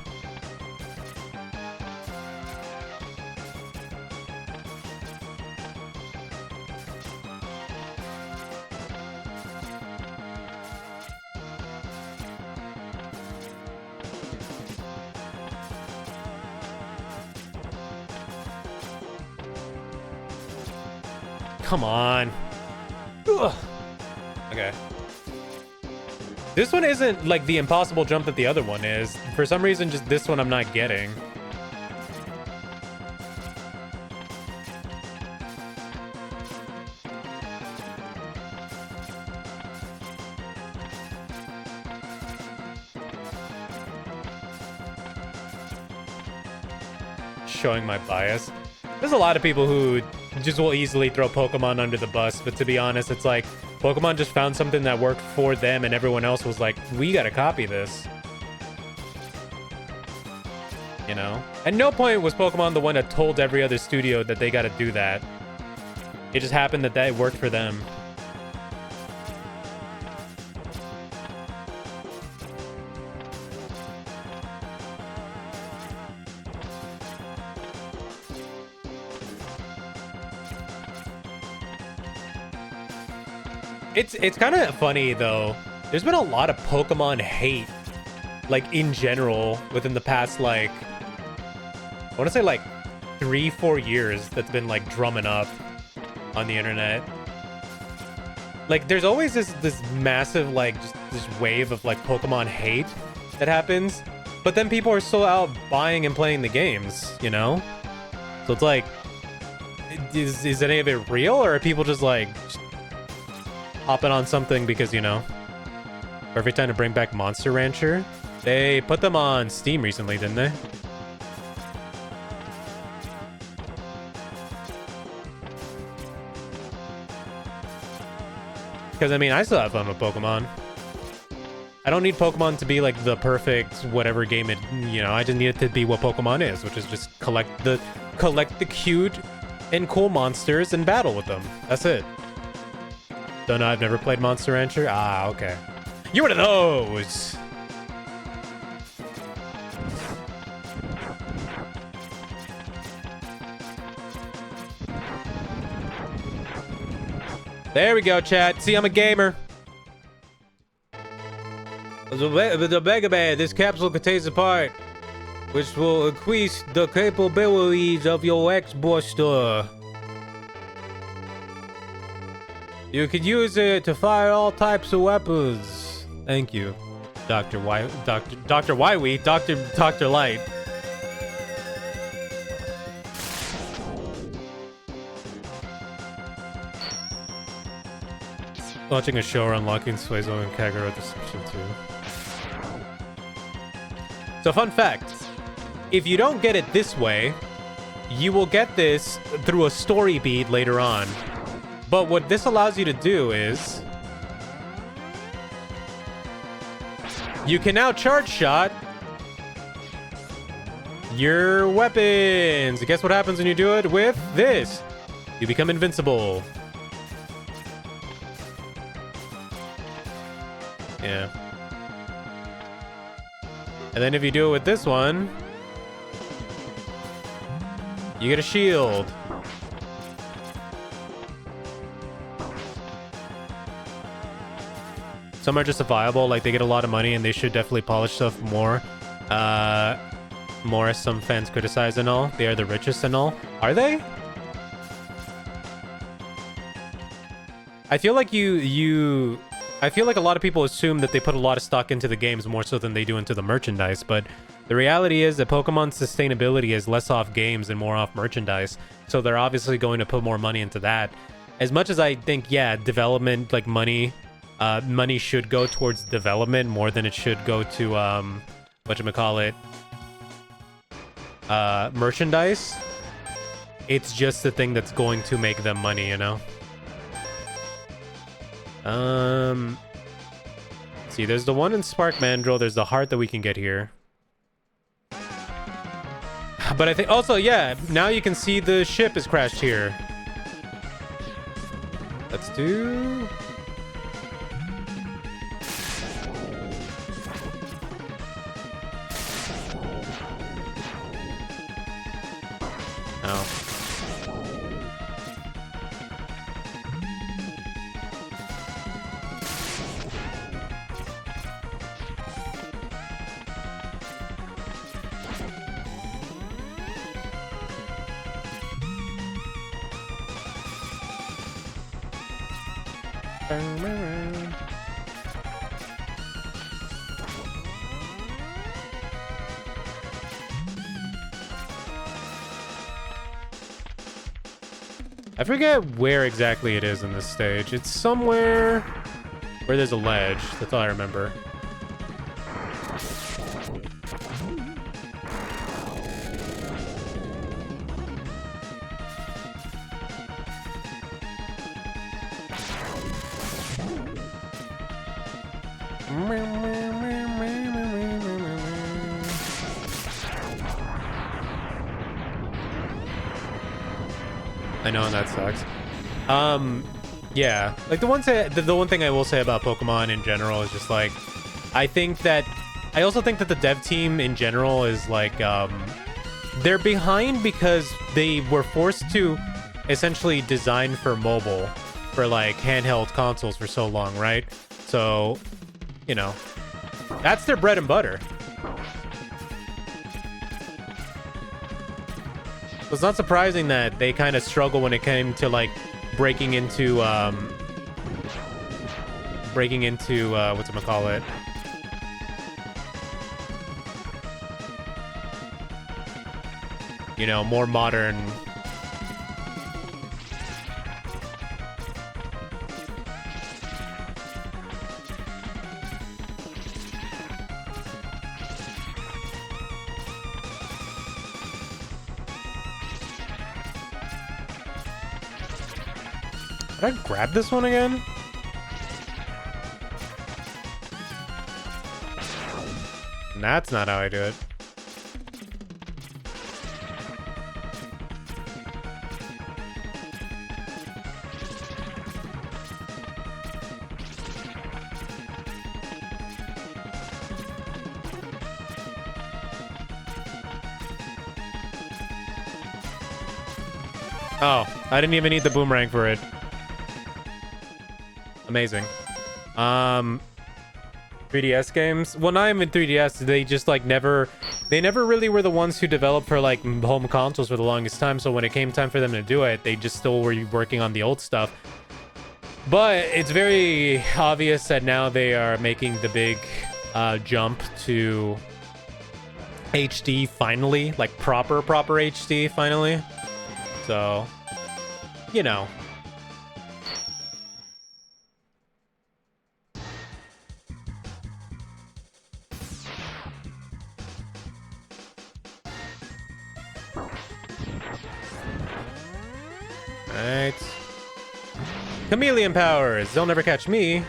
Come on. Ugh. Okay. This one isn't like the impossible jump that the other one is. For some reason, just this one I'm not getting. Showing my bias. There's a lot of people who just will easily throw Pokemon under the bus, but to be honest, it's like Pokemon just found something that worked for them and everyone else was like, we gotta copy this. You know? At no point was Pokemon the one that told every other studio that they gotta do that. It just happened that that worked for them. It's kind of funny, though. There's been a lot of Pokemon hate, like, in general, within the past, like, I want to say, like, 3-4 years that's been, like, drumming up on the internet. Like, there's always this massive, like, just this wave of, like, Pokemon hate that happens, but then people are still out buying and playing the games, you know? So it's like, is any of it real, or are people just like hopping on something because, you know, perfect time to bring back Monster Rancher? They put them on Steam recently, didn't they? Because, I mean, I still have fun with Pokemon. I don't need Pokemon to be like the perfect whatever game it, you know, I just need it to be what Pokemon is, which is just collect the cute and cool monsters and battle with them. That's it. Don't know, I've never played Monster Rancher. Ah, okay. You're one of those. There we go, chat. See, I'm a gamer. The MegaMan, this capsule contains a part which will increase the capabilities of your X-Buster. You can use it to fire all types of weapons. Thank you, Dr. Wywee, Dr. Light. Launching a show or unlocking Suezo and Kagero Deception 2. So fun fact, if you don't get it this way, you will get this through a story beat later on. But what this allows you to do is you can now charge shot your weapons. Guess what happens when you do it with this? You become invincible. Yeah. And then if you do it with this one, you get a shield. Some are justifiable, like they get a lot of money and they should definitely polish stuff more. More as some fans criticize and all. They are the richest and all. Are they? I feel like I feel like a lot of people assume that they put a lot of stock into the games more so than they do into the merchandise, but the reality is that Pokemon's sustainability is less off games and more off merchandise, so they're obviously going to put more money into that. As much as I think, yeah, development, like money should go towards development more than it should go to, whatchamacallit, merchandise, it's just the thing that's going to make them money, you know? See, there's the one in Spark Mandrill. There's the heart that we can get here. But I think also, yeah, now you can see the ship is crashed here. Let's do... Oh. I forget where exactly it is in this stage. It's somewhere where there's a ledge. That's all I remember. I know, and that sucks. Yeah, like the one thing I will say about Pokemon in general is just like, I also think that the dev team in general is like, they're behind because they were forced to essentially design for mobile, for like handheld consoles for so long, right? So, you know, that's their bread and butter. It's not surprising that they kind of struggle when it came to like breaking into whatchamacallit, you know, more modern. Did I grab this one again? That's not how I do it. Oh, I didn't even need the boomerang for it. Amazing. 3DS games. Well, not even 3DS. They just like never really were the ones who developed for like home consoles for the longest time. So when it came time for them to do it, they just still were working on the old stuff. But it's very obvious that now they are making the big jump to HD finally, like proper HD finally. So, you know. Alright. Chameleon powers. They'll never catch me.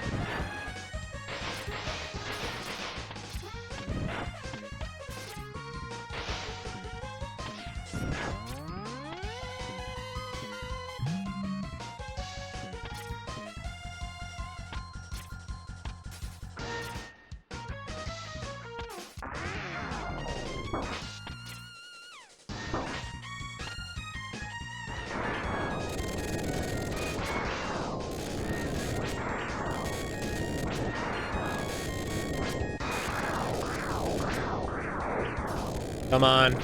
Come on.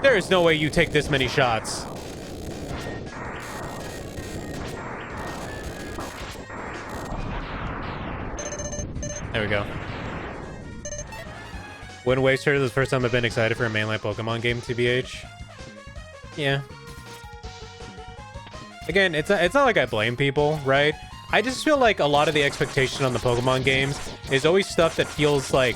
There is no way you take this many shots. There we go. Wind Waster is the first time I've been excited for a mainline Pokemon game, TBH. Yeah. Again, it's not like I blame people, right? I just feel like a lot of the expectation on the Pokemon games is always stuff that feels like...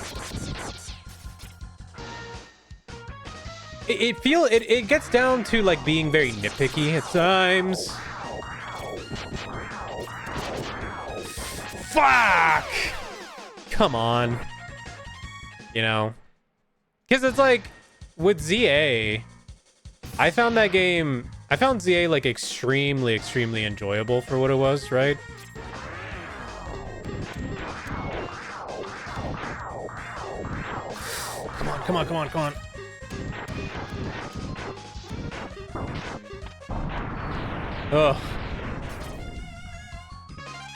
It gets down to like being very nitpicky at times. Fuck! Come on. You know? Because it's like, with ZA, I found ZA like extremely enjoyable for what it was, right? Come on. Ugh.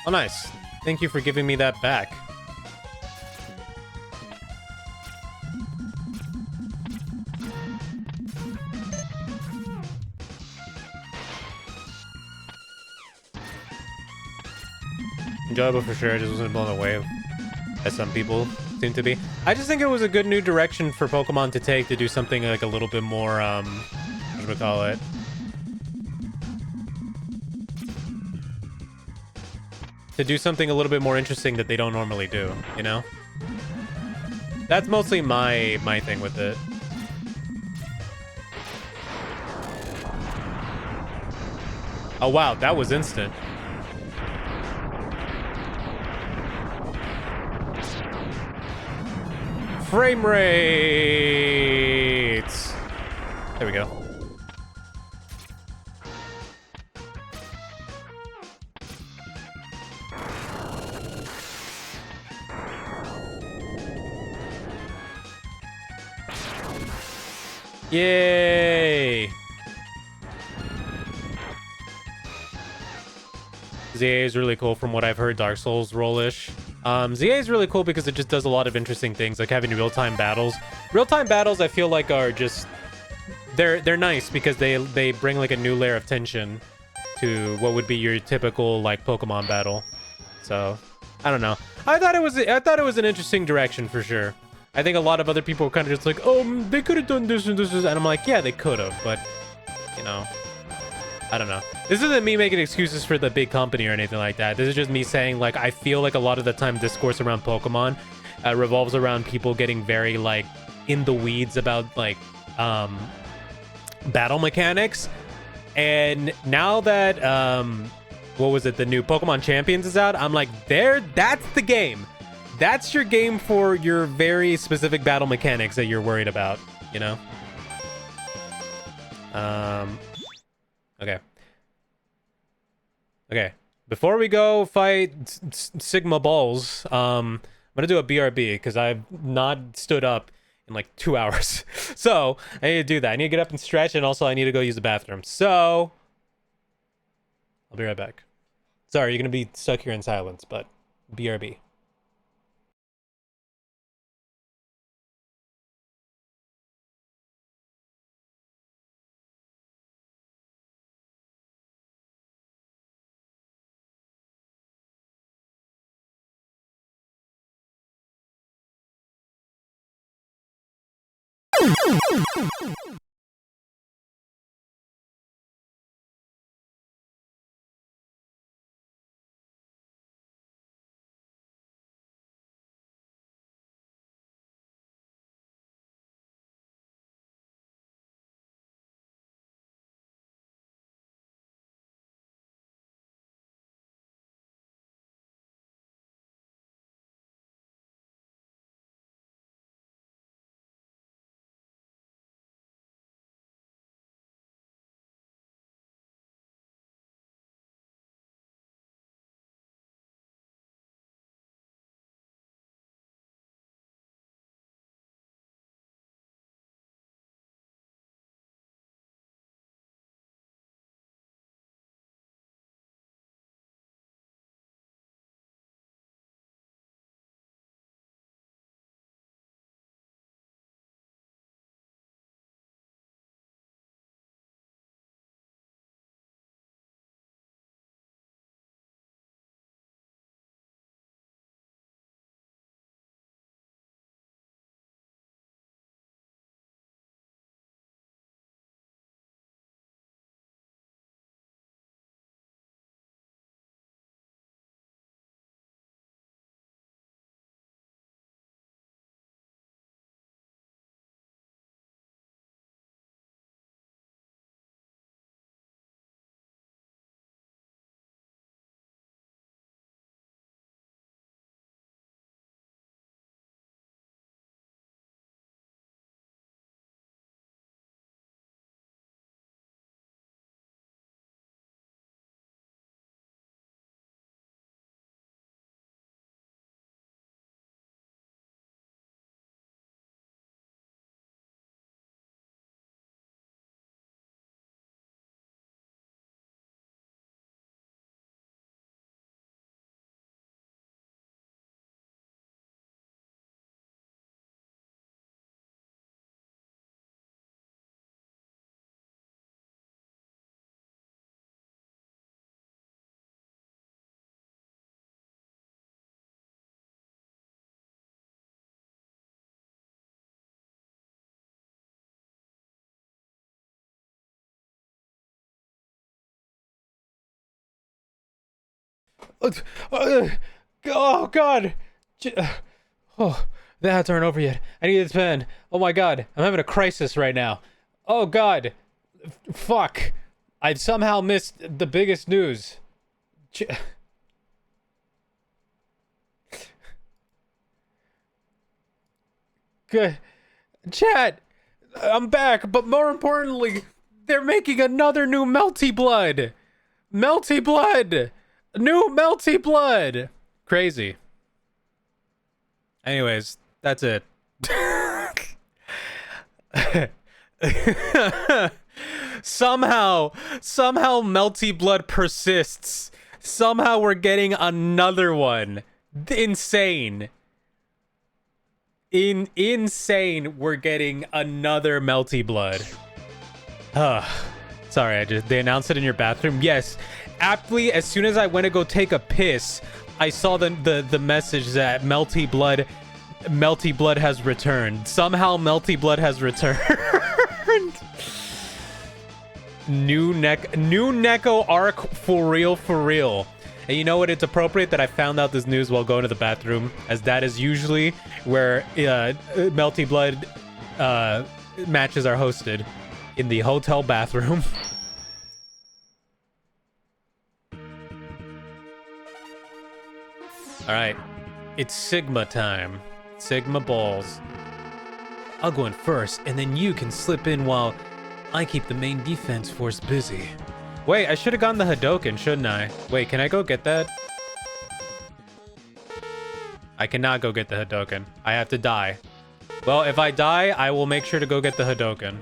Oh, nice. Thank you for giving me that back. Enjoyable for sure. I just wasn't blown away as some people seem to be. I just think it was a good new direction for Pokemon to take to do something like a little bit more, what do we call it? To do something a little bit more interesting that they don't normally do, you know? That's mostly my thing with it. Oh wow, that was instant. Frame rates. There we go. Yay! ZA is really cool from what I've heard, Dark Souls roll-ish. ZA is really cool because it just does a lot of interesting things, like having real-time battles. Real-time battles, I feel like, are just... They're nice because they bring, like, a new layer of tension to what would be your typical, like, Pokemon battle. So, I don't know. I thought it was an interesting direction, for sure. I think a lot of other people were kind of just like, oh, they could have done this and this, and I'm like, yeah, they could have, but you know, I don't know. This isn't me making excuses for the big company or anything like that. This is just me saying, like, I feel like a lot of the time discourse around Pokemon revolves around people getting very, like, in the weeds about, like, battle mechanics. And now that, what was it, the new Pokemon Champions is out, I'm like, that's the game. That's your game for your very specific battle mechanics that you're worried about, you know? Okay. Okay. Before we go fight Sigma Balls, I'm gonna do a BRB because I've not stood up in like 2 hours. So I need to do that. I need to get up and stretch, and also I need to go use the bathroom. So I'll be right back. Sorry, you're gonna be stuck here in silence, but BRB. Oh God! Oh, the hats aren't over yet. I need this pen. Oh my God, I'm having a crisis right now. Oh God, fuck! I somehow missed the biggest news. Good, chat. I'm back, but more importantly, they're making another new Melty Blood. Melty Blood. New Melty Blood. Crazy. Anyways, that's it. somehow Melty Blood persists. Somehow we're getting another one. Insane. Insane we're getting another Melty Blood. Sorry, they announced it in your bathroom. Yes. Aptly, as soon as I went to go take a piss, I saw the message that Melty Blood Melty Blood has returned. Somehow Melty Blood has returned. New Neko arc for real, for real. And you know what? It's appropriate that I found out this news while going to the bathroom, as that is usually where Melty Blood matches are hosted, in the hotel bathroom. All right, it's Sigma time. Sigma balls. I'll go in first, and then you can slip in while I keep the main defense force busy. Wait, I should have gotten the Hadoken, shouldn't I? Wait, can I go get that? I cannot go get the Hadoken. I have to die. Well, if I die, I will make sure to go get the Hadoken.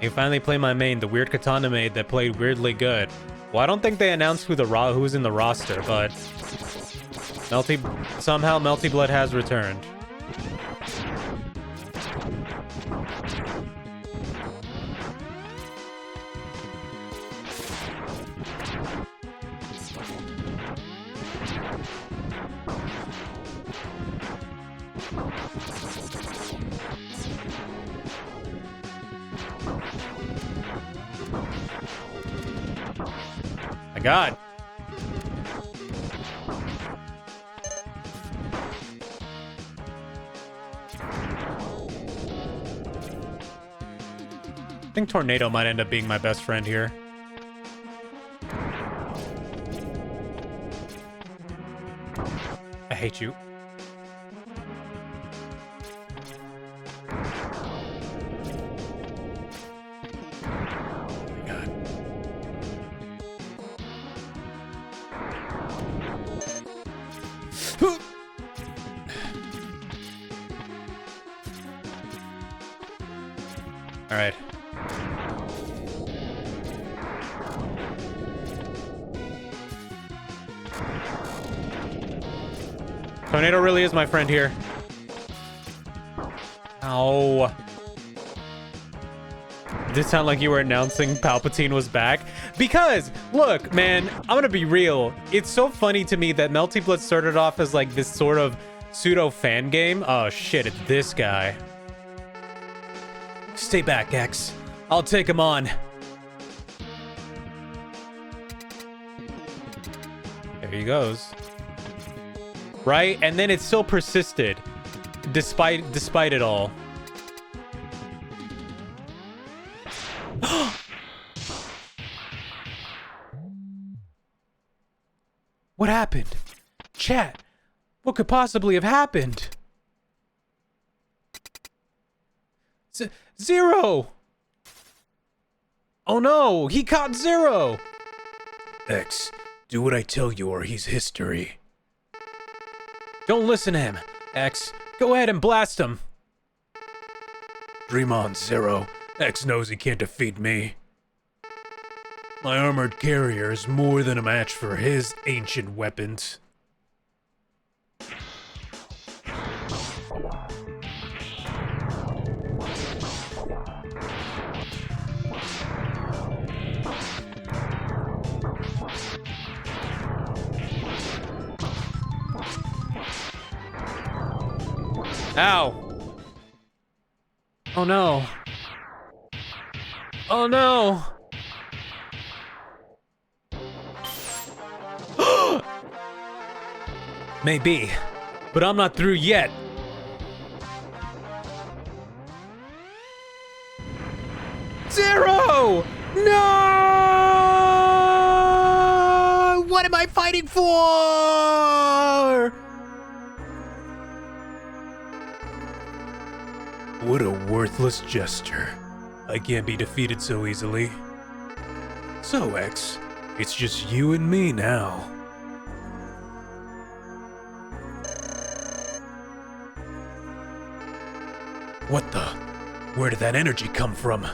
I finally play my main, the weird katana maid that played weirdly good. Well, I don't think they announced who's in the roster, but somehow Melty Blood has returned. My God. I think Tornado might end up being my best friend here. I hate you. All right. Tornado really is my friend here. Ow. Did it sound like you were announcing Palpatine was back? Because, look, man, I'm gonna be real. It's so funny to me that Melty Blood started off as like this sort of pseudo fan game. Oh shit, it's this guy. Stay back, X. I'll take him on. There he goes. Right? And then it still persisted. Despite it all. What happened? Chat, what could possibly have happened? Zero! Oh no, he caught Zero! X, do what I tell you or he's history. Don't listen to him, X. Go ahead and blast him. Dream on, Zero. X knows he can't defeat me. My armored carrier is more than a match for his ancient weapons. Ow! Oh no! Oh no! Maybe, but I'm not through yet. Zero! No! What am I fighting for? What a worthless gesture. I can't be defeated so easily. So, X, it's just you and me now. What the? Where did that energy come from?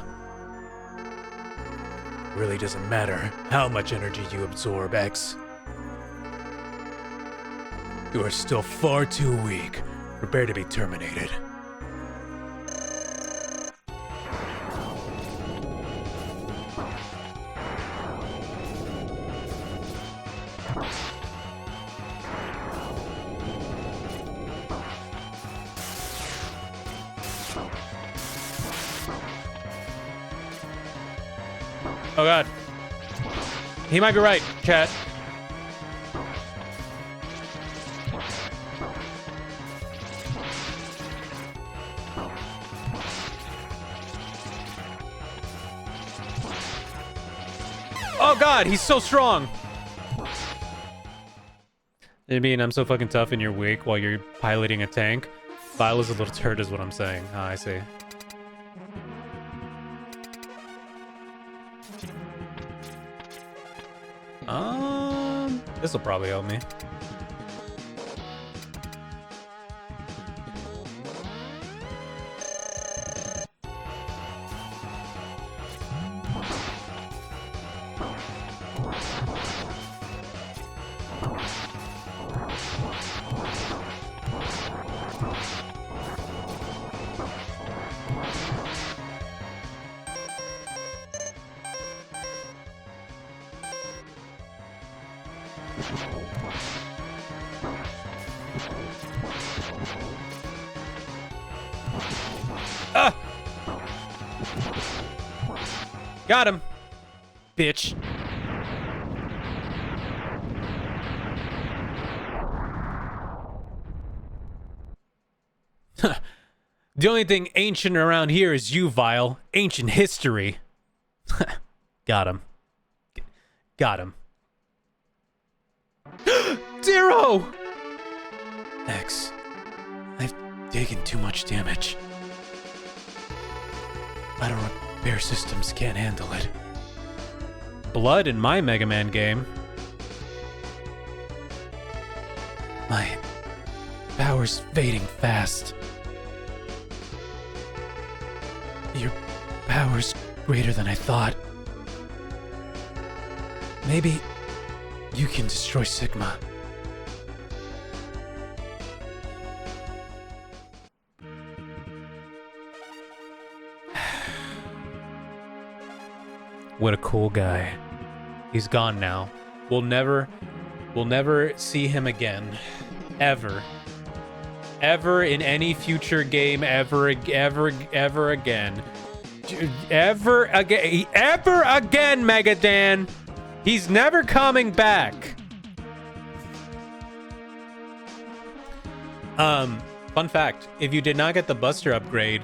Really doesn't matter how much energy you absorb, X. You are still far too weak. Prepare to be terminated. Oh god. He might be right, chat. Oh god, he's so strong. I mean, I'm so fucking tough and you're weak while you're piloting a tank. Vile is a little turd is what I'm saying. Ah, I see. This will probably help me. Ah! Got him, bitch. The only thing ancient around here is you, Vile. Ancient history. Got him. Got him. Zero! X. I've taken too much damage. Auto repair systems can't handle it. Blood in my Mega Man game. My power's fading fast. Your power's greater than I thought. Maybe you can destroy Sigma. What a cool guy. He's gone now. We'll never see him again. Ever. Ever in any future game ever again. Ever again, Megadan. He's never coming back. Fun fact, if you did not get the Buster upgrade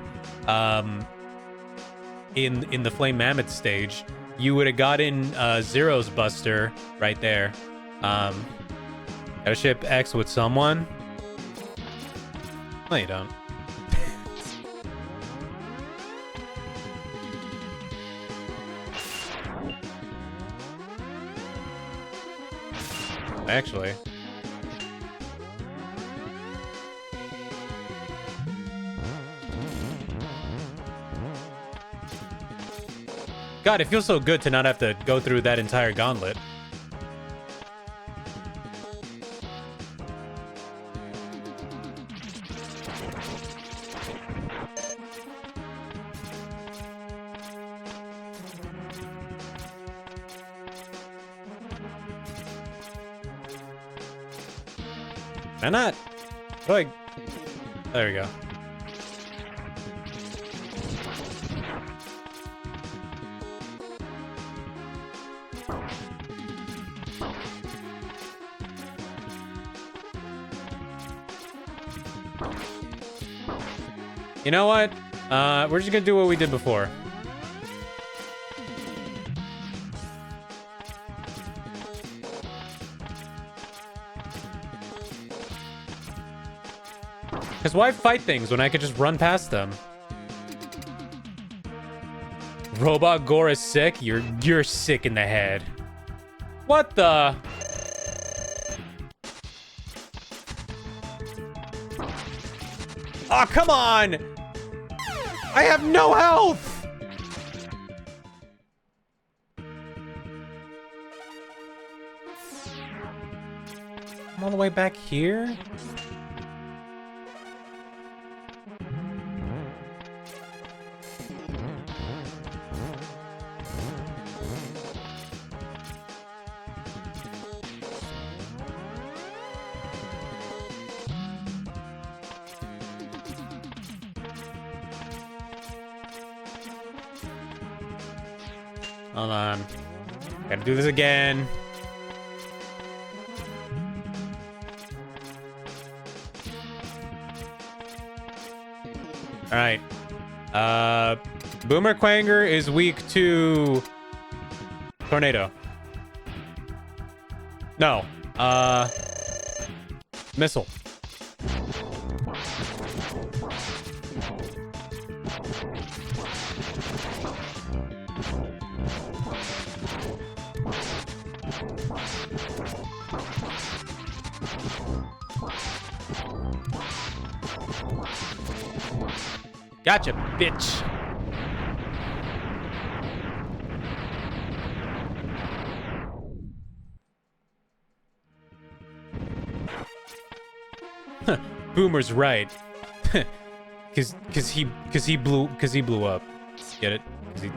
in the Flame Mammoth stage, you would have gotten Zero's Buster right there. Gotta ship X with someone? No, you don't. Actually. God, it feels so good to not have to go through that entire gauntlet. Can I not? Like, there we go. You know what? We're just gonna do what we did before. Because why fight things when I could just run past them? Robot Gore is sick? You're sick in the head. What the? Oh, come on! I have no health! I'm all the way back here? Hold on. Gotta do this again. All right. Boomer Quanger is weak to tornado. No. Missile. Gotcha, bitch. Boomer's right. cause he blew up. Get it?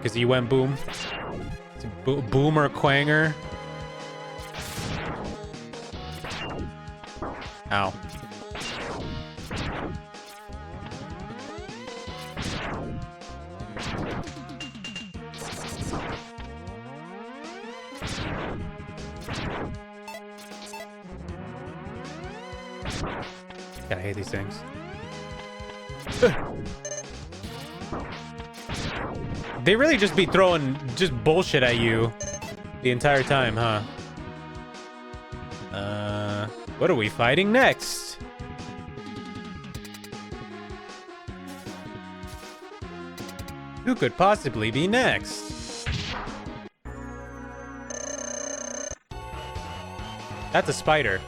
Cause he went boom. Boomer Quanger. Ow. God, I hate these things. They really just be throwing just bullshit at you the entire time, huh? What are we fighting next? Who could possibly be next? That's a spider.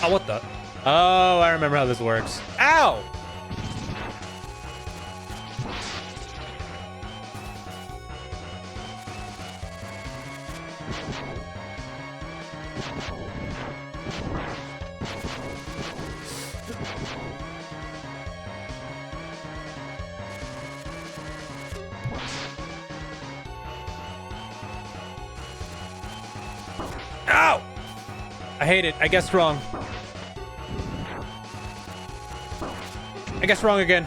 Oh, what the? Oh, I remember how this works. Ow! Ow! I hate it. I guessed wrong. I guess wrong again.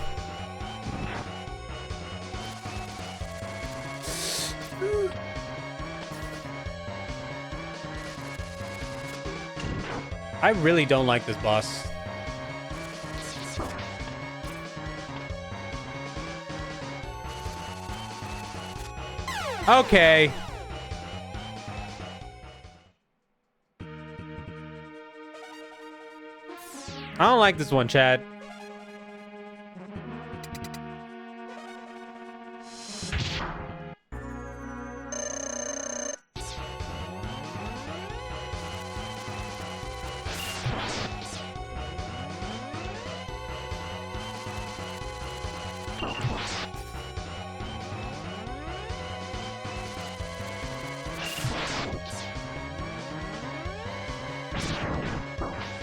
I really don't like this boss. Okay. I don't like this one, Chad.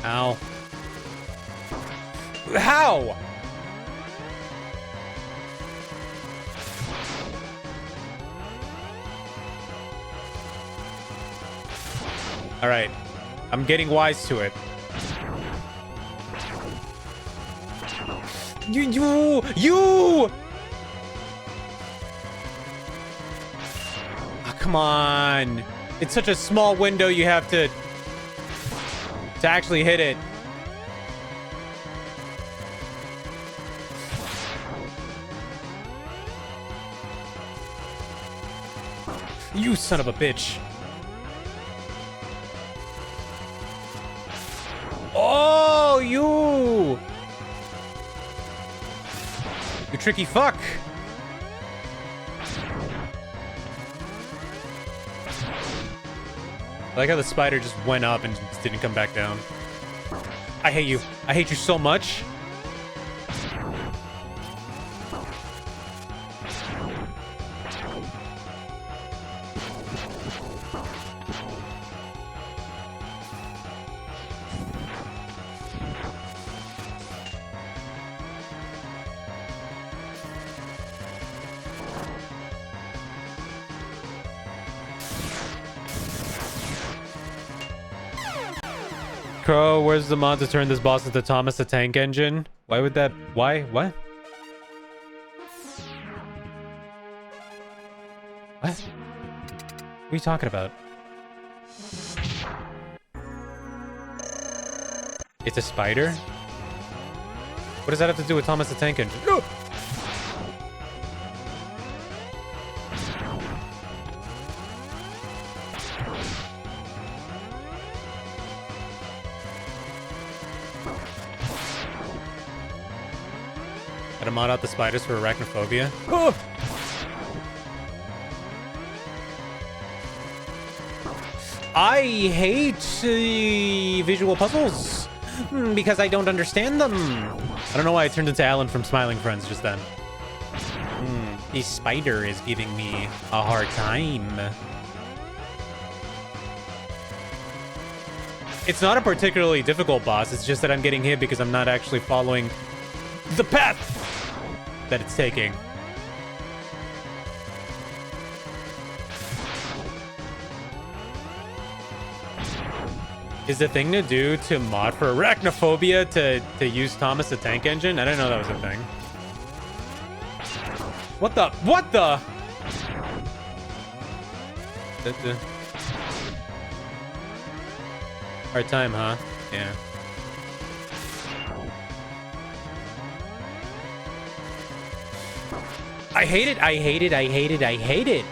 Ow. How? All right. I'm getting wise to it. You! Oh, come on. It's such a small window you have to actually hit it. You son of a bitch. Oh, you tricky fuck. I like how the spider just went up and just didn't come back down. I hate you. I hate you so much. Crow, where's the mod to turn this boss into Thomas the Tank Engine? Why would that... Why? What? What? What are you talking about? It's a spider? What does that have to do with Thomas the Tank Engine? No! Gotta mod out the spiders for arachnophobia. Oh! I hate visual puzzles because I don't understand them. I don't know why I turned into Alan from Smiling Friends just then. This spider is giving me a hard time. It's not a particularly difficult boss. It's just that I'm getting hit because I'm not actually following the path that it's taking. Is the thing to do to mod for arachnophobia to use Thomas the Tank Engine? I didn't know that was a thing. What the? What the? Hard time, huh? Yeah. I hate it. I hate it. I hate it. I hate it.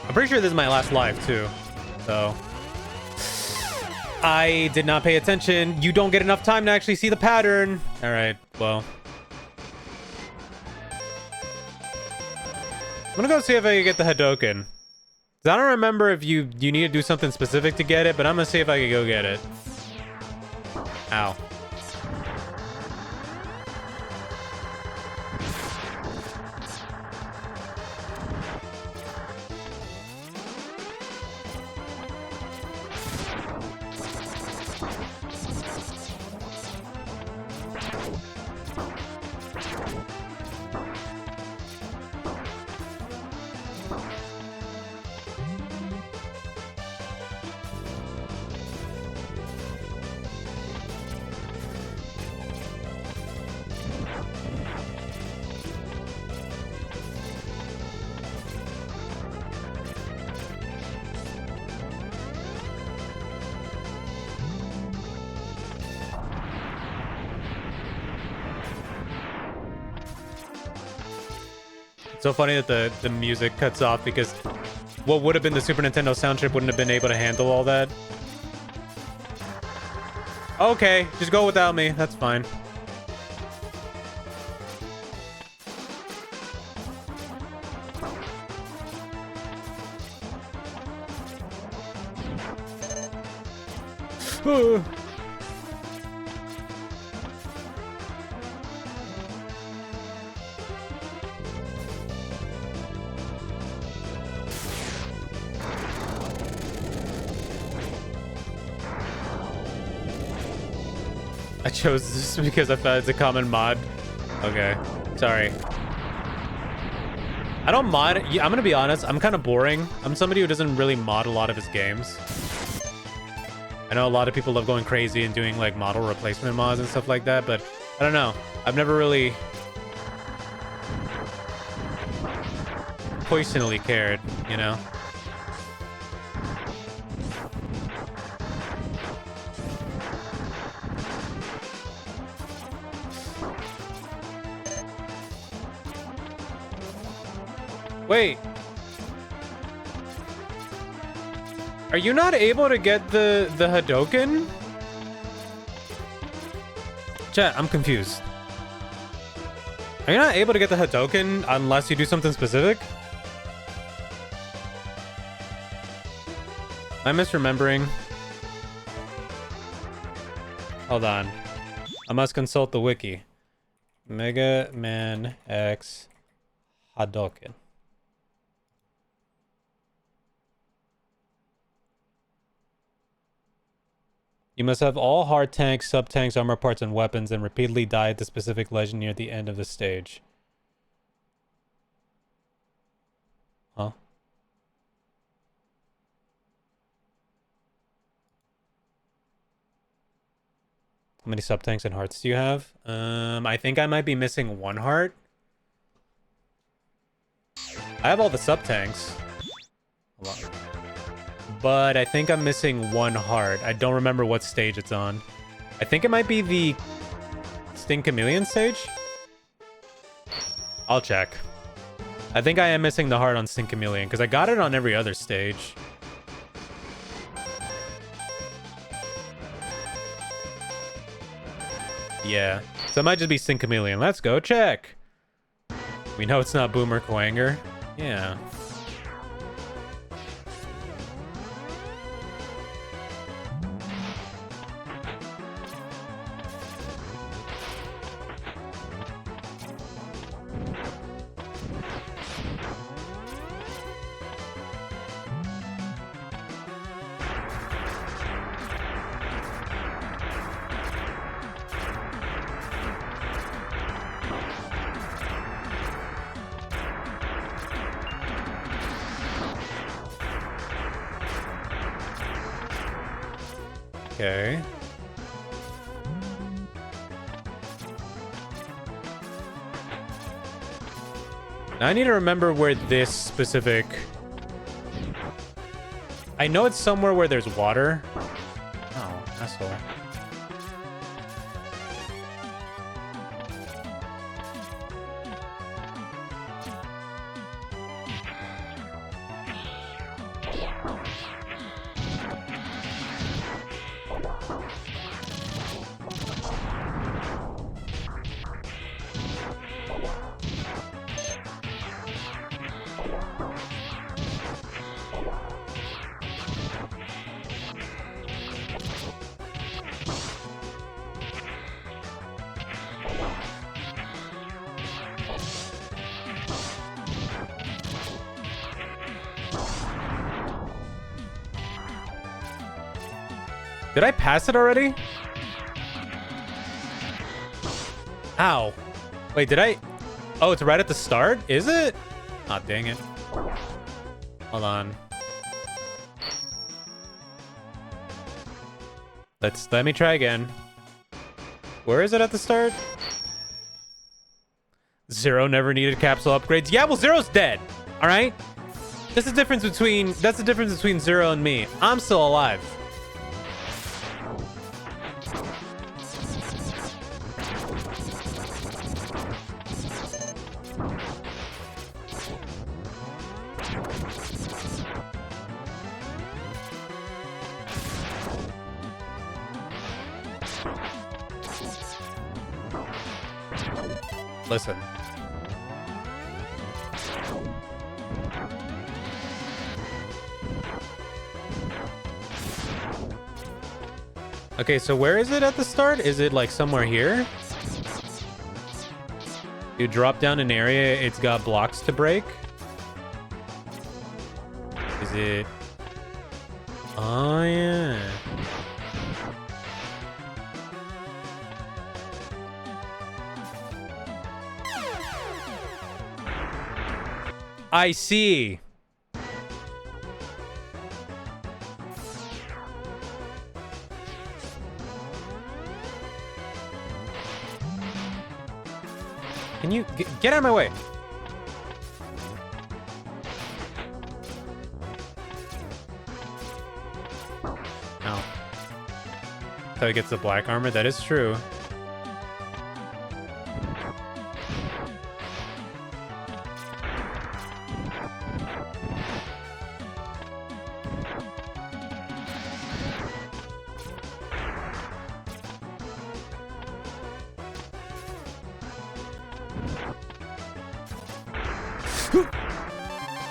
I'm pretty sure this is my last life, too. So... I did not pay attention. You don't get enough time to actually see the pattern. Alright, well. I'm gonna go see if I can get the Hadoken. I don't remember if you need to do something specific to get it, but I'm gonna see if I can go get it. Ow. It's so funny that the music cuts off because what would have been the Super Nintendo sound chip wouldn't have been able to handle all that. Okay, just go without me. That's fine. I chose this because I thought it's a common mod. Okay, sorry. I don't mod. I'm gonna be honest. I'm kind of boring. I'm somebody who doesn't really mod a lot of his games. I know a lot of people love going crazy and doing like model replacement mods and stuff like that, but I don't know. I've never really personally cared, you know? Wait. Are you not able to get the Hadoken? Chat, I'm confused. Are you not able to get the Hadoken unless you do something specific? Am I misremembering? Hold on. I must consult the wiki. MegaMan X Hadoken. You must have all hard tanks, sub-tanks, armor parts, and weapons, and repeatedly die at the specific legend near the end of the stage. Huh? How many sub-tanks and hearts do you have? I think I might be missing one heart. I have all the sub tanks. But I think I'm missing one heart. I don't remember what stage it's on. I think it might be the Sting Chameleon stage? I'll check. I think I am missing the heart on Sting Chameleon because I got it on every other stage. Yeah. So it might just be Sting Chameleon. Let's go check. We know it's not Boomer Quanger. Yeah. Okay. Now I need to remember where this specific... I know it's somewhere where there's water. Oh, asshole. Did I pass it already? Ow. Wait, did I? Oh, it's right at the start? Is it? Aw, oh, dang it. Hold on. Let me try again. Where is it at the start? Zero never needed capsule upgrades. Yeah, well, Zero's dead. All right? That's the difference between Zero and me. I'm still alive. Listen. Okay, so where is it at the start? Is it like somewhere here? You drop down an area, it's got blocks to break. Is it? Oh, yeah. I see. Can you get out of my way? Oh. So he gets the black armor. That is true.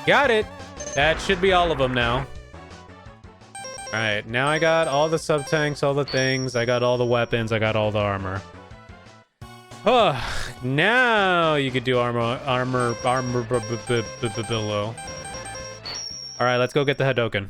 Got it. That should be all of them now. All right, now I got all the sub-tanks, all the things. I got all the weapons. I got all the armor. Oh, now you could do armor below. All right, let's go get the Hadoken.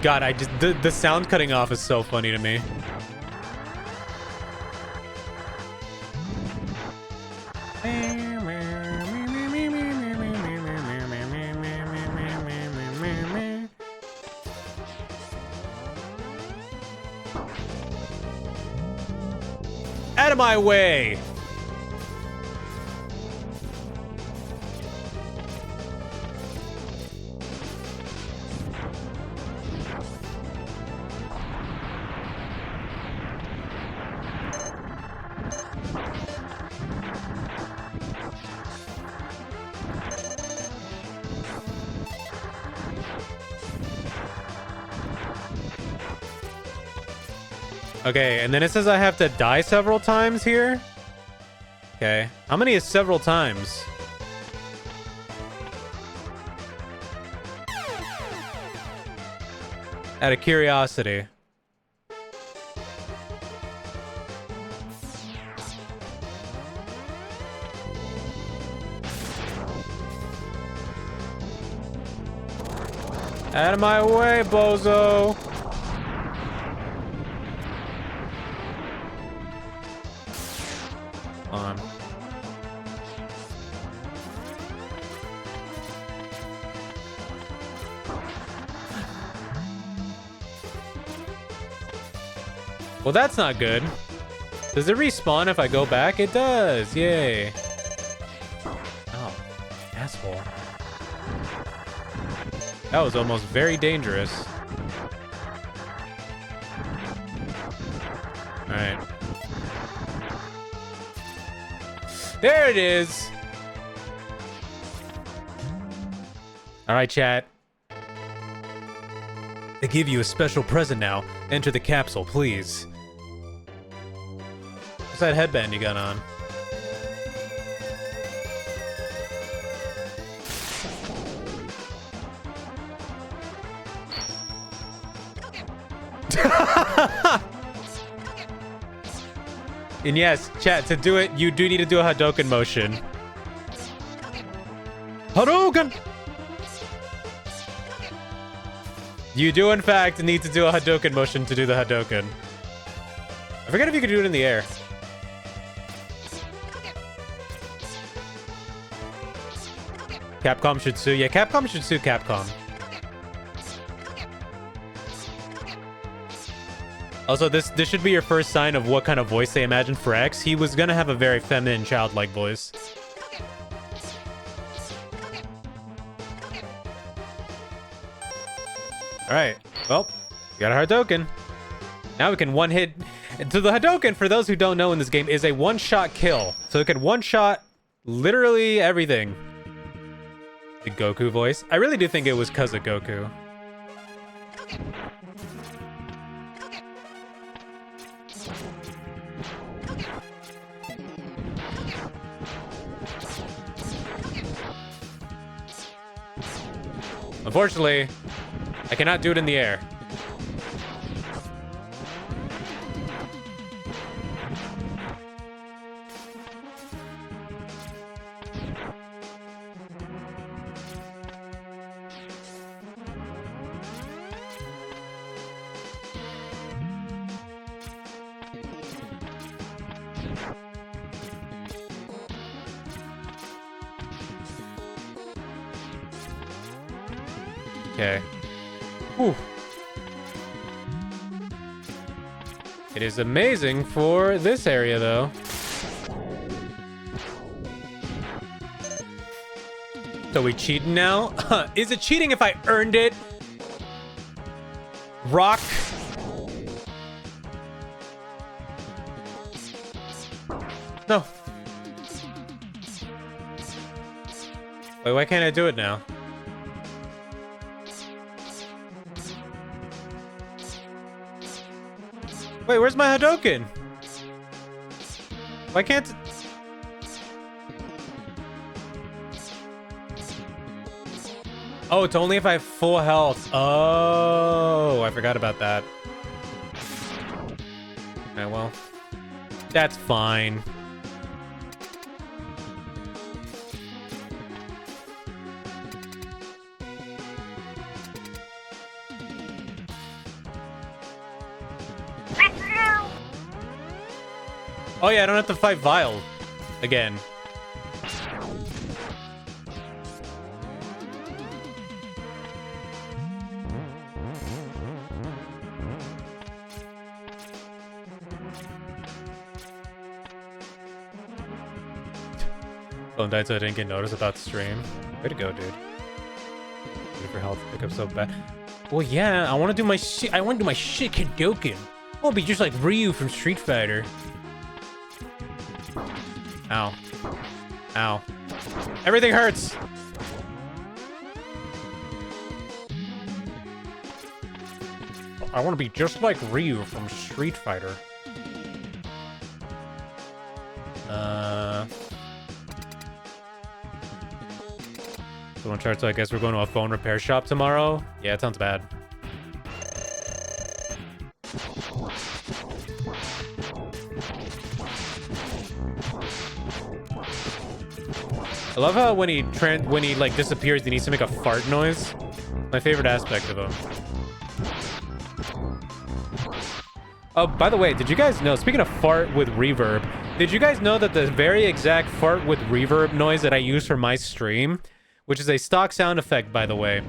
God, I just the sound cutting off is so funny to me. Out of my way! Okay, and then it says I have to die several times here? Okay. How many is several times? Out of curiosity. Out of my way, bozo! On. Well, that's not good. Does it respawn if I go back? It does. Yay. Oh, asshole. That was almost very dangerous. All right. There it is. All right, chat. I give you a special present now. Enter the capsule, please. What's that headband you got on? And yes, chat, to do it, you do need to do a Hadouken motion. Hadouken! You do, in fact, need to do a Hadouken motion to do the Hadouken. I forget if you could do it in the air. Capcom should sue. Yeah, Capcom should sue Capcom. Also, this should be your first sign of what kind of voice they imagined for X. He was gonna have a very feminine, childlike voice. Alright, well, we got a Hadouken. Now we can one-hit... So the Hadouken, for those who don't know in this game, is a one-shot kill. So it can one-shot literally everything. The Goku voice. I really do think it was because of Goku. Unfortunately, I cannot do it in the air. Okay. Whew. It is amazing for this area, though. So we cheating now? Is it cheating if I earned it? Rock. No. Wait, why can't I do it now? Wait, where's my Hadouken? Why can't... Oh, it's only if I have full health. Oh, I forgot about that. Okay, well, that's fine. Oh yeah, I don't have to fight Vile again. Phone died so I didn't get noticed about stream. Way to go, dude. Good for health. Pick up so bad. Well, yeah, I want to do my shit. I want to do my shit Kadoken. I want to be just like Ryu from Street Fighter. Ow. Ow. Everything hurts. I want to be just like Ryu from Street Fighter. So on chart, so I guess we're going to a phone repair shop tomorrow. Yeah, it sounds bad. I love how when he like disappears, he needs to make a fart noise. My favorite aspect of him. Oh, by the way, did you guys know, speaking of fart with reverb, did you guys know that the very exact fart with reverb noise that I use for my stream, which is a stock sound effect, by the way,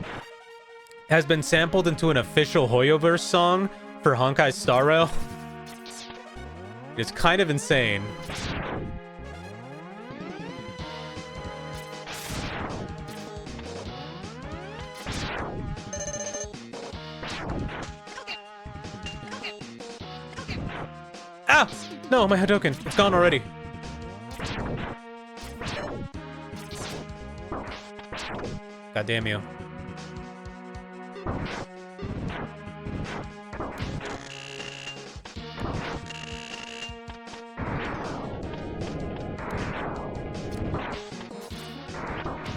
has been sampled into an official Hoyoverse song for Honkai Star Rail? It's kind of insane. Ah! No, my Hadouken. It's gone already. God damn you.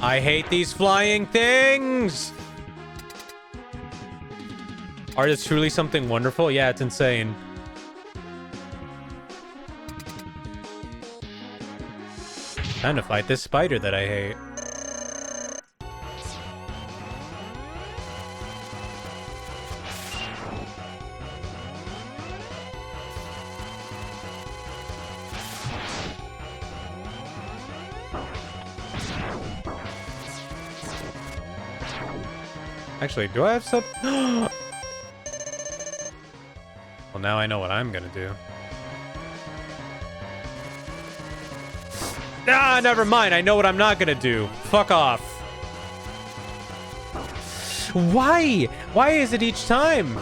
I hate these flying things! Art is truly something wonderful. Yeah, it's insane. Time to fight this spider that I hate. Actually, do I have some? Well, now I know what I'm gonna do. Ah, never mind. I know what I'm not gonna do. Fuck off. Why? Why is it each time?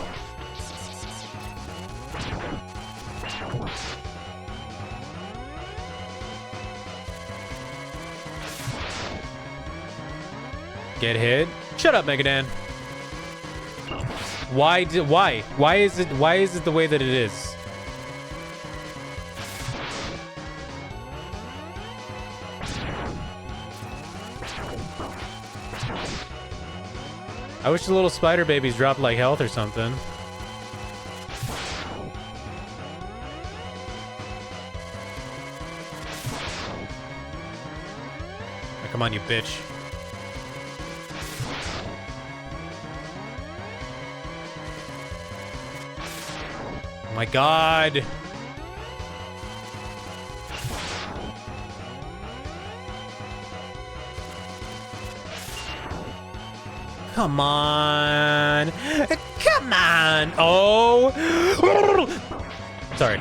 Get hit. Shut up, Megadan. Why is it the way that it is? I wish the little spider babies dropped like health or something. Oh, come on, you bitch. Oh my god. Come on. Come on. Oh. Sorry.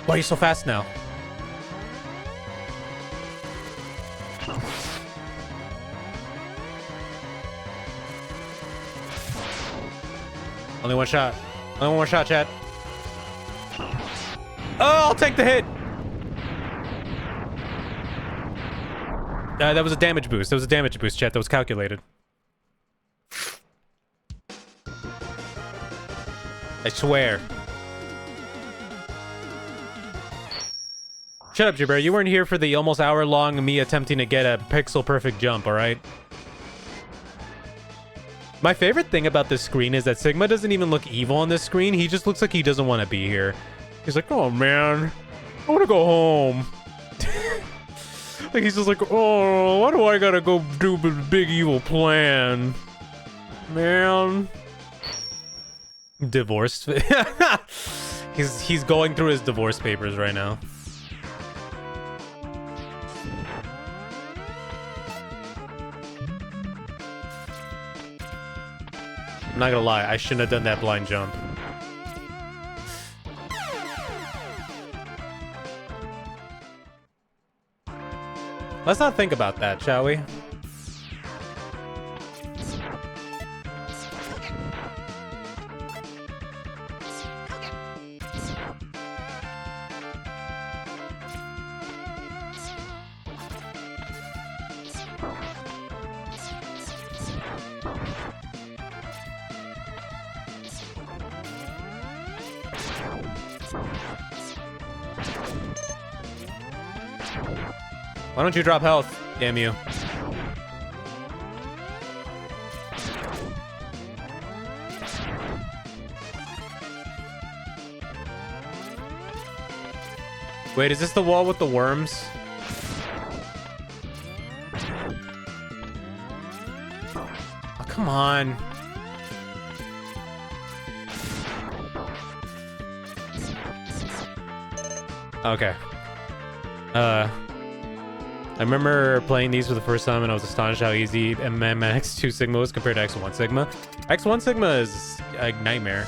Why are you so fast now? Only one shot. Only one shot, chat. Oh, I'll take the hit. That was a damage boost. That was a damage boost, chat. That was calculated. I swear. Shut up, Jabber. You weren't here for the almost hour-long me attempting to get a pixel-perfect jump, alright? My favorite thing about this screen is that Sigma doesn't even look evil on this screen. He just looks like he doesn't want to be here. He's like, oh, man. I want to go home. Like, he's just like, oh, why do I gotta go do the big evil plan? Man. Divorced. He's going through his divorce papers right now. I'm not gonna lie, I shouldn't have done that blind jump. Let's not think about that, shall we? Why don't you drop health? Damn you. Wait, is this the wall with the worms? Oh, come on. Okay. I remember playing these for the first time and I was astonished how easy MegaMan X2 Sigma was compared to X1 Sigma. X1 Sigma is a nightmare.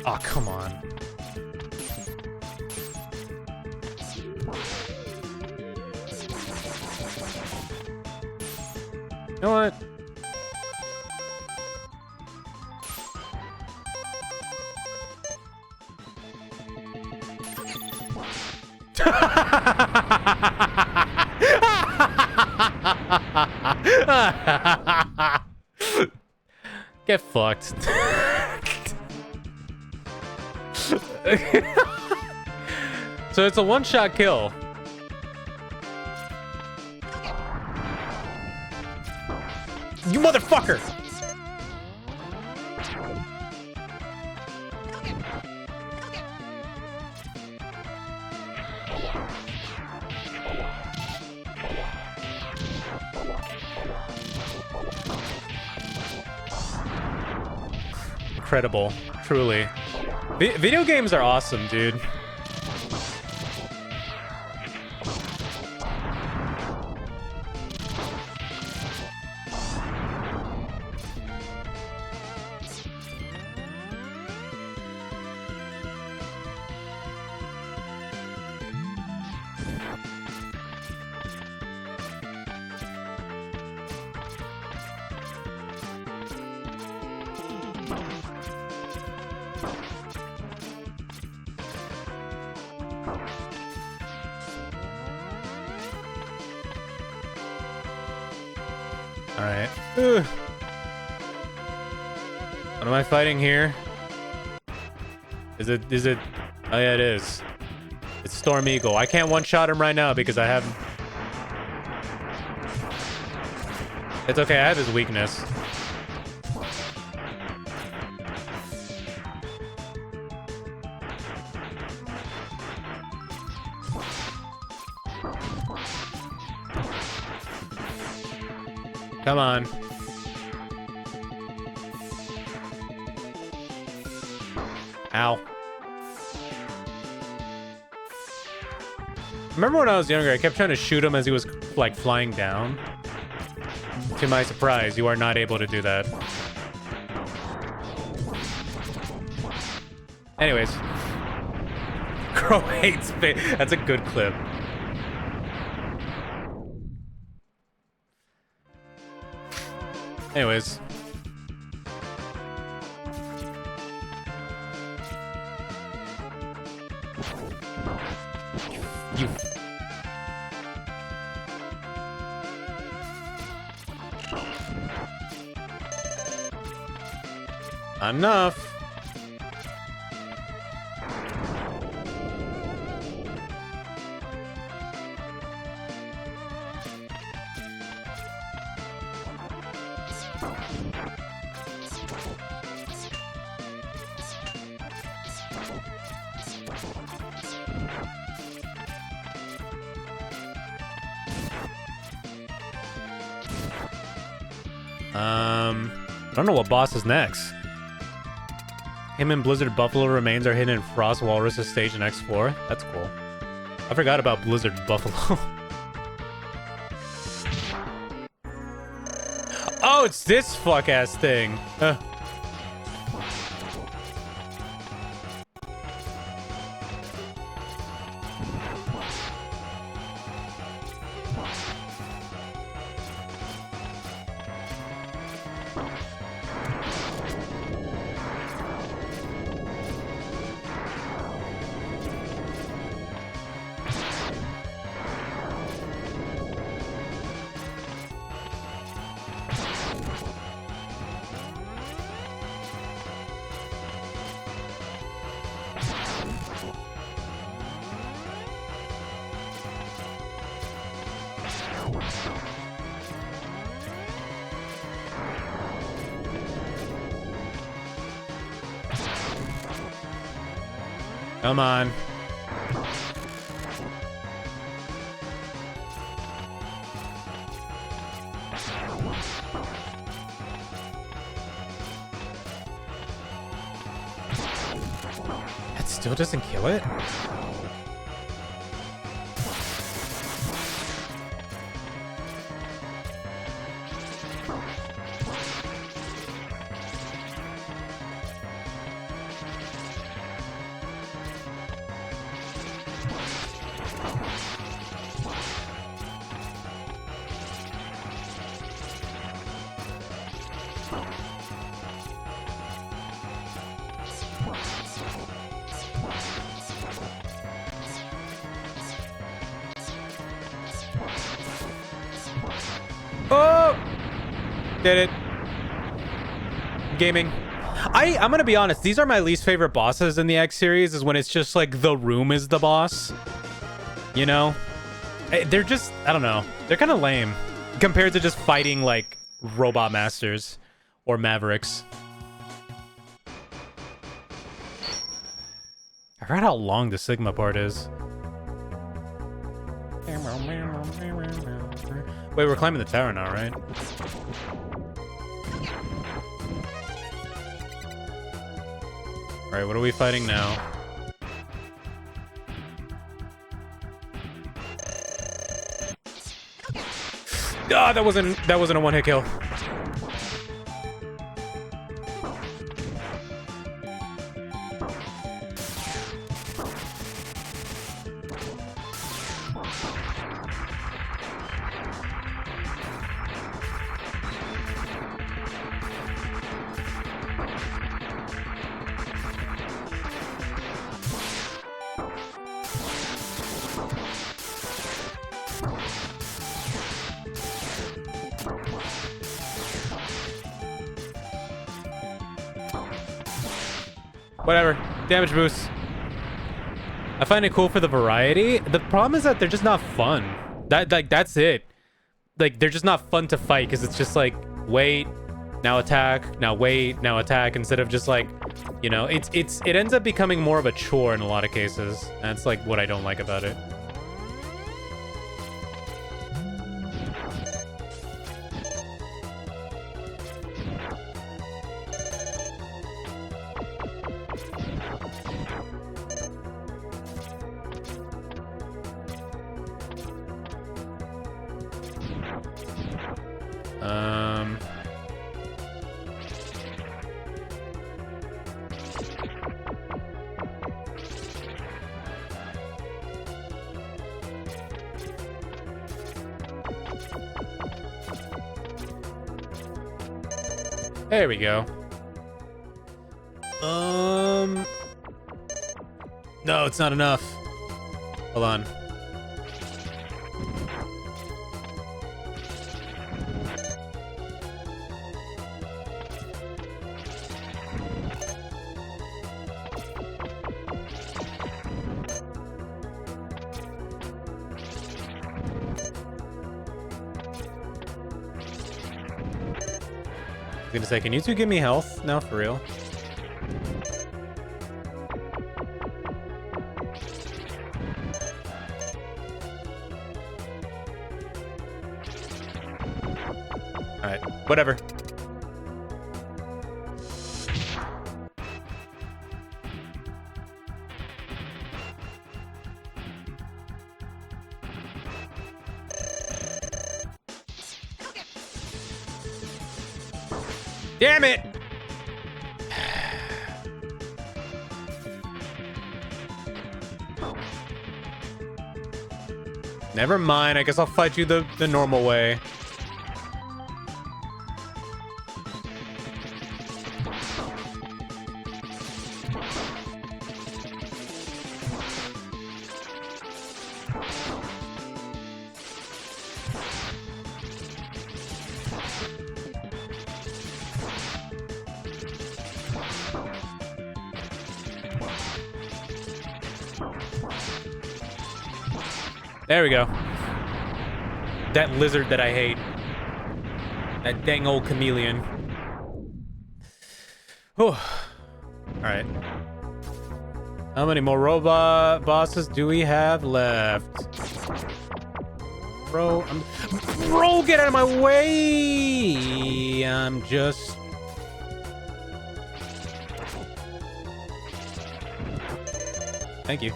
Oh, come on. You know what? Get fucked. So it's a one-shot kill. You motherfucker! Incredible, truly. Video games are awesome, dude. All right. Ugh. What am I fighting here? Is it? Oh yeah, it is. It's Storm Eagle. I can't one-shot him right now because I haven't. It's okay. I have his weakness. Come on. Ow. Remember when I was younger, I kept trying to shoot him as he was, like, flying down? To my surprise, you are not able to do that. Anyways. Crow hates me. That's a good clip. Anyways. You. Enough. I don't know what boss is next. Him and Blizzard Buffalo remains are hidden in Frost Walrus' stage in X4. That's cool. I forgot about Blizzard Buffalo. Oh, it's this fuck-ass thing. Come on. That still doesn't kill it? Oh! Did it. Gaming. I'm gonna be honest, these are my least favorite bosses in the X series, is when it's just like the room is the boss. You know? They're just, I don't know. They're kind of lame compared to just fighting like robot masters or mavericks. I forgot how long the Sigma part is. Wait, we're climbing the tower now, right? Alright, what are we fighting now? Ah, that wasn't a one-hit kill. Whatever. Damage boost. I find it cool for the variety. The problem is that they're just not fun. That's it. Like, they're just not fun to fight because it's just like, wait, now attack, now wait, now attack, instead of just like, you know, it ends up becoming more of a chore in a lot of cases. That's like what I don't like about it. There we go. No, it's not enough. Hold on. I was gonna say, can you two give me health now, for real? Alright, whatever. Damn it! Never mind. I guess I'll fight you the normal way. There we go. That lizard that I hate. That dang old chameleon. Whew. Alright. How many more robot bosses do we have left? Bro, Bro, get out of my way! I'm just... Thank you.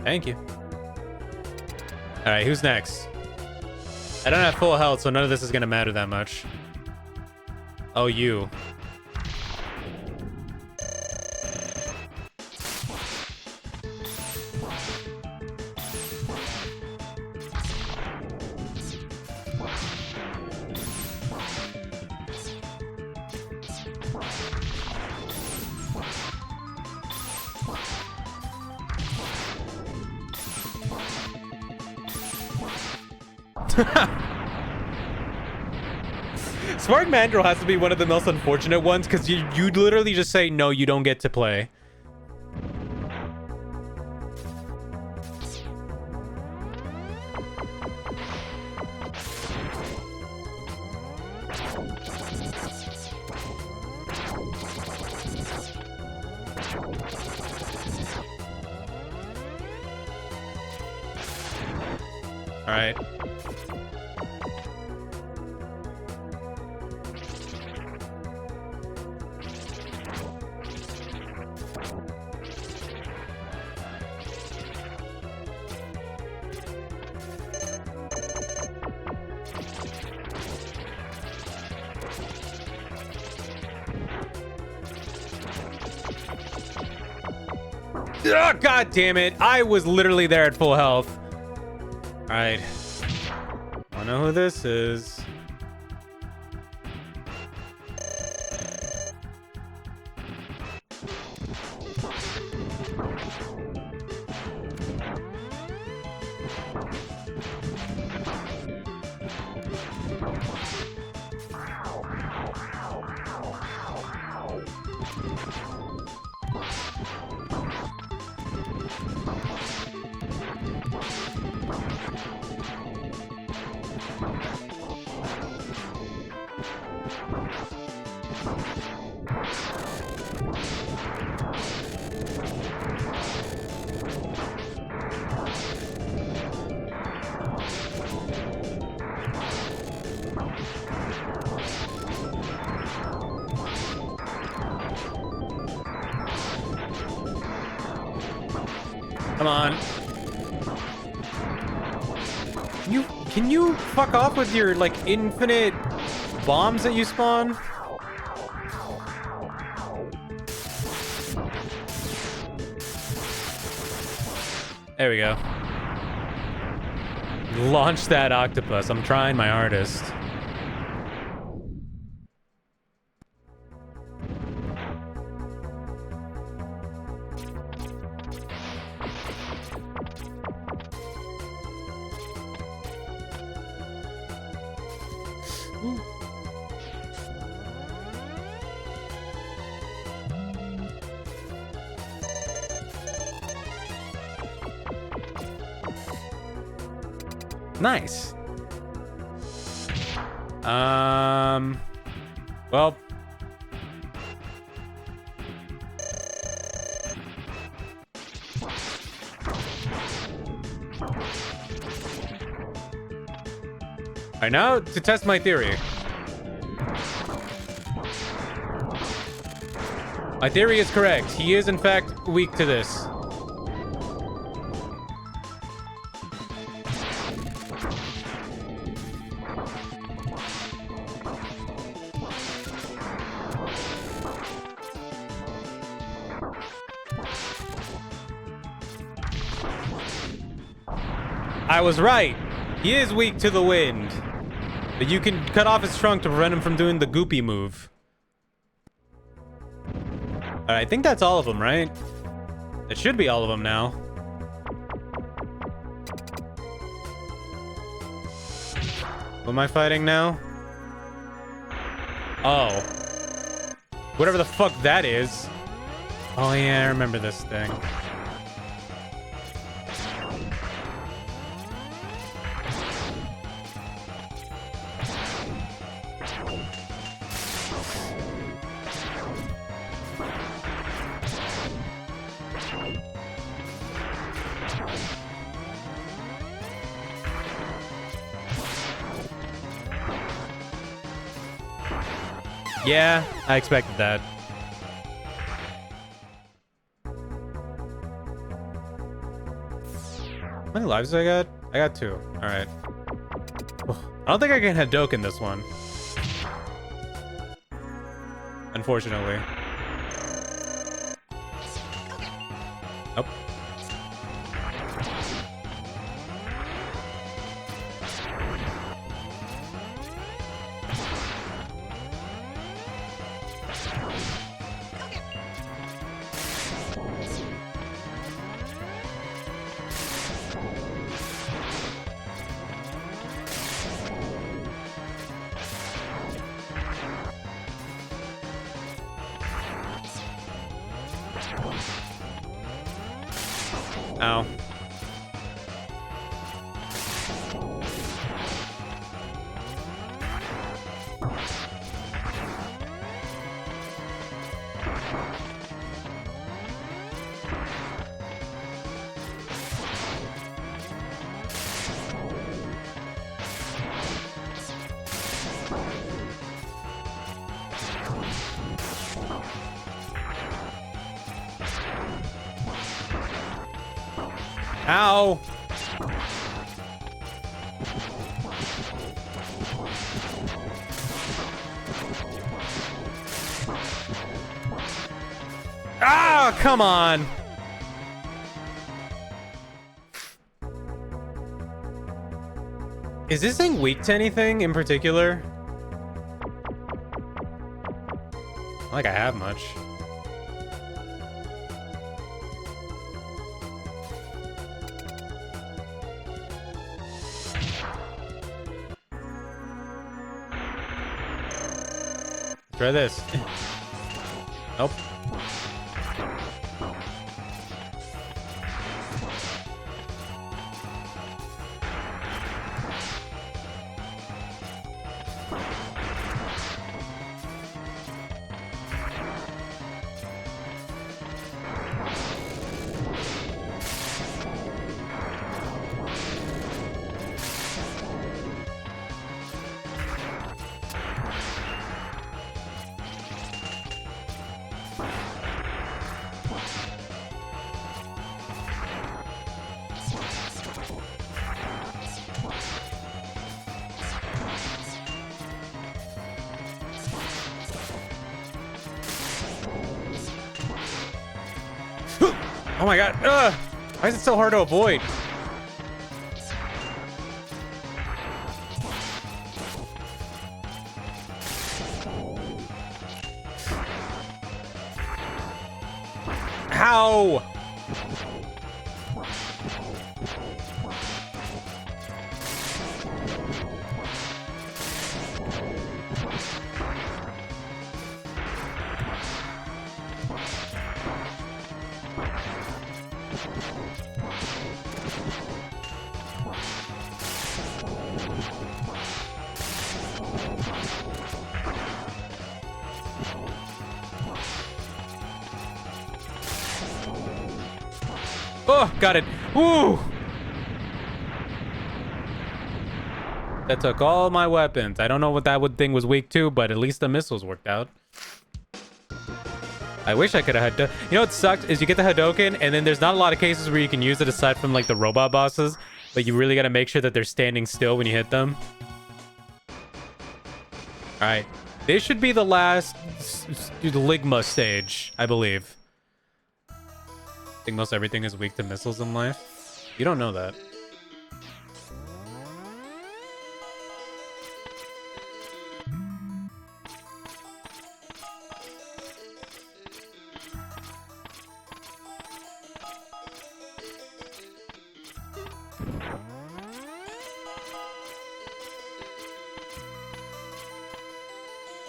Thank you. All right, who's next? I don't have full health, so none of this is gonna matter that much. Oh, you. Spark Mandrill has to be one of the most unfortunate ones because you literally just say, no, you don't get to play. All right. Oh, God damn it. I was literally there at full health. All right. I know who this is. Come on. Can you fuck off with your, like, infinite bombs that you spawn? There we go. Launch that octopus. I'm trying my hardest. Nice. Well. Alright, now to test my theory. My theory is correct. He is, in fact, weak to this. I was right. He is weak to the wind. But you can cut off his trunk to prevent him from doing the goopy move. Alright, I think that's all of them, right? It should be all of them now. Who am I fighting now? Oh. Whatever the fuck that is. Oh yeah, I remember this thing. Yeah, I expected that. How many lives do I got? I got 2. Alright. I don't think I can Hadouken this one. Unfortunately. Nope. Ow. Ow! Ah, come on! Is this thing weak to anything in particular? Not like I have much. Try this. Nope. Oh my god. Ugh. Why is it so hard to avoid? How? Oh, got it. Woo! That took all my weapons. I don't know what that thing was weak to, but at least the missiles worked out. I wish I could have had... You know what sucked is you get the Hadouken, and then there's not a lot of cases where you can use it aside from, like, the robot bosses. but you really got to make sure that they're standing still when you hit them. All right. This should be the last Ligma stage, I believe. I think most everything is weak to missiles in life. You don't know that.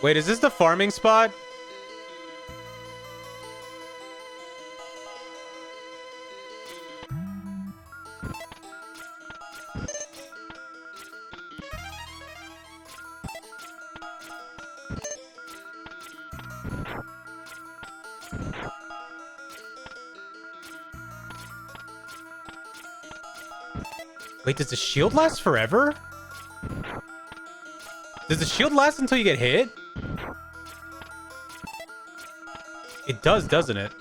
Wait, is this the farming spot? Wait, does the shield last forever? Does the shield last until you get hit? It does, doesn't it?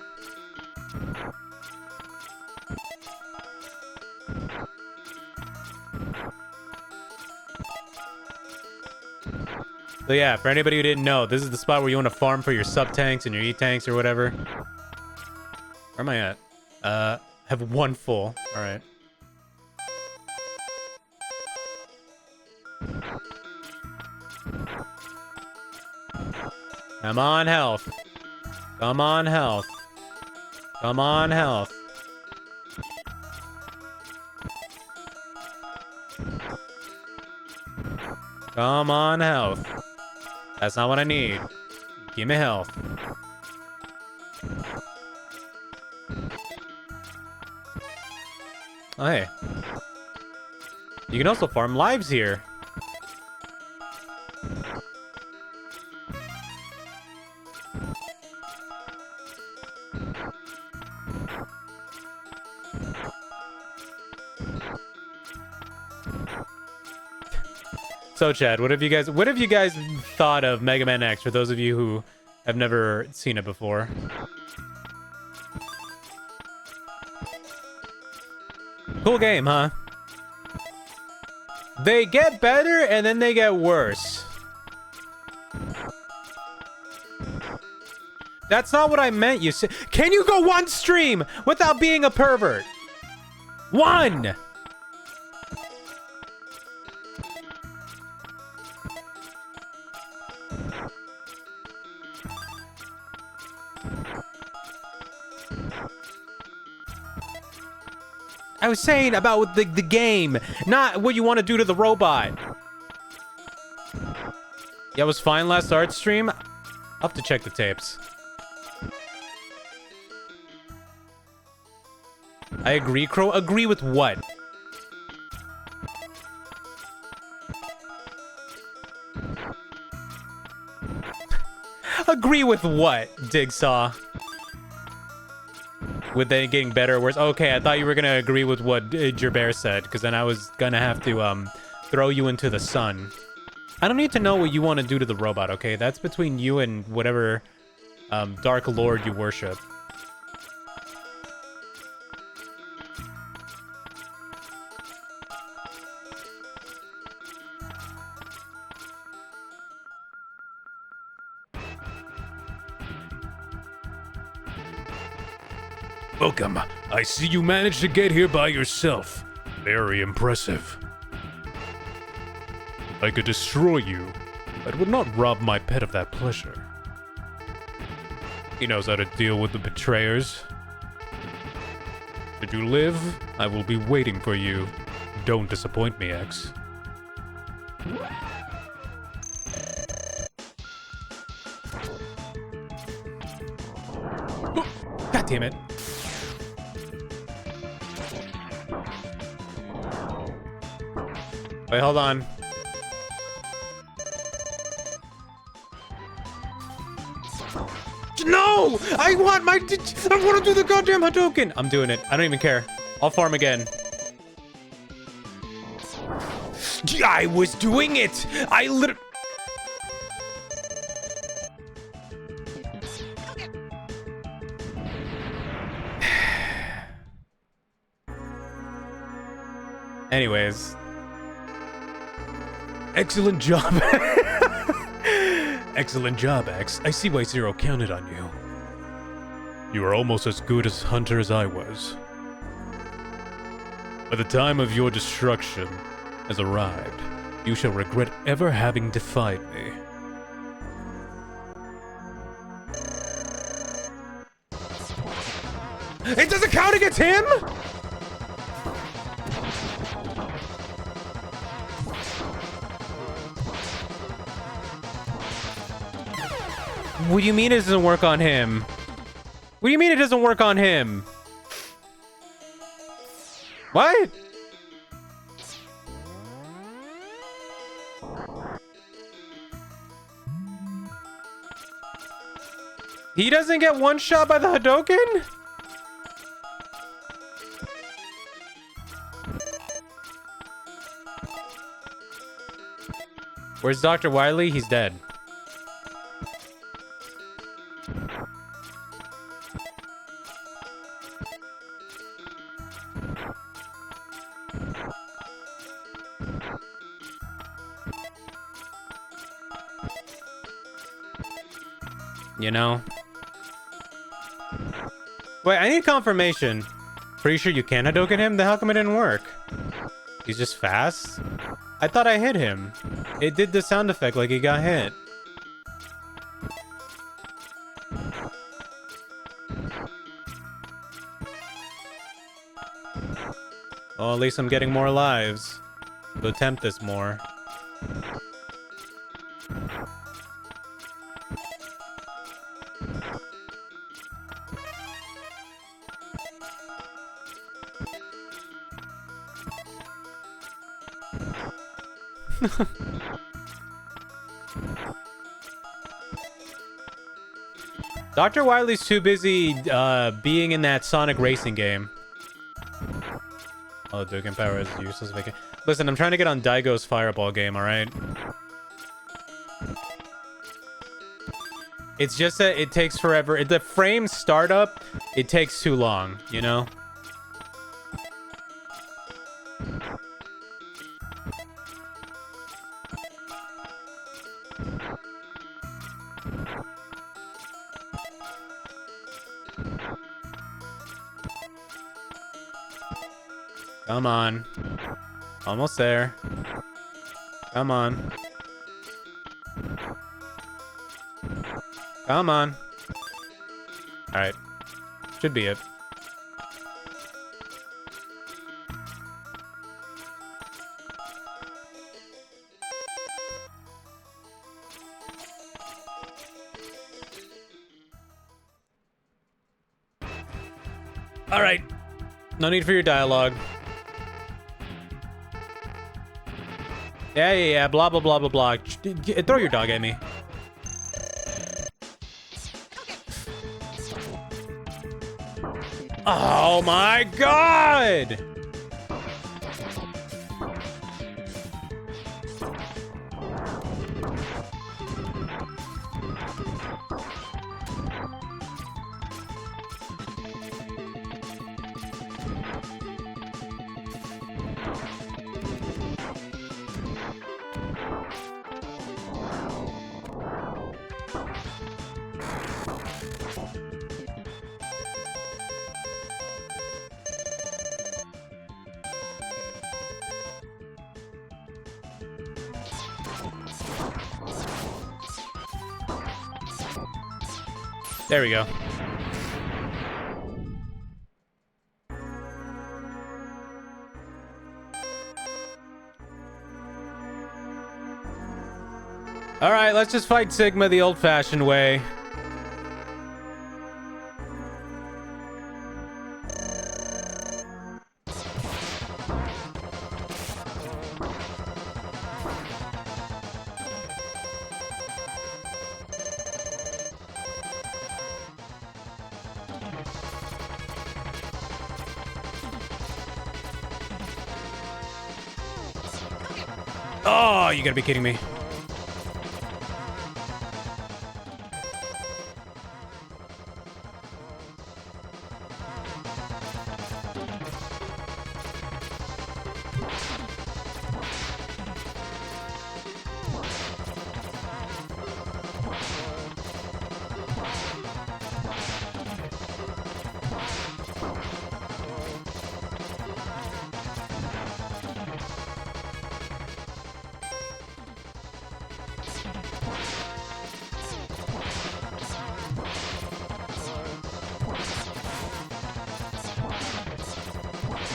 So yeah, for anybody who didn't know, this is the spot where you want to farm for your sub-tanks and your E-tanks or whatever. Where am I at? Have one full. Alright. Come on, health. Come on, health. Come on, health. Come on, health. That's not what I need. Give me health. Oh, hey. You can also farm lives here. So Chad, what have you guys thought of Mega Man X for those of you who have never seen it before? Cool game, huh? They get better and then they get worse. That's not what I meant, you said. Can you go one stream without being a pervert? One! I was saying about the game, not what you want to do to the robot. Yeah, it was fine last art stream. I'll have to check the tapes. I agree, Crow. Agree with what? Agree with what, Digsaw? With it getting better or worse? Okay, I thought you were gonna agree with what Gerbert said, because then I was gonna have to throw you into the sun. I don't need to know what you want to do to the robot, okay? That's between you and whatever Dark Lord you worship. Welcome. I see you managed to get here by yourself. Very impressive. I could destroy you, but would not rob my pet of that pleasure. He knows how to deal with the betrayers. Should you live, I will be waiting for you. Don't disappoint me, X. God damn it. Wait, hold on. No! I want to do the goddamn Hadouken! I'm doing it. I don't even care. I'll farm again. I was doing it! I literally... Anyways. Excellent job. Excellent job, X. I see why Zero counted on you. You are almost as good a hunter as I was. By the time of your destruction has arrived, you shall regret ever having defied me. It doesn't count against him? What do you mean it doesn't work on him? What do you mean it doesn't work on him? What? He doesn't get one shot by the Hadouken? Where's Dr. Wily? He's dead. You know? Wait, I need confirmation. Pretty sure you can Hadouken him? Then how come it didn't work? He's just fast? I thought I hit him. It did the sound effect like he got hit. Oh, at least I'm getting more lives. To attempt this more. Dr. Wily's too busy being in that Sonic racing game. Oh, Duke and Power is useless. Listen, I'm trying to get on Daigo's Fireball game, alright? It's just that it takes forever. The frame startup, it takes too long, you know? Come on. Almost there. Come on. Come on. Alright. Should be it. Alright. No need for your dialogue. Yeah, blah, blah, blah, blah, blah. Throw your dog at me. Oh my god! There we go. All right, let's just fight Sigma the old-fashioned way. Oh, you gotta be kidding me.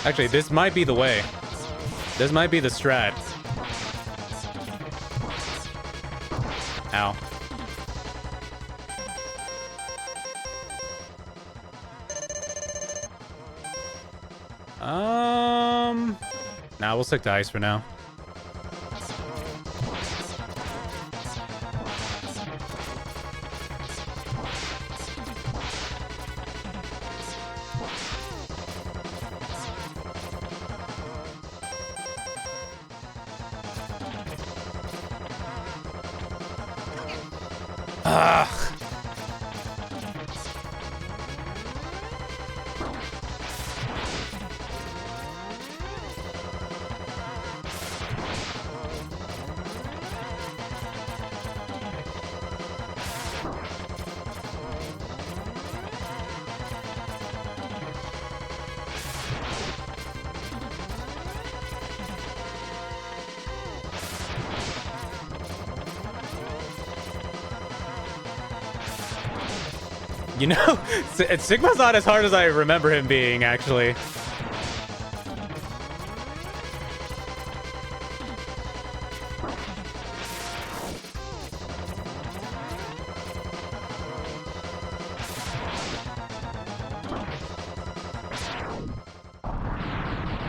Actually, this might be the way. This might be the strat. Ow. Nah, we'll stick to ice for now. You know, Sigma's not as hard as I remember him being, actually.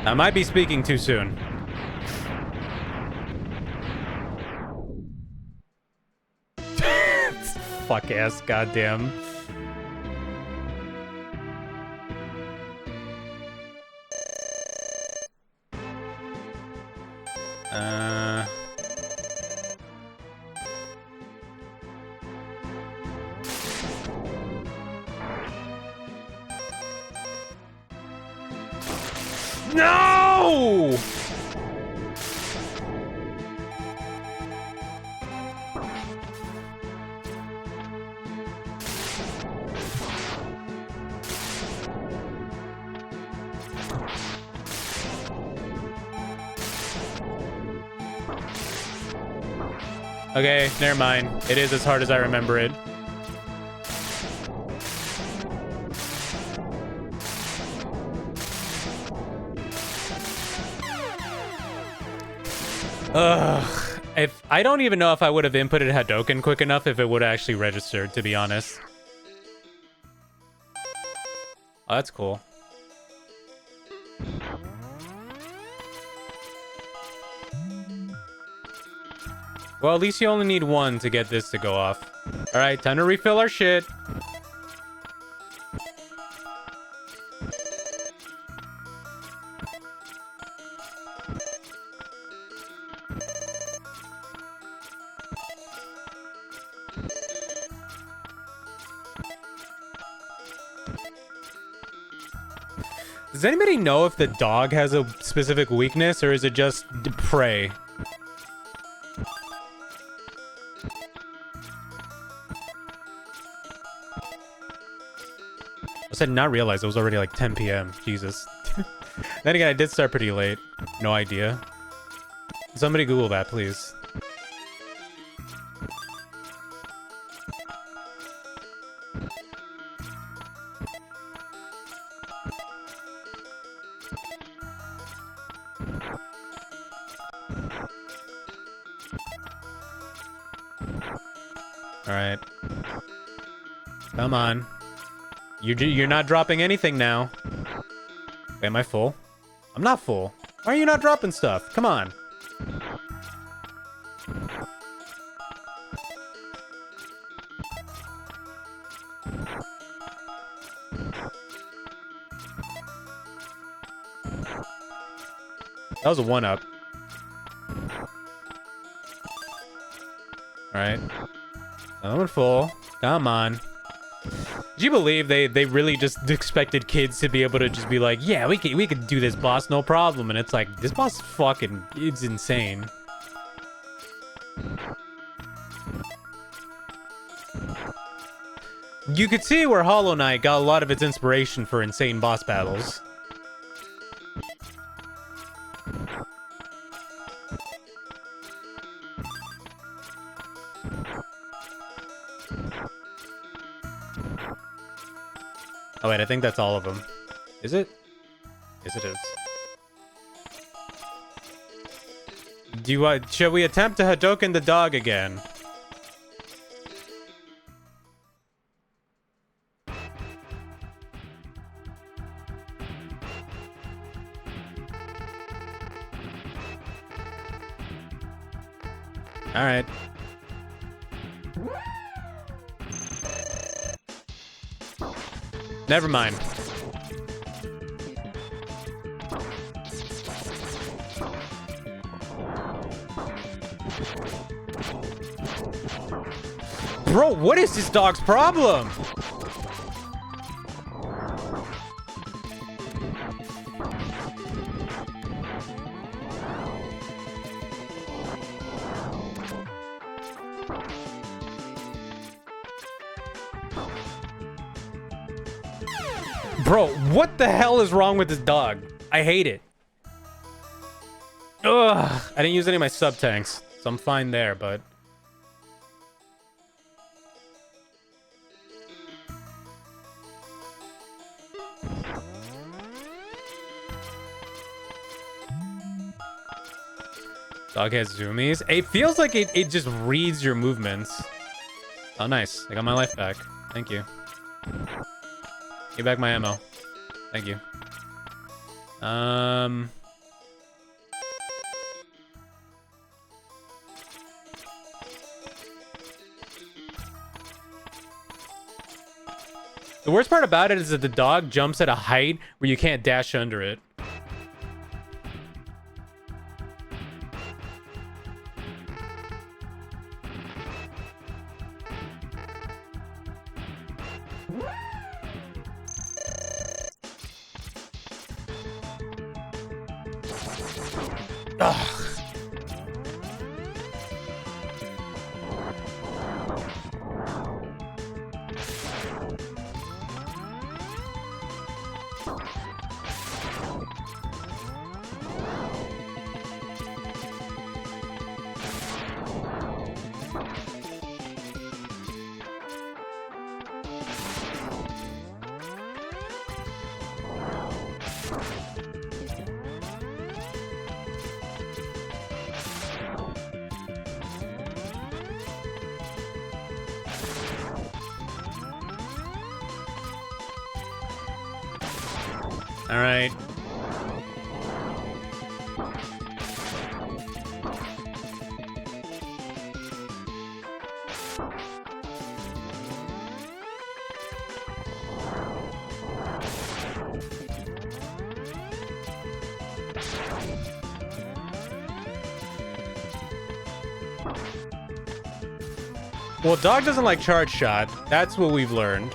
I might be speaking too soon. Fuck ass, goddamn. No! Okay, never mind. It is as hard as I remember it. Ugh. If I don't even know if I would have inputted Hadoken quick enough if it would have actually registered, to be honest. Oh, that's cool. Well, at least you only need one to get this to go off. All right, time to refill our shit. Does anybody know if the dog has a specific weakness, or is it just prey? I did not realize it was already like 10 p.m. Jesus. Then again, I did start pretty late. No idea. Somebody Google that, please. All right. Come on. You're not dropping anything now. Wait, am I full? I'm not full. Why are you not dropping stuff? Come on. That was a 1-up. Alright. I'm full. Come on. Did you believe they really just expected kids to be able to just be like, yeah, we could do this boss, no problem. And it's like, this boss fucking is insane. You could see where Hollow Knight got a lot of its inspiration for insane boss battles. Oh wait, I think that's all of them. Is it? Yes, it is. Should we attempt to Hadouken the dog again? All right. Never mind. Bro, what is this dog's problem? Bro, what the hell is wrong with this dog? I hate it. Ugh, I didn't use any of my sub tanks, so I'm fine there, but... Dog has zoomies. It feels like it just reads your movements. Oh, nice. I got my life back. Thank you. Give back my ammo. Thank you. The worst part about it is that the dog jumps at a height where you can't dash under it. Ugh. All right. Well, dog doesn't like charge shot. That's what we've learned.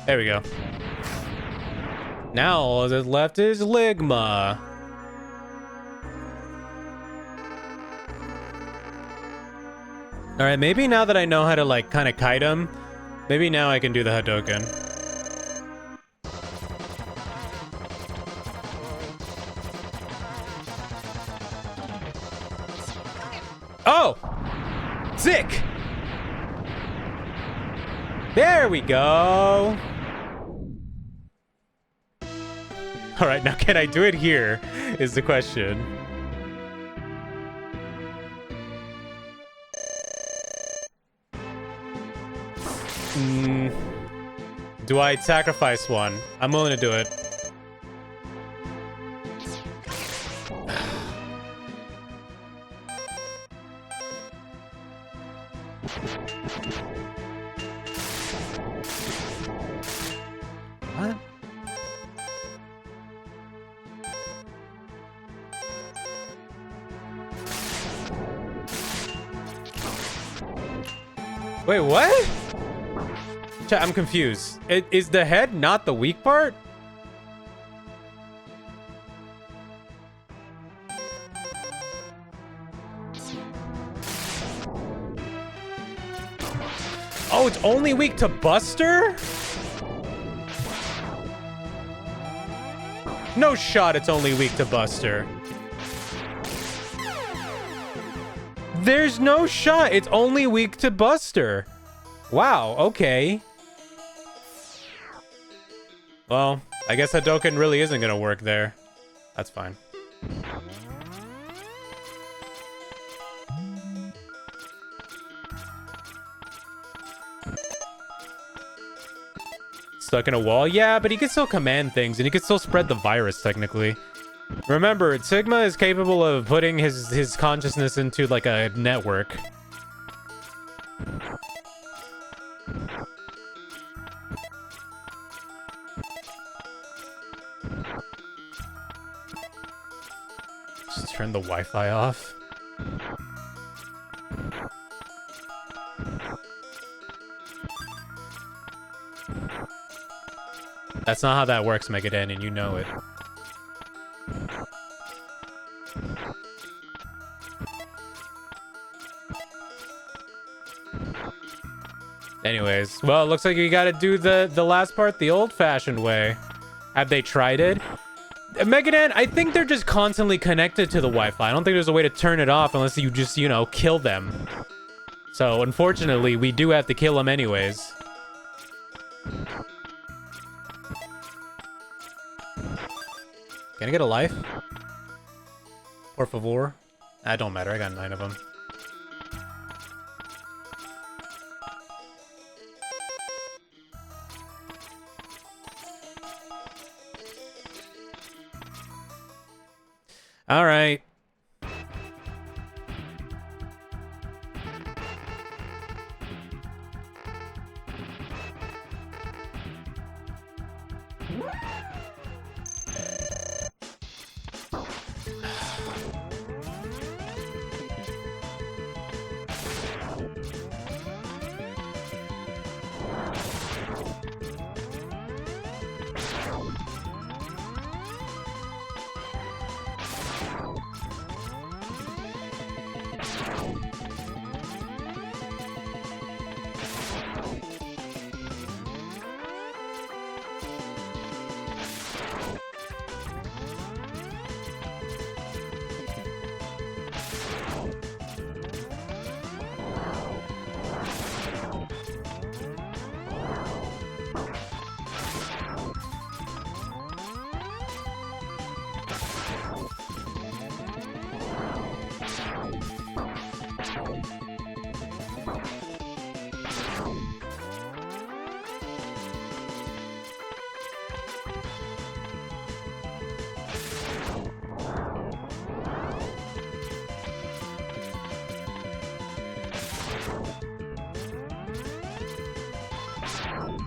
There we go. Now all that's left is Ligma. All right, maybe now that I know how to like kind of kite him, maybe now I can do the Hadouken. Oh! Sick! There we go. All right, now can I do it here is the question. Do I sacrifice one? I'm willing to do it. What? Wait, what? I'm confused. Is the head not the weak part? Oh, it's only weak to Buster? No shot it's only weak to Buster. There's no shot it's only weak to Buster. Wow, okay. Well, I guess Hadouken really isn't gonna work there. That's fine. Stuck in a wall? Yeah, but he can still command things, and he can still spread the virus, technically. Remember, Sigma is capable of putting his consciousness into, like, a network. Just turn the Wi-Fi off. That's not how that works, Megaden, and you know it. Anyways, well, it looks like you gotta do the last part the old-fashioned way. Have they tried it? Megadan, I think they're just constantly connected to the Wi-Fi. I don't think there's a way to turn it off unless you just, you know, kill them. So, unfortunately, we do have to kill them anyways. Can I get a life? Por favor? That don't matter. I got 9 of them. All right.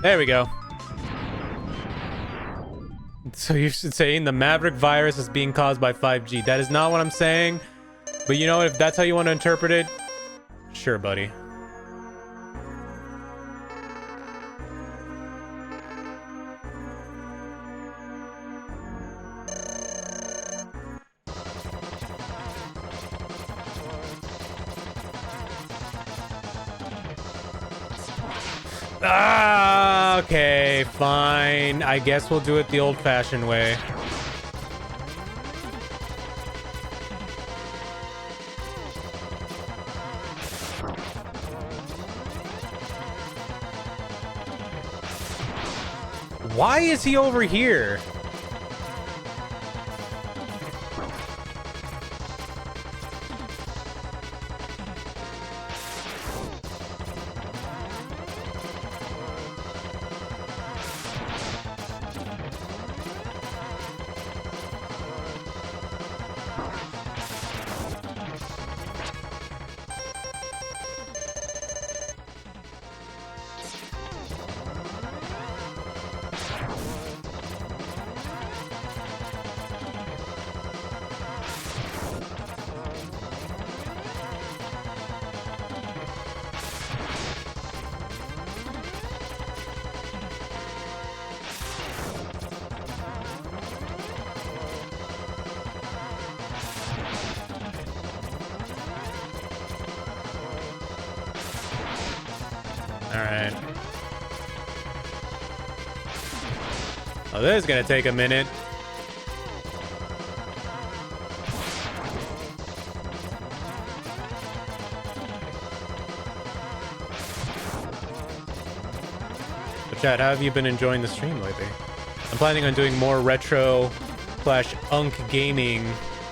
There we go. So you're saying the Maverick virus is being caused by 5G. That is not what I'm saying. But you know what? If that's how you want to interpret it, sure, buddy. Ah, okay, fine. I guess we'll do it the old-fashioned way. Why is he over here? Alright. Oh, this is gonna take a minute. Chad, how have you been enjoying the stream lately? I'm planning on doing more retro / unk gaming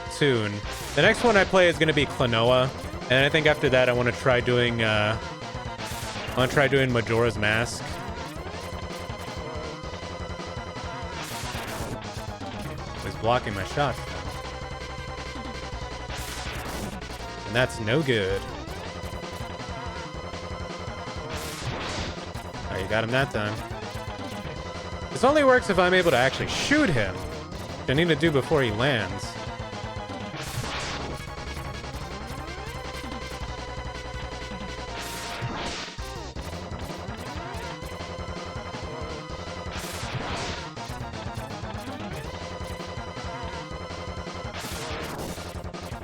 soon. The next one I play is gonna be Klonoa, and I think after that I want to try doing Majora's Mask. He's blocking my shot, and that's no good. Oh, you got him that time. This only works if I'm able to actually shoot him. Which I need to do before he lands.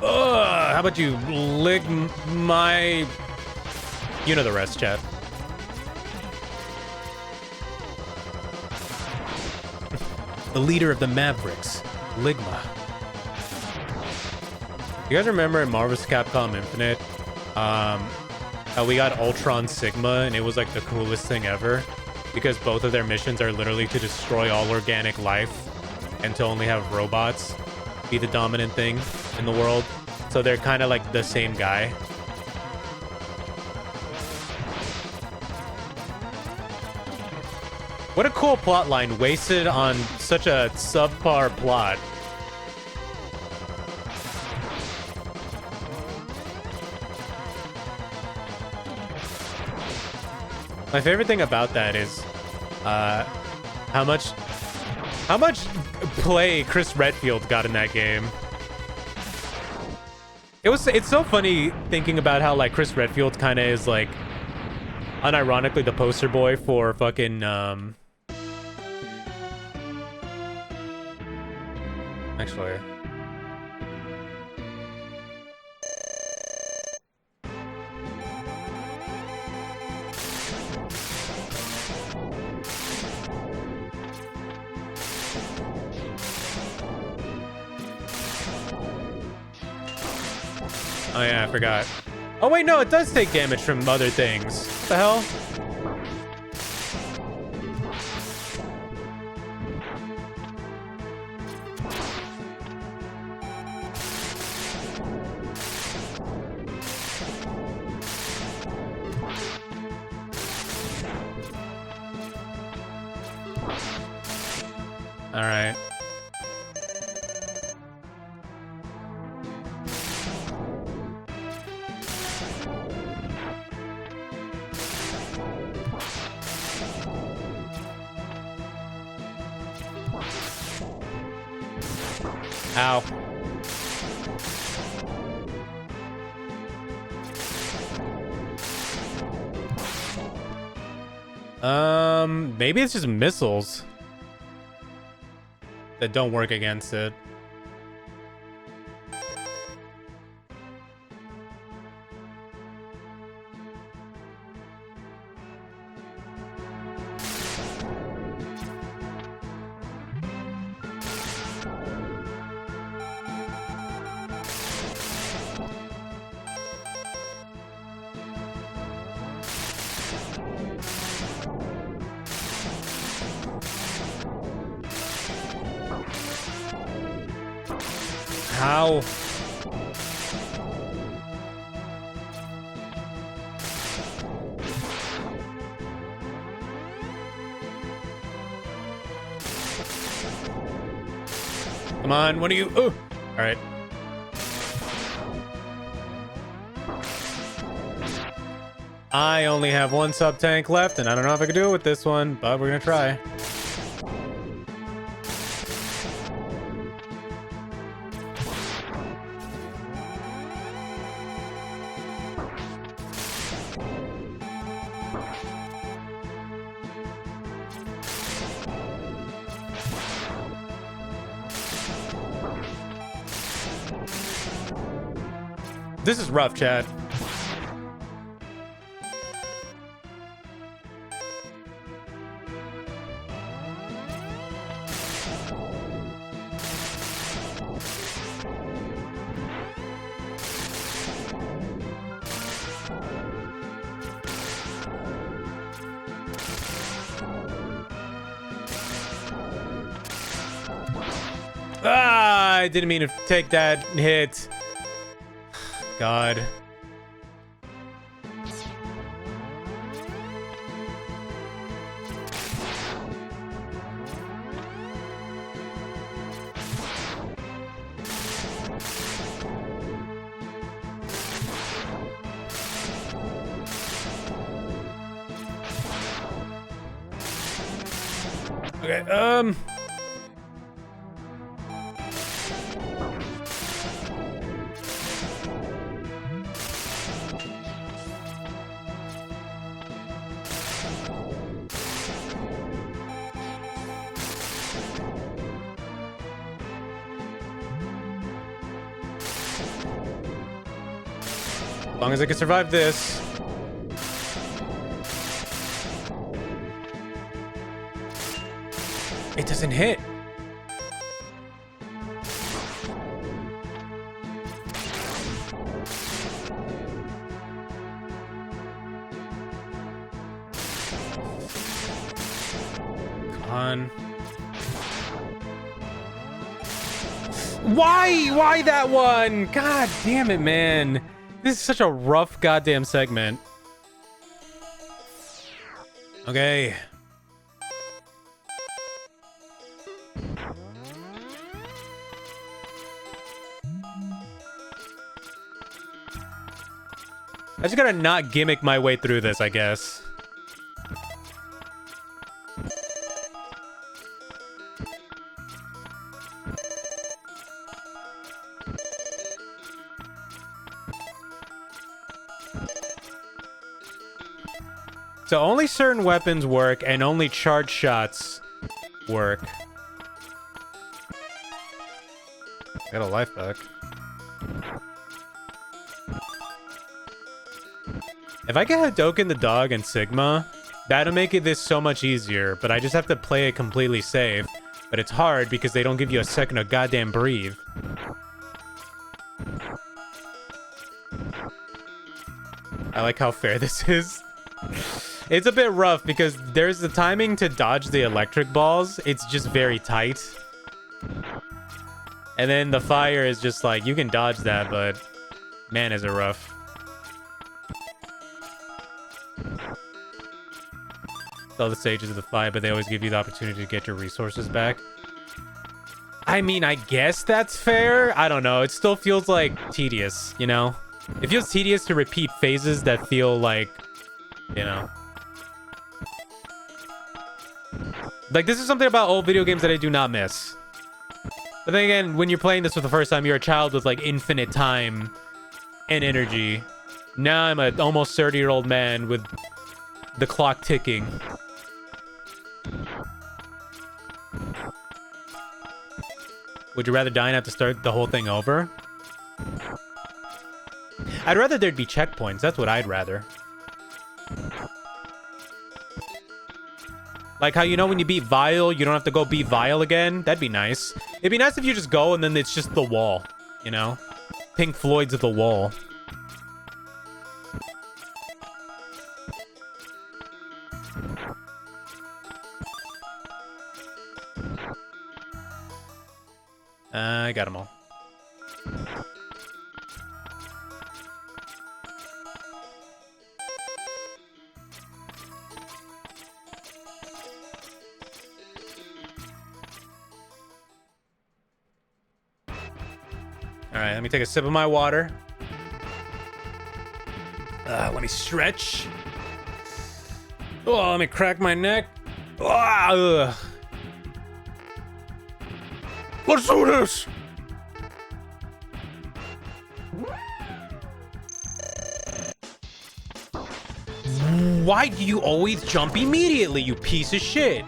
Ugh, how about you lick my... You know the rest, chat. The leader of the Mavericks, Ligma. You guys remember in Marvel's Capcom Infinite, how we got Ultron Sigma, and it was like the coolest thing ever? Because both of their missions are literally to destroy all organic life and to only have robots be the dominant thing in the world. So they're kind of like the same guy. What a cool plot line wasted on such a subpar plot. My favorite thing about that is how much play Chris Redfield got in that game. It's so funny thinking about how like Chris Redfield kind of is like unironically the poster boy for fucking actually oh yeah, I forgot. Oh wait, no, it does take damage from other things. What the hell? All right. Ow. Maybe it's just missiles that don't work against it. How? Come on, what are you? Oh, all right. I only have one sub tank left, and I don't know if I can do it with this one, but we're gonna try. This is rough, Chad. Ah, I didn't mean to take that hit. God. Okay, as long as I can survive this. It doesn't hit. Come on. Why that one? God damn it, man. This is such a rough goddamn segment. Okay. I just gotta not gimmick my way through this, I guess. So only certain weapons work and only charge shots work. Got a life back. If I get Hadoken the dog and Sigma, that'll make this so much easier, but I just have to play it completely safe. But it's hard because they don't give you a second to goddamn breathe. I like how fair this is. It's a bit rough because there's the timing to dodge the electric balls. It's just very tight. And then the fire is just like, you can dodge that, but man, is it rough. All the stages of the fight, but they always give you the opportunity to get your resources back. I mean, I guess that's fair. I don't know. It still feels like tedious, you know? It feels tedious to repeat phases that feel like, you know. Like, this is something about old video games that I do not miss. But then again, when you're playing this for the first time, you're a child with, like, infinite time and energy. Now I'm an almost 30-year-old man with the clock ticking. Would you rather die and have to start the whole thing over? I'd rather there'd be checkpoints. That's what I'd rather. Like how, you know, when you beat Vile, you don't have to go beat Vile again? That'd be nice. It'd be nice if you just go and then it's just the wall, you know? Pink Floyd's The Wall. I got them all. All right, let me take a sip of my water. Let me stretch. Oh, let me crack my neck. Let's do this. Why do you always jump immediately, you piece of shit?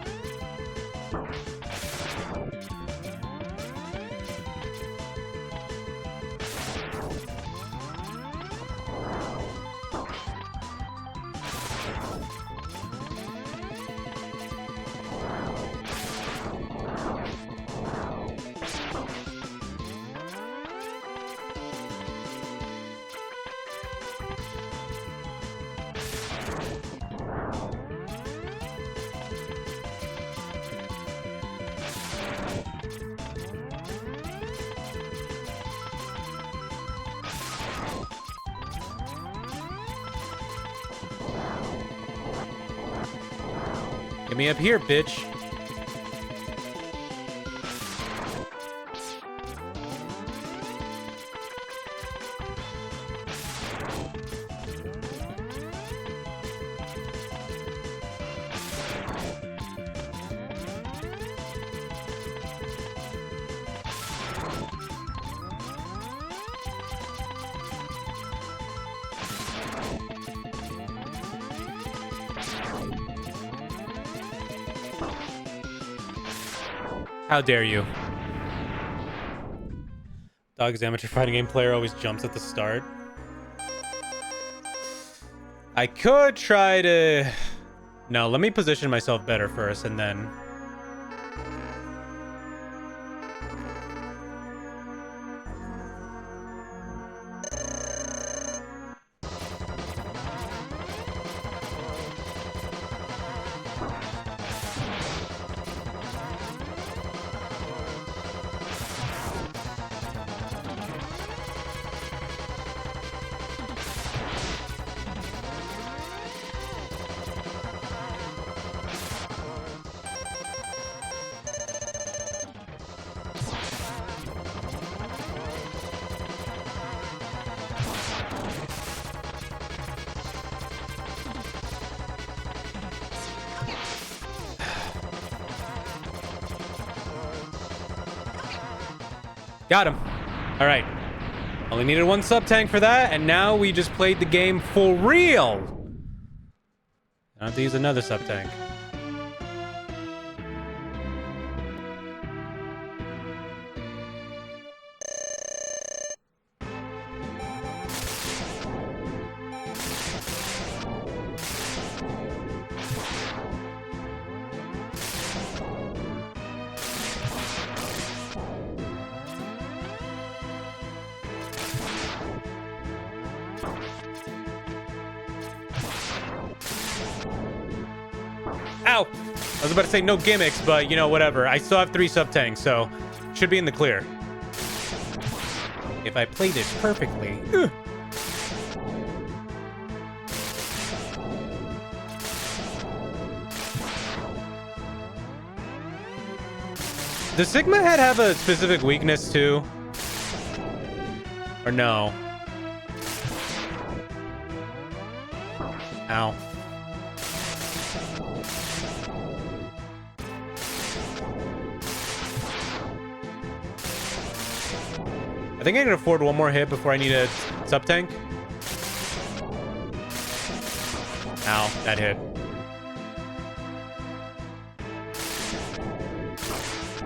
Get me up here, bitch. How dare you? Dog's amateur fighting game player always jumps at the start. I could try to... No, let me position myself better first and then... Got him. All right. Only needed one sub-tank for that, and now we just played the game for real. I have to use another sub-tank. Ow! I was about to say no gimmicks, but you know, whatever. I still have 3 sub-tanks, so should be in the clear. If I play this perfectly. Ugh. Does Sigma Head have a specific weakness too? Or no? Ow. I think I can afford one more hit before I need a sub-tank. Ow, that hit.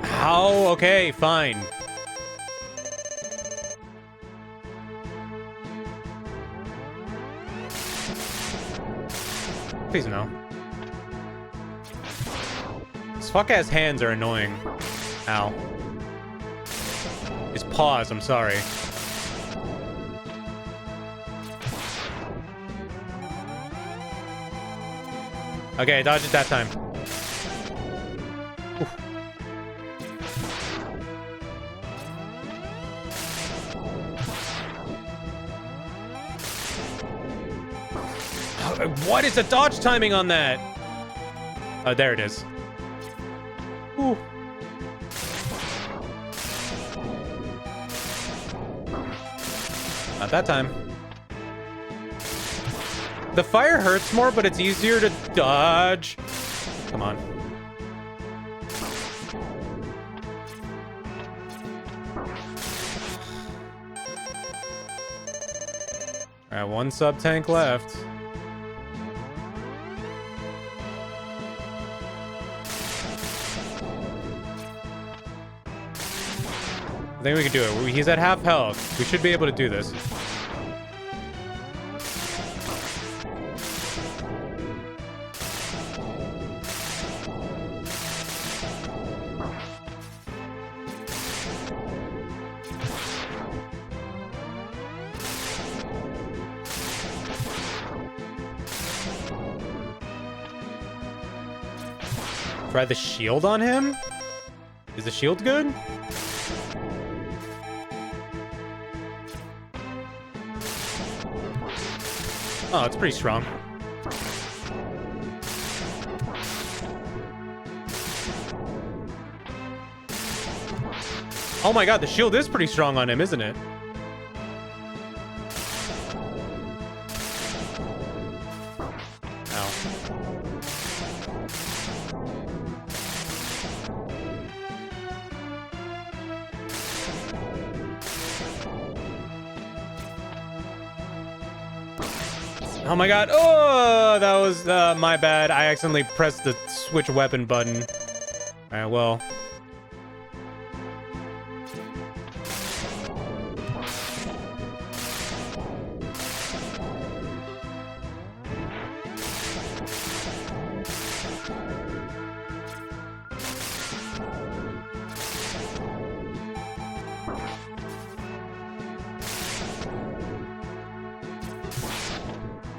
Ow, okay, fine. Please no. His fuck-ass hands are annoying. Ow. His paws, I'm sorry. Okay, I dodged it that time. Oof. What is the dodge timing on that? Oh, there it is. Ooh. Not that time. The fire hurts more, but it's easier to dodge. Come on. All right, one sub-tank left. I think we can do it. He's at half health. We should be able to do this. Try the shield on him? Is the shield good? Oh, it's pretty strong. Oh my god, the shield is pretty strong on him, isn't it? Ow. Oh my god. Oh, that was my bad. I accidentally pressed the switch weapon button. Alright, well.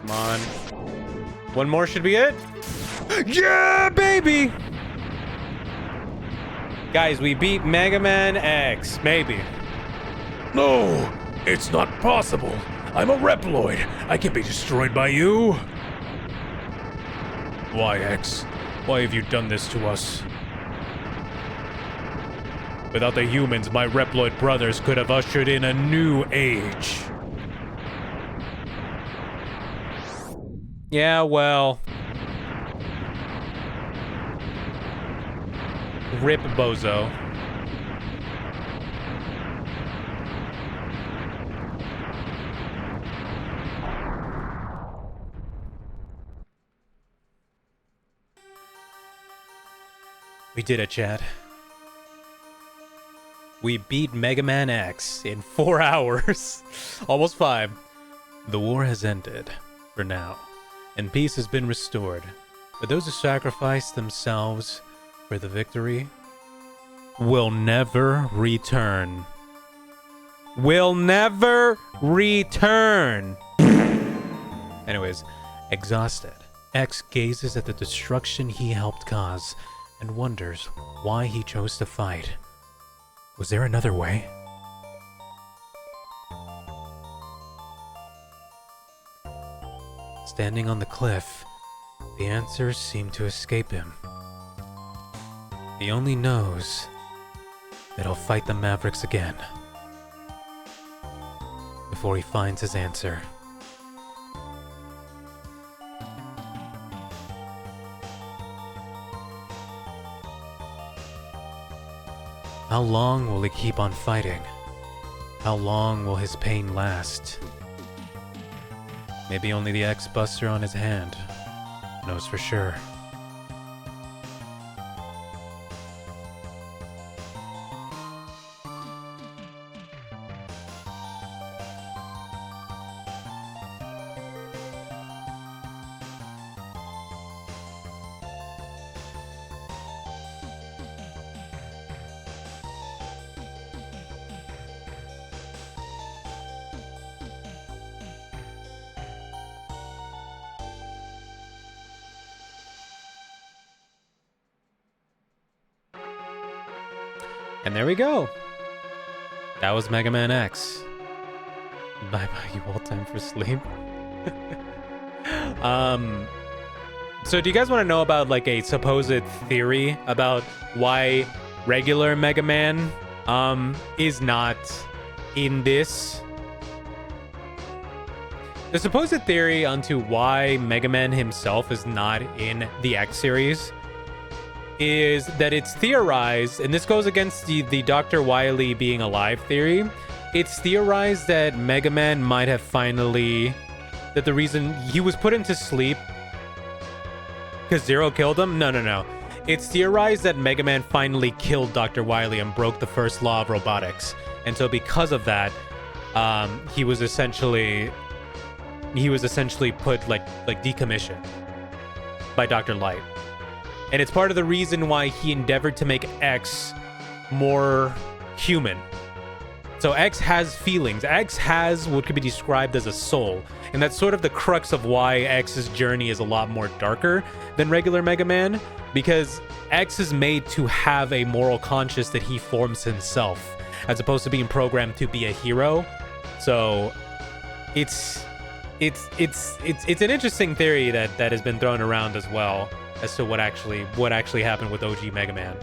Come on. One more should be it. Yeah, baby! Guys, we beat Mega Man X. Maybe. No, it's not possible. I'm a Reploid. I can be destroyed by you. Why, X? Why have you done this to us? Without the humans, my Reploid brothers could have ushered in a new age. Yeah, well. Rip Bozo. We did it, Chad. We beat Mega Man X in 4 hours. Almost 5. The war has ended, for now, and peace has been restored. But those who sacrificed themselves for the victory will never return. Will never return. Anyways, exhausted, X gazes at the destruction he helped cause and wonders why he chose to fight. Was there another way? Standing on the cliff, the answers seem to escape him. He only knows that he'll fight the Mavericks again before he finds his answer. How long will he keep on fighting? How long will his pain last? Maybe only the X-Buster on his hand knows for sure. And there we go. That was Mega Man X. Bye bye, you all, time for sleep. So do you guys want to know about like a supposed theory about why regular Mega Man is not in this? The supposed theory onto why Mega Man himself is not in the X series is that it's theorized, and this goes against the Dr. Wily being alive theory. It's theorized that Mega Man might have finally... that the reason he was put into sleep because Zero killed him? No. It's theorized that Mega Man finally killed Dr. Wily and broke the first law of robotics. And so because of that, he was essentially put like decommissioned by Dr. Light. And it's part of the reason why he endeavored to make X more human. So X has feelings. X has what could be described as a soul. And that's sort of the crux of why X's journey is a lot more darker than regular Mega Man, because X is made to have a moral conscience that he forms himself, as opposed to being programmed to be a hero. So it's an interesting theory that has been thrown around as well, as to what actually happened with OG Mega Man.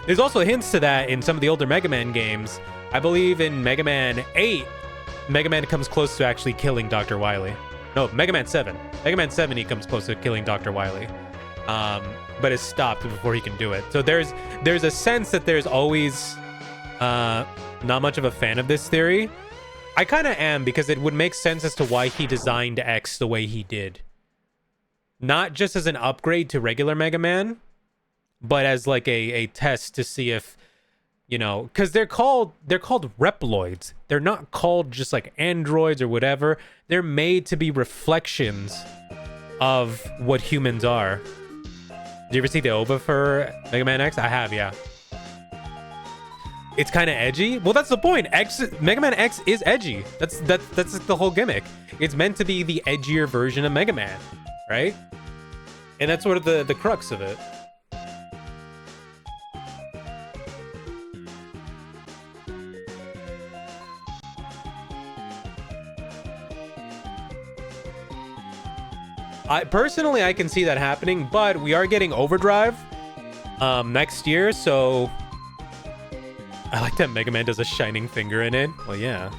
There's also hints to that in some of the older Mega Man games. I believe in Mega Man 8, Mega Man comes close to actually killing Dr. Wily. No, Mega Man 7. Mega Man 7, he comes close to killing Dr. Wily. But is stopped before he can do it. So there's a sense that there's always not much of a fan of this theory. I kind of am, because it would make sense as to why he designed X the way he did. Not just as an upgrade to regular Mega Man, but as like a test to see if, you know, because they're called Reploids. They're not called just like androids or whatever. They're made to be reflections of what humans are. Did you ever see the OVA for Mega Man X? I have, yeah. It's kind of edgy. Well, that's the point. Mega Man X is edgy. That's the whole gimmick. It's meant to be the edgier version of Mega Man, right? And that's sort of the crux of it. I can see that happening, but we are getting Overdrive next year, so I like that Mega Man does a shining finger in it. Well, yeah.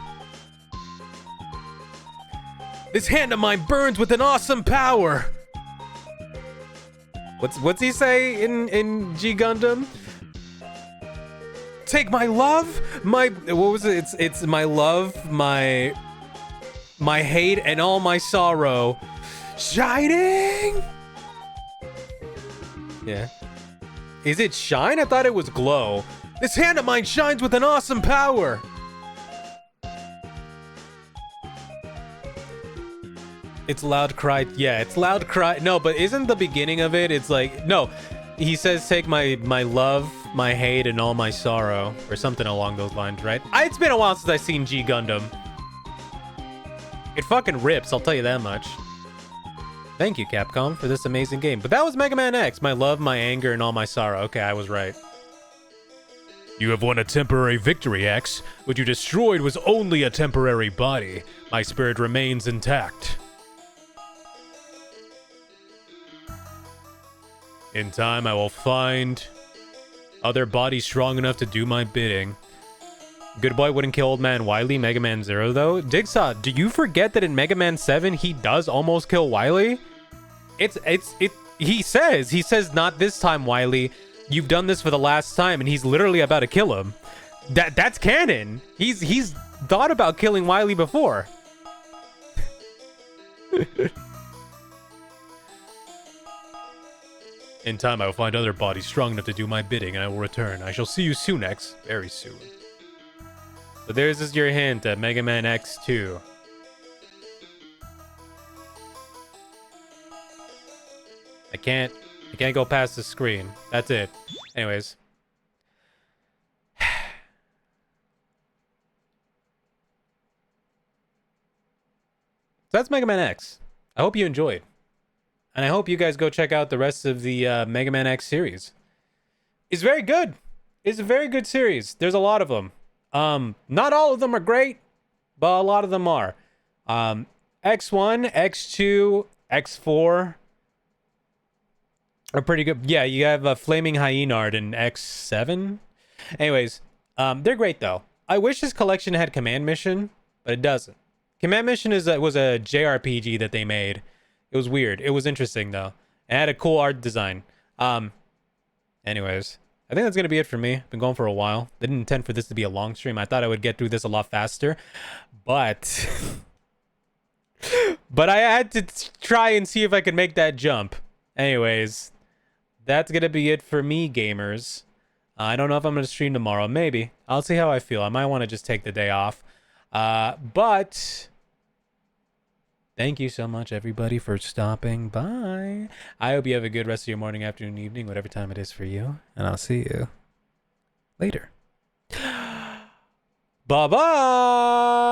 This hand of mine burns with an awesome power. What's he say in G Gundam? Take my love, what was it? It's my love, my hate, and all my sorrow. Shining. Yeah. Is it shine? I thought it was glow. This hand of mine shines with an awesome power. It's loud cry. Yeah, it's loud cry. No, but isn't the beginning of it? It's like, no. He says, take my love, my hate, and all my sorrow. Or something along those lines, right? It's been a while since I've seen G Gundam. It fucking rips, I'll tell you that much. Thank you, Capcom, for this amazing game. But that was Mega Man X. My love, my anger, and all my sorrow. Okay, I was right. You have won a temporary victory, X. What you destroyed was only a temporary body. My spirit remains intact. In time, I will find other bodies strong enough to do my bidding. Good boy wouldn't kill old man Wily. Mega Man 0, though. Digsaw, do you forget that in Mega Man 7, he does almost kill Wily? He says, not this time, Wily. You've done this for the last time, and he's literally about to kill him. That's canon. He's thought about killing Wily before. In time, I will find other bodies strong enough to do my bidding, and I will return. I shall see you soon, X. Very soon. So there's your hint at Mega Man X2. I can't go past the screen. That's it. Anyways. So that's Mega Man X. I hope you enjoyed. And I hope you guys go check out the rest of the Mega Man X series. It's very good. It's a very good series. There's a lot of them. Not all of them are great, but a lot of them are. X1, X2, X4 are pretty good. Yeah, you have a Flaming Hyenard in X7. Anyways, they're great though. I wish this collection had Command Mission, but it doesn't. Command Mission was a JRPG that they made. It was weird. It was interesting though. It had a cool art design. Anyways, I think that's going to be it for me. Been going for a while. Didn't intend for this to be a long stream. I thought I would get through this a lot faster. But I had to try and see if I could make that jump. Anyways, that's going to be it for me, gamers. I don't know if I'm going to stream tomorrow. Maybe. I'll see how I feel. I might want to just take the day off. But thank you so much, everybody, for stopping by. I hope you have a good rest of your morning, afternoon, evening, whatever time it is for you. And I'll see you later. Bye-bye!